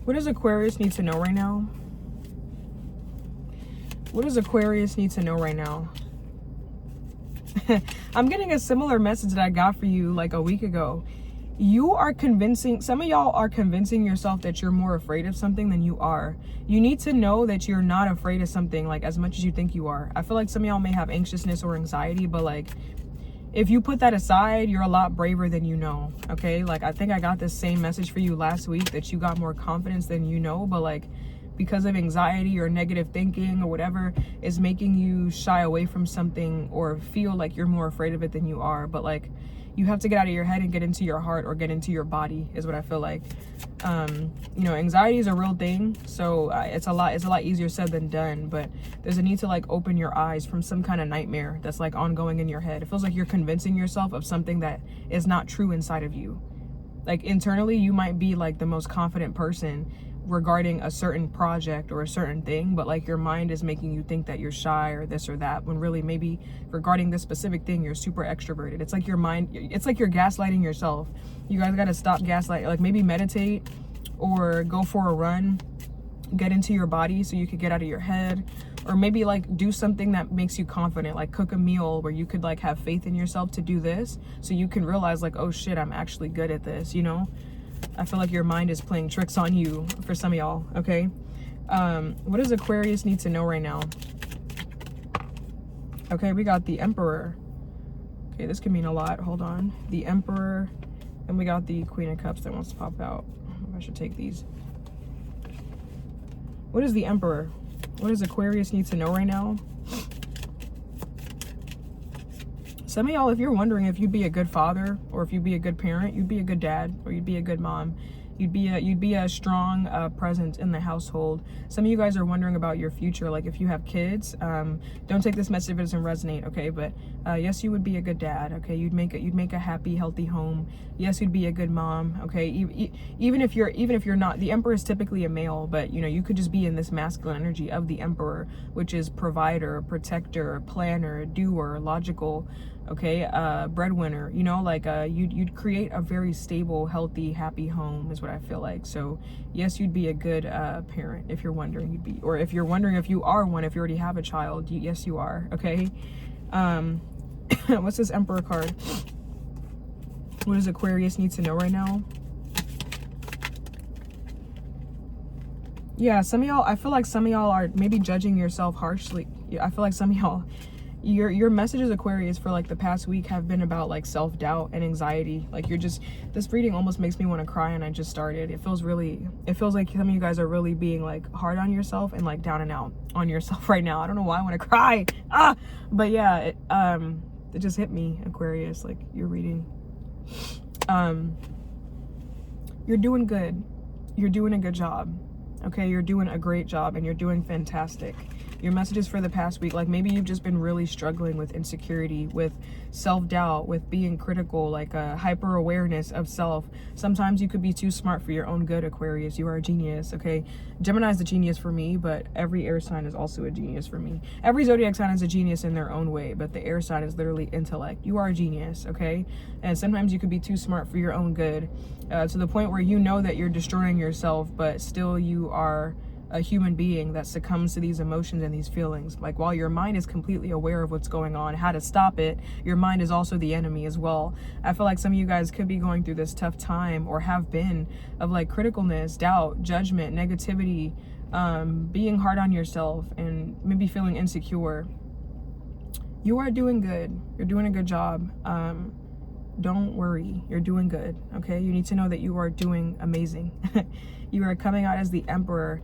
What does Aquarius need to know right now? What does Aquarius need to know right now? I'm getting a similar message that I got for you like a week ago. You are convincing, some of y'all are convincing yourself that you're more afraid of something than you are. You need to know that you're not afraid of something like as much as you think you are. I feel like some of y'all may have anxiousness or anxiety, but like if you put that aside, you're a lot braver than you know. Okay, like I think I got this same message for you last week, that you got more confidence than you know, but like because of anxiety or negative thinking or whatever is making you shy away from something or feel like you're more afraid of it than you are. But like you have to get out of your head and get into your heart or get into your body, is what I feel like. You know, anxiety is a real thing, so it's a lot easier said than done, but there's a need to like open your eyes from some kind of nightmare that's like ongoing in your head. It feels like you're convincing yourself of something that is not true inside of you. Like internally you might be like the most confident person regarding a certain project or a certain thing, but like your mind is making you think that you're shy or this or that, when really maybe regarding this specific thing you're super extroverted. It's like your mind, it's like you're gaslighting yourself. You guys got to stop gaslighting. Like maybe meditate or go for a run, get into your body so you could get out of your head, or maybe like do something that makes you confident, like cook a meal where you could like have faith in yourself to do this so you can realize like, oh shit, I'm actually good at this, you know? I feel like your mind is playing tricks on you for some of y'all. Okay, what does Aquarius need to know right now? Okay, we got the Emperor. Okay, this could mean a lot. Hold on. The Emperor, and we got the Queen of Cups that wants to pop out. I should take these. What is the Emperor? What does Aquarius need to know right now? Some of y'all, if you're wondering if you'd be a good father or if you'd be a good parent, you'd be a good dad or you'd be a good mom, You'd be a strong presence in the household. Some of you guys are wondering about your future, like if you have kids. Don't take this message if it doesn't resonate, okay? But yes, you would be a good dad, okay? You'd make a happy, healthy home. Yes, you'd be a good mom, okay? Even if you're not, the Emperor is typically a male, but you know, you could just be in this masculine energy of the Emperor, which is provider, protector, planner, doer, logical, okay, breadwinner. You know, like you'd create a very stable, healthy, happy home is what I feel like. So yes, you'd be a good parent. If you're wondering, you'd be, or if you're wondering if you are one, if you already have a child, yes you are, okay? What's this Emperor card? What does Aquarius need to know right now? Yeah, some of y'all, I feel like some of y'all are maybe judging yourself harshly. I feel like some of y'all, your messages, Aquarius, for like the past week have been about like self-doubt and anxiety. Like you're just, this reading almost makes me want to cry, and I just started. It feels like some of you guys are really being like hard on yourself and like down and out on yourself right now. I don't know why I want to cry. But yeah, it just hit me, Aquarius, like your reading. You're doing good. You're doing a good job. Okay, you're doing a great job, and you're doing fantastic. Your messages for the past week, like maybe you've just been really struggling with insecurity, with self-doubt, with being critical, like a hyper awareness of self. Sometimes you could be too smart for your own good, Aquarius. You are a genius, okay? Gemini is a genius for me, but every air sign is also a genius for me. Every zodiac sign is a genius in their own way, but the air sign is literally intellect. You are a genius, okay? And sometimes you could be too smart for your own good, to the point where you know that you're destroying yourself, but still you are a human being that succumbs to these emotions and these feelings. Like while your mind is completely aware of what's going on, how to stop it, your mind is also the enemy as well. I feel like some of you guys could be going through this tough time, or have been, of like criticalness, doubt, judgment, negativity, being hard on yourself, and maybe feeling insecure. You are doing good. You're doing a good job. Don't worry, you're doing good, okay? You need to know that you are doing amazing. You are coming out as the Emperor,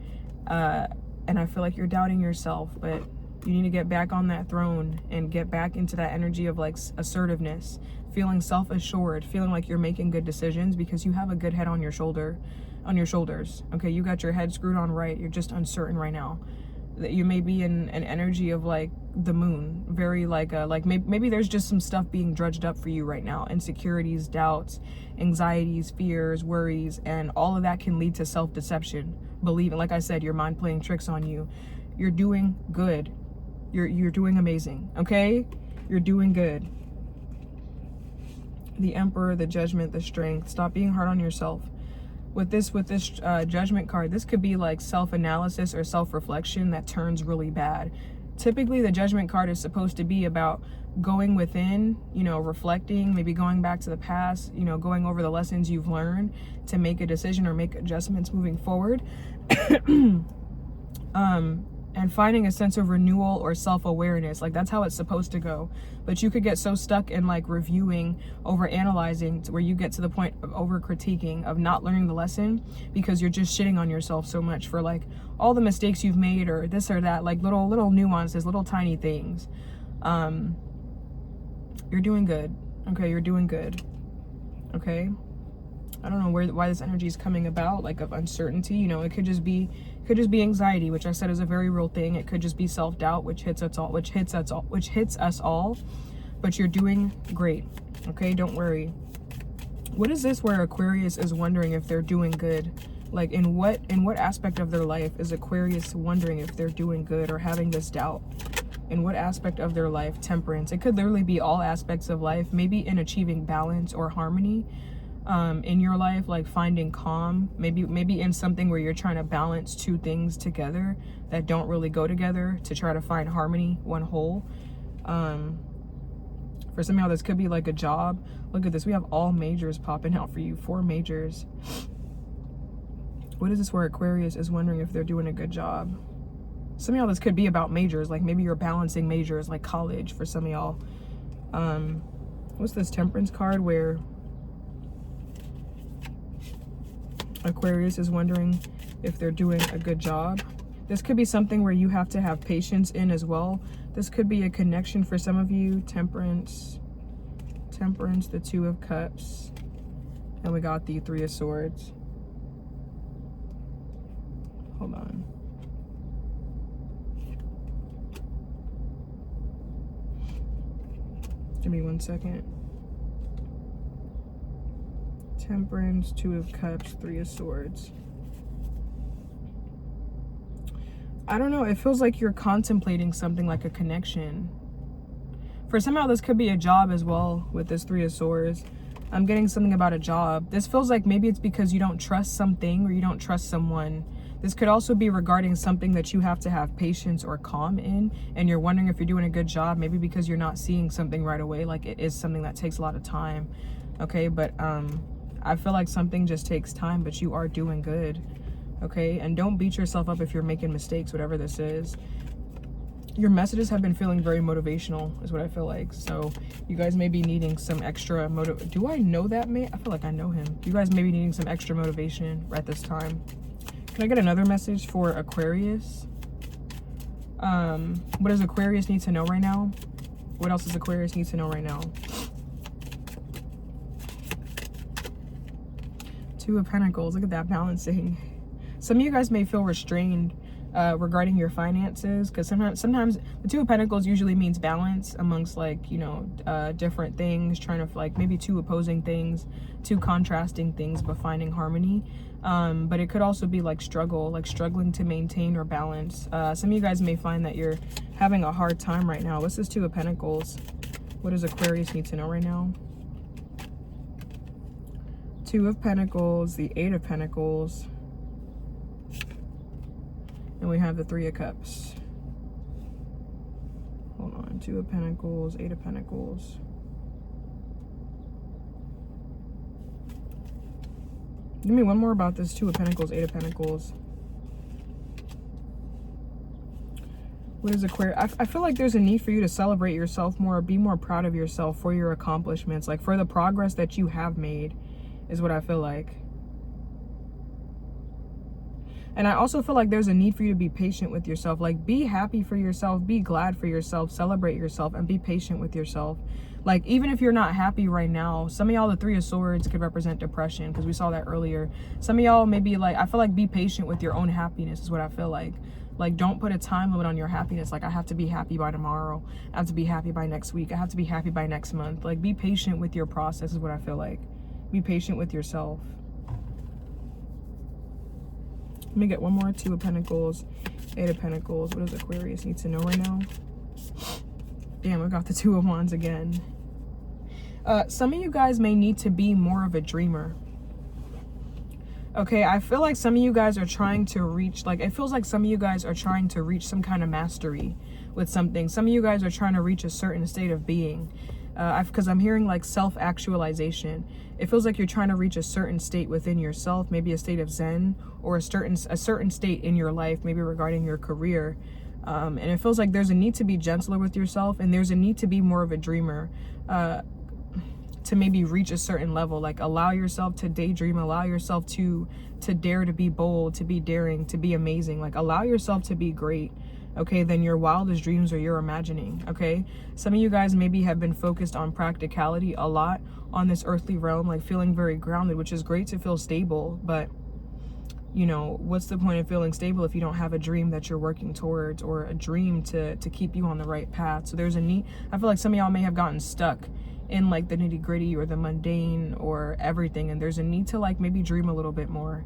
and I feel like you're doubting yourself, but you need to get back on that throne and get back into that energy of like assertiveness, feeling self-assured, feeling like you're making good decisions because you have a good head on your shoulders, okay? You got your head screwed on right. You're just uncertain right now. That you may be in an energy of like the moon, very like maybe there's just some stuff being drudged up for you right now, insecurities, doubts, anxieties, fears, worries, and all of that can lead to self-deception, believing, like I said, your mind playing tricks on you. You're doing good. You're doing amazing, okay? You're doing good. The Emperor, the Judgment, the Strength. Stop being hard on yourself. With this Judgment card, this could be like self-analysis or self-reflection that turns really bad. Typically, the Judgment card is supposed to be about going within, you know, reflecting, maybe going back to the past, you know, going over the lessons you've learned to make a decision or make adjustments moving forward. And finding a sense of renewal or self-awareness. Like that's how it's supposed to go. But you could get so stuck in like reviewing, over analyzing, to where you get to the point of over critiquing, of not learning the lesson because you're just shitting on yourself so much for like all the mistakes you've made, or this or that, like little nuances, little tiny things. You're doing good, okay? You're doing good, okay? I don't know why this energy is coming about, like of uncertainty. You know, it could just be anxiety, which I said is a very real thing. It could just be self-doubt, which hits us all. But you're doing great, okay? Don't worry. What is this where Aquarius is wondering if they're doing good? Like in what aspect of their life is Aquarius wondering if they're doing good or having this doubt? In what aspect of their life? Temperance. It could literally be all aspects of life, maybe in achieving balance or harmony in your life, like finding calm, maybe in something where you're trying to balance two things together that don't really go together to try to find harmony, one whole. For some of y'all, this could be like a job. Look at this, we have all majors popping out for you, 4 majors. What is this where Aquarius is wondering if they're doing a good job? Some of y'all, this could be about majors, like maybe you're balancing majors, like college for some of y'all. What's this Temperance card where Aquarius is wondering if they're doing a good job? This could be something where you have to have patience in as well. This could be a connection for some of you. Temperance, the 2 of Cups, and we got the 3 of Swords. Hold on. Give me 1 second. Temperance, 2 of Cups, 3 of Swords. I don't know. It feels like you're contemplating something, like a connection. For somehow this could be a job as well with this 3 of Swords. I'm getting something about a job. This feels like maybe it's because you don't trust something or you don't trust someone. This could also be regarding something that you have to have patience or calm in, and you're wondering if you're doing a good job, maybe because you're not seeing something right away. Like it is something that takes a lot of time. Okay, but I feel like something just takes time, but you are doing good. Okay, and don't beat yourself up if you're making mistakes, whatever this is. Your messages have been feeling very motivational is what I feel like. So you guys may be needing some extra do I know that man? I feel like I know him. You guys may be needing some extra motivation at this time. Can I get another message for Aquarius? What does Aquarius need to know right now? What else does Aquarius need to know right now? 2 of Pentacles. Look at that balancing. Some of you guys may feel restrained regarding your finances, because sometimes the 2 of Pentacles usually means balance amongst, like, you know, different things, trying to, like, maybe 2 opposing things, 2 contrasting things, but finding harmony. But it could also be like struggle, like struggling to maintain or balance. Some of you guys may find that you're having a hard time right now. What's this 2 of Pentacles? What does Aquarius need to know right now? 2 of Pentacles, the 8 of Pentacles, and we have the 3 of Cups. Hold on. 2 of Pentacles, 8 of Pentacles. Give me one more about this 2 of Pentacles, 8 of Pentacles. What is Aquarius? I feel like there's a need for you to celebrate yourself more, be more proud of yourself for your accomplishments, like for the progress that you have made, is what I feel like. And I also feel like there's a need for you to be patient with yourself. Like, be happy for yourself, be glad for yourself, celebrate yourself, and be patient with yourself. Like, even if you're not happy right now, some of y'all, the 3 of Swords could represent depression, because we saw that earlier. Some of y'all maybe, like, I feel like be patient with your own happiness is what I feel like. Like, don't put a time limit on your happiness. Like, I have to be happy by tomorrow. I have to be happy by next week. I have to be happy by next month. Like, be patient with your process is what I feel like. Be patient with yourself. Let me get one more. 2 of Pentacles, 8 of Pentacles. What does Aquarius need to know right now? Damn, I got the 2 of Wands again. Some of you guys may need to be more of a dreamer. Okay, I feel like some of you guys are trying to reach, like, it feels like some of you guys are trying to reach some kind of mastery with something. Some of you guys are trying to reach a certain state of being. Because I'm hearing like self-actualization. It feels like you're trying to reach a certain state within yourself, maybe a state of Zen, or a certain state in your life, maybe regarding your career. And it feels like there's a need to be gentler with yourself, and there's a need to be more of a dreamer, to maybe reach a certain level. Like, allow yourself to daydream, allow yourself to dare to be bold, to be daring, to be amazing. Like, allow yourself to be great. Okay, than your wildest dreams or your imagining. Okay, some of you guys maybe have been focused on practicality a lot on this earthly realm, like feeling very grounded, which is great to feel stable, but you know, what's the point of feeling stable if you don't have a dream that you're working towards, or a dream to keep you on the right path? So there's a need. I feel like some of y'all may have gotten stuck in like the nitty-gritty or the mundane or everything, and there's a need to like maybe dream a little bit more,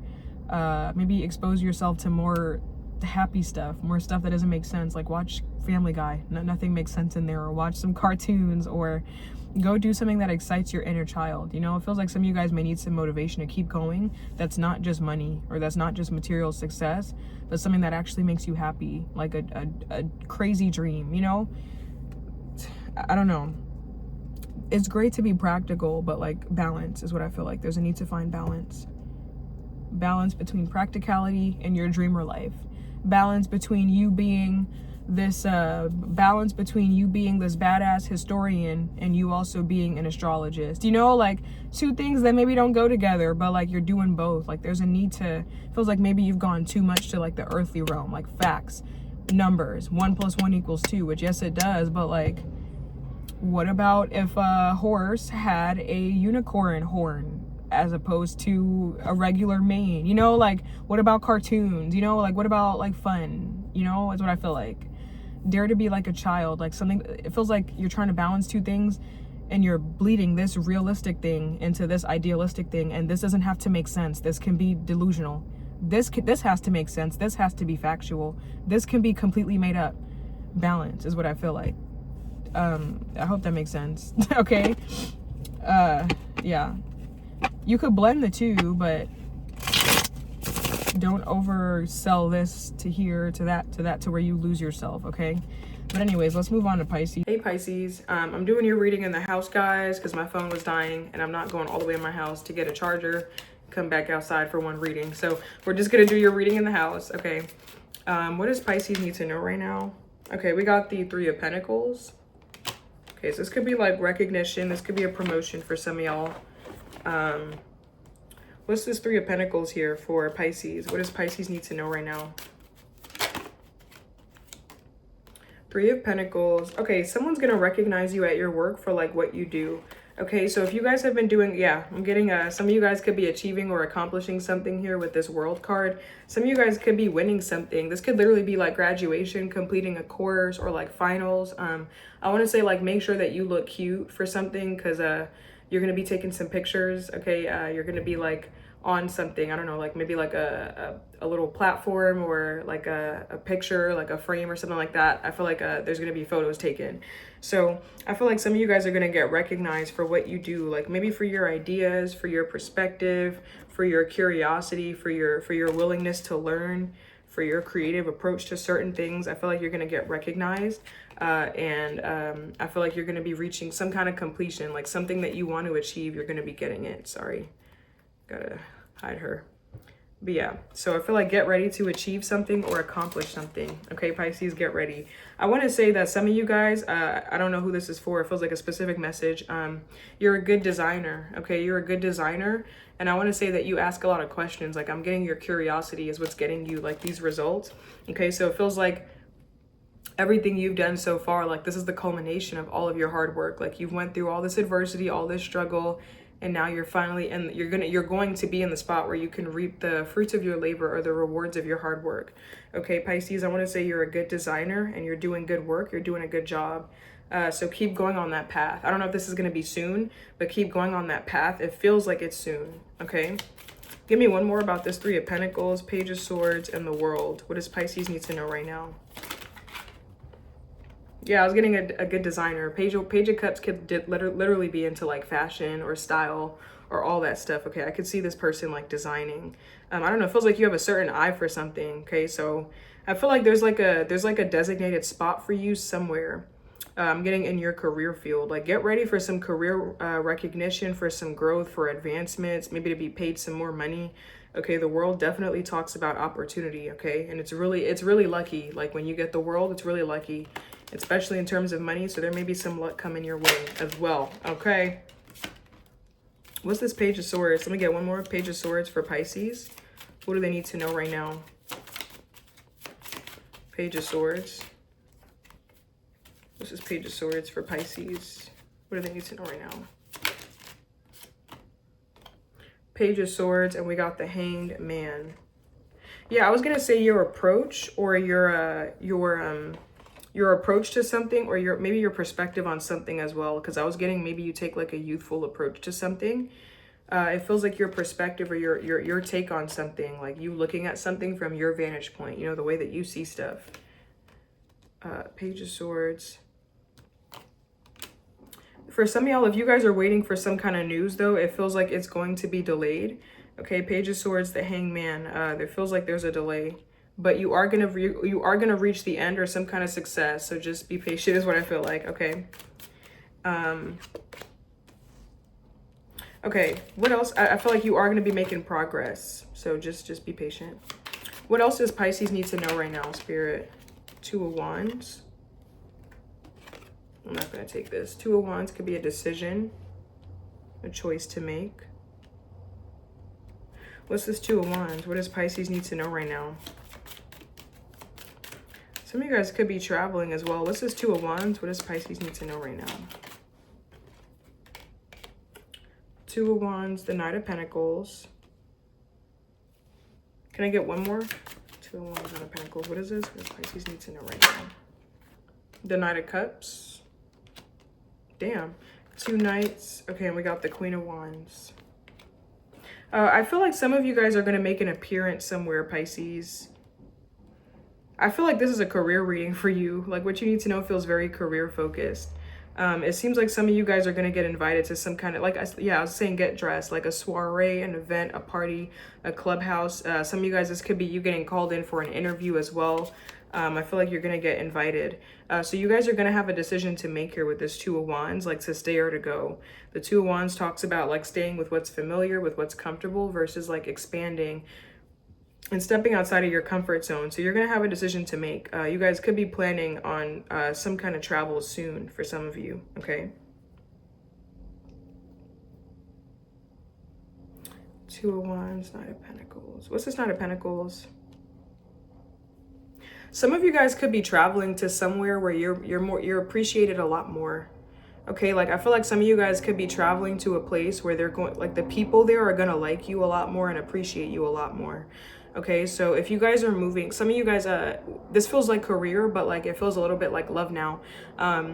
maybe expose yourself to more happy stuff, more stuff that doesn't make sense. Like, watch Family Guy, nothing makes sense in there, or watch some cartoons, or go do something that excites your inner child. You know, it feels like some of you guys may need some motivation to keep going. That's not just money, or that's not just material success, but something that actually makes you happy, like a crazy dream, you know? I don't know. It's great to be practical, but like balance is what I feel like. There's a need to find balance. Balance between practicality and your dreamer life. Balance between you being this badass historian and you also being an astrologist. You know, like 2 things that maybe don't go together, but like you're doing both. Like, there's a need to, feels like maybe you've gone too much to like the earthly realm, like facts, numbers, 1 + 1 = 2, which yes it does, but like, what about if a horse had a unicorn horn? as opposed to a regular main, you know? Like, what about cartoons, you know? Like, what about like fun, you know? Is what I feel like. Dare to be like a child, like something, it feels like you're trying to balance two things and you're bleeding this realistic thing into this idealistic thing, and this doesn't have to make sense. This can be delusional. This has to make sense. This has to be factual. This can be completely made up. Balance is what I feel like. I hope that makes sense. Okay. Yeah. You could blend the two, but don't oversell this to here, to that, to where you lose yourself, okay? But anyways, let's move on to Pisces. Hey Pisces, I'm doing your reading in the house, guys, because my phone was dying and I'm not going all the way in my house to get a charger, come back outside for one reading. So we're just gonna do your reading in the house, okay? What does Pisces need to know right now? Okay, we got the Three of Pentacles. Okay, so this could be like recognition. This could be a promotion for some of y'all. What's this Three of Pentacles here for Pisces? What does Pisces need to know right now? Three of Pentacles. Okay, someone's going to recognize you at your work for like what you do. Okay, so if you guys have been doing, yeah, I'm getting some of you guys could be achieving or accomplishing something here with this World card. Some of you guys could be winning something. This could literally be like graduation, completing a course, or like finals. I want to say like make sure that you look cute for something, because you're going to be taking some pictures. Okay, you're going to be like on something, I don't know, like maybe like a little platform, or like a picture, like a frame or something like that. I feel like there's going to be photos taken. So I feel like some of you guys are going to get recognized for what you do, like maybe for your ideas, for your perspective, for your curiosity, for your willingness to learn, for your creative approach to certain things. I feel like you're going to get recognized. And I feel like you're going to be reaching some kind of completion, like something that you want to achieve, you're going to be getting it. Sorry. Gotta hide her. But yeah, so I feel like get ready to achieve something or accomplish something. Okay, Pisces, get ready. I want to say that some of you guys, I don't know who this is for. It feels like a specific message. You're a good designer. Okay, you're a good designer. And I want to say that you ask a lot of questions. Like, I'm getting your curiosity is what's getting you like these results. Okay, so it feels like everything you've done so far, like this is the culmination of all of your hard work. Like you've went through all this adversity, all this struggle, and now you're finally, and you're going to be in the spot where you can reap the fruits of your labor, or the rewards of your hard work. Okay, Pisces, I want to say you're a good designer and you're doing good work. You're doing a good job. So keep going on that path. I don't know if this is going to be soon, but keep going on that path. It feels like it's soon. Okay. Give me one more about this Three of Pentacles, Page of Swords, and the World. What does Pisces need to know right now? Yeah, I was getting a good designer. Page of Cups could literally be into like fashion or style or all that stuff. Okay, I could see this person like designing. I don't know, it feels like you have a certain eye for something. Okay, so I feel like there's like a designated spot for you somewhere. I'm getting in your career field. Like get ready for some career recognition, for some growth, for advancements, maybe to be paid some more money. Okay, the World definitely talks about opportunity. Okay, and it's really lucky. Like when you get the World, it's really lucky, especially in terms of money. So there may be some luck coming your way as well. Okay. What's this Page of Swords? Let me get one more Page of Swords for Pisces. What do they need to know right now? Page of Swords. This is Page of Swords for Pisces. What do they need to know right now? Page of Swords, and we got the Hanged Man. Yeah, I was gonna say your approach, or your approach to something, or maybe your perspective on something as well, because I was getting maybe you take like a youthful approach to something. It feels like your perspective, or your take on something, like you looking at something from your vantage point, you know, the way that you see stuff. Page of Swords. For some of y'all, if you guys are waiting for some kind of news though, it feels like it's going to be delayed. Okay, Page of Swords, the Hanged Man. There feels like there's a delay, but you are gonna reach the end or some kind of success. So just be patient is what I feel like. Okay. Okay. What else? I feel like you are gonna be making progress. So just be patient. What else does Pisces need to know right now, Spirit? Two of Wands. I'm not gonna take this. Two of Wands could be a decision, a choice to make. What's this Two of Wands? What does Pisces need to know right now? Some of you guys could be traveling as well. What's this Two of Wands? What does Pisces need to know right now? Two of Wands, the Knight of Pentacles. Can I get one more? Two of Wands, Knight of Pentacles. What is this? What Pisces needs to know right now? The Knight of Cups. Damn. Two Knights. Okay, and we got the Queen of Wands. I feel like some of you guys are going to make an appearance somewhere, Pisces. I feel like this is a career reading for you. Like, what you need to know feels very career focused. It seems like some of you guys are going to get invited to some kind of, like, yeah, I was saying get dressed, like a soiree, an event, a party, a clubhouse. Some of you guys, this could be you getting called in for an interview as well. I feel like you're going to get invited. So you guys are going to have a decision to make here with this Two of Wands, like to stay or to go. The Two of Wands talks about like staying with what's familiar, with what's comfortable versus like expanding and stepping outside of your comfort zone. So you're going to have a decision to make. You guys could be planning on some kind of travel soon for some of you, okay? Two of Wands, Knight of Pentacles. What's this Knight of Pentacles? Some of you guys could be traveling to somewhere where you're appreciated a lot more. Okay, like I feel like some of you guys could be traveling to a place where they're going, like the people there are gonna like you a lot more and appreciate you a lot more. Okay, so if you guys are moving, some of you guys, this feels like career, but like it feels a little bit like love now.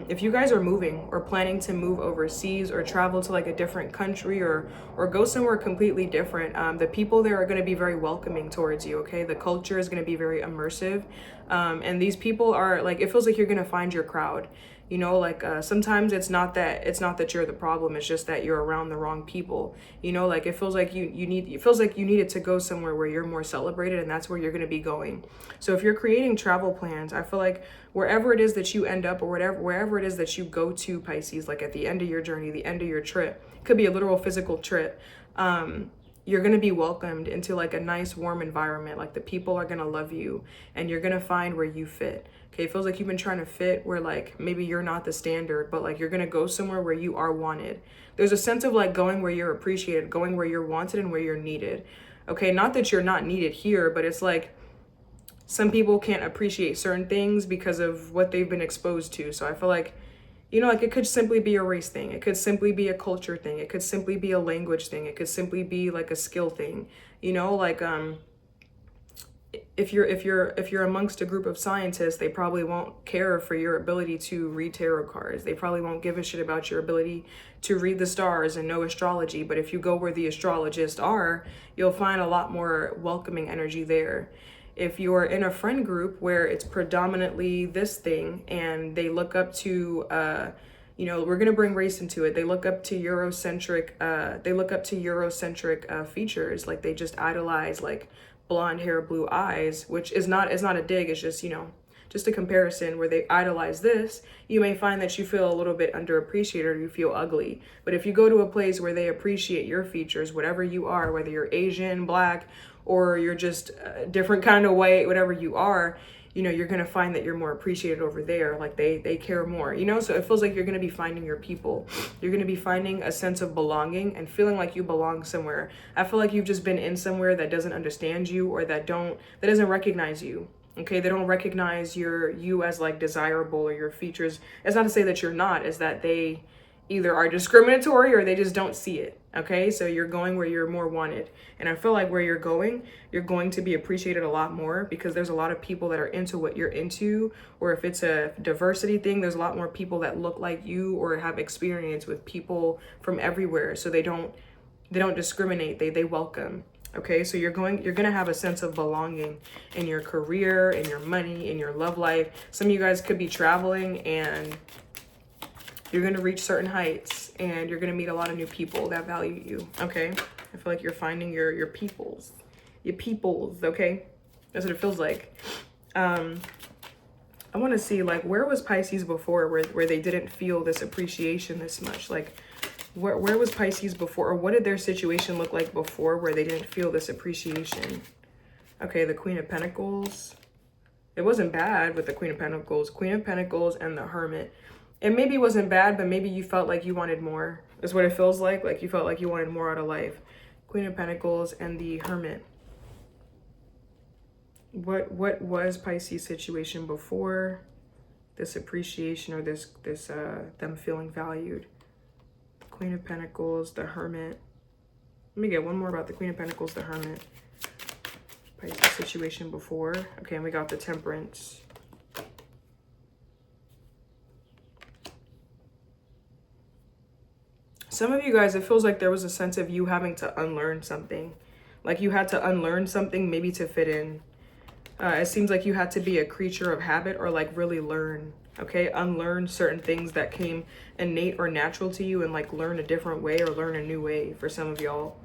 If you guys are moving or planning to move overseas or travel to like a different country or go somewhere completely different, the people there are going to be very welcoming towards you. Okay, the culture is going to be very immersive, and these people are like, it feels like you're going to find your crowd. You know, like sometimes it's not that you're the problem, it's just that you're around the wrong people. You know, like it feels like you needed to go somewhere where you're more celebrated, and that's where you're going to be going. So if you're creating travel plans, I feel like wherever it is that you end up or wherever it is that you go to, Pisces, like at the end of your journey, the end of your trip, it could be a literal physical trip. You're going to be welcomed into like a nice warm environment. Like the people are going to love you and you're going to find where you fit. Okay, it feels like you've been trying to fit where like maybe you're not the standard, but like you're going to go somewhere where you are wanted. There's a sense of like going where you're appreciated, going where you're wanted and where you're needed. Okay, not that you're not needed here, but it's like some people can't appreciate certain things because of what they've been exposed to. So I feel like, you know, like it could simply be a race thing. It could simply be a culture thing. It could simply be a language thing. It could simply be like a skill thing. You know, like if you're amongst a group of scientists, they probably won't care for your ability to read tarot cards. They probably won't give a shit about your ability to read the stars and know astrology. But if you go where the astrologists are, you'll find a lot more welcoming energy there. If you're in a friend group where it's predominantly this thing and they look up to, you know, we're going to bring race into it. They look up to Eurocentric, features. Like they just idolize like blonde hair, blue eyes, which is not a dig. It's just, you know, just a comparison where they idolize this. You may find that you feel a little bit underappreciated or you feel ugly. But if you go to a place where they appreciate your features, whatever you are, whether you're Asian, black, or you're just a different kind of white, whatever you are, you know, you're going to find that you're more appreciated over there. Like they care more, you know? So it feels like you're going to be finding your people. You're going to be finding a sense of belonging and feeling like you belong somewhere. I feel like you've just been in somewhere that doesn't understand you or that doesn't recognize you. Okay, they don't recognize you as like desirable or your features. It's not to say that you're not, it's that they either are discriminatory or they just don't see it. Okay, so you're going where you're more wanted. And I feel like where you're going to be appreciated a lot more because there's a lot of people that are into what you're into. Or if it's a diversity thing, there's a lot more people that look like you or have experience with people from everywhere. So they don't discriminate, they welcome. Okay, so you're gonna have a sense of belonging in your career, in your money, in your love life. Some of you guys could be traveling and you're gonna reach certain heights and you're gonna meet a lot of new people that value you. Okay, I feel like you're finding your peoples, okay? That's what it feels like. I want to see like where was Pisces before where they didn't feel this appreciation this much. Like where was Pisces before, or what did their situation look like before where they didn't feel this appreciation? Okay, the Queen of Pentacles. It wasn't bad with the Queen of Pentacles. Queen of Pentacles and the Hermit. It maybe wasn't bad, but maybe you felt like you wanted more. Is what it feels like. Like you felt like you wanted more out of life. Queen of Pentacles and the Hermit. What was Pisces' situation before this appreciation or this them feeling valued? Queen of Pentacles, the Hermit. Let me get one more about the Queen of Pentacles, the Hermit. Pisces situation before. Okay, and we got the Temperance. Some of you guys, it feels like there was a sense of you having to unlearn something. Like you had to unlearn something maybe to fit in. It seems like you had to be a creature of habit or like really learn, okay? Unlearn certain things that came innate or natural to you and like learn a different way or learn a new way for some of y'all.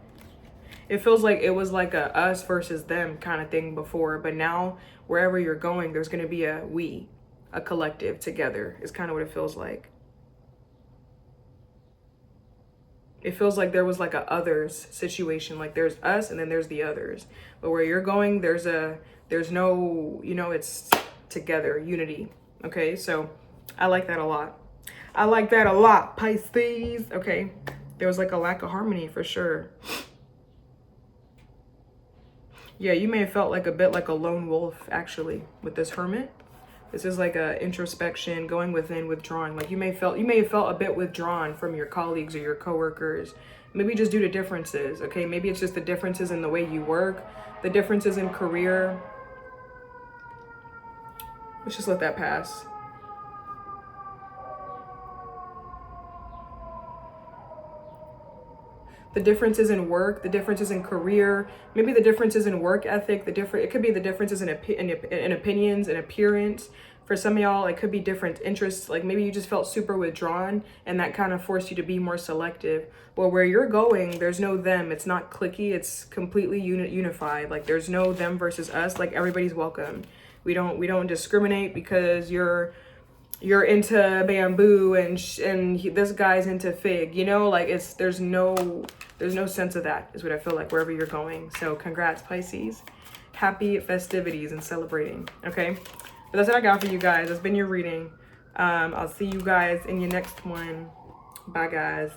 It feels like it was like a us versus them kind of thing before, but now wherever you're going, there's going to be a we, a collective together is kind of what it feels like. It feels like there was like a others situation, like there's us and then there's the others. But where you're going, there's no, you know, it's together, unity. Okay, so I like that a lot. I like that a lot, Pisces. Okay, there was like a lack of harmony for sure. Yeah, you may have felt like a bit like a lone wolf actually with this Hermit. This is like a introspection, going within, withdrawing. Like you may have felt a bit withdrawn from your colleagues or your coworkers. Maybe just due to differences, okay? Maybe it's just the differences in the way you work, the differences in career. Let's just let that pass. The differences in work, the differences in career, maybe the differences in work ethic, it could be the differences in opinions and appearance. For some of y'all, it could be different interests. Like maybe you just felt super withdrawn and that kind of forced you to be more selective. Well, where you're going, there's no them. It's not cliquey. It's completely unified. Like there's no them versus us. Like everybody's welcome. We don't discriminate because you're into bamboo and this guy's into fig, you know, like there's no sense of that is what I feel like wherever you're going. So congrats, Pisces. Happy festivities and celebrating. Okay, but that's what I got for you guys. That's been your reading. I'll see you guys in your next one. Bye guys.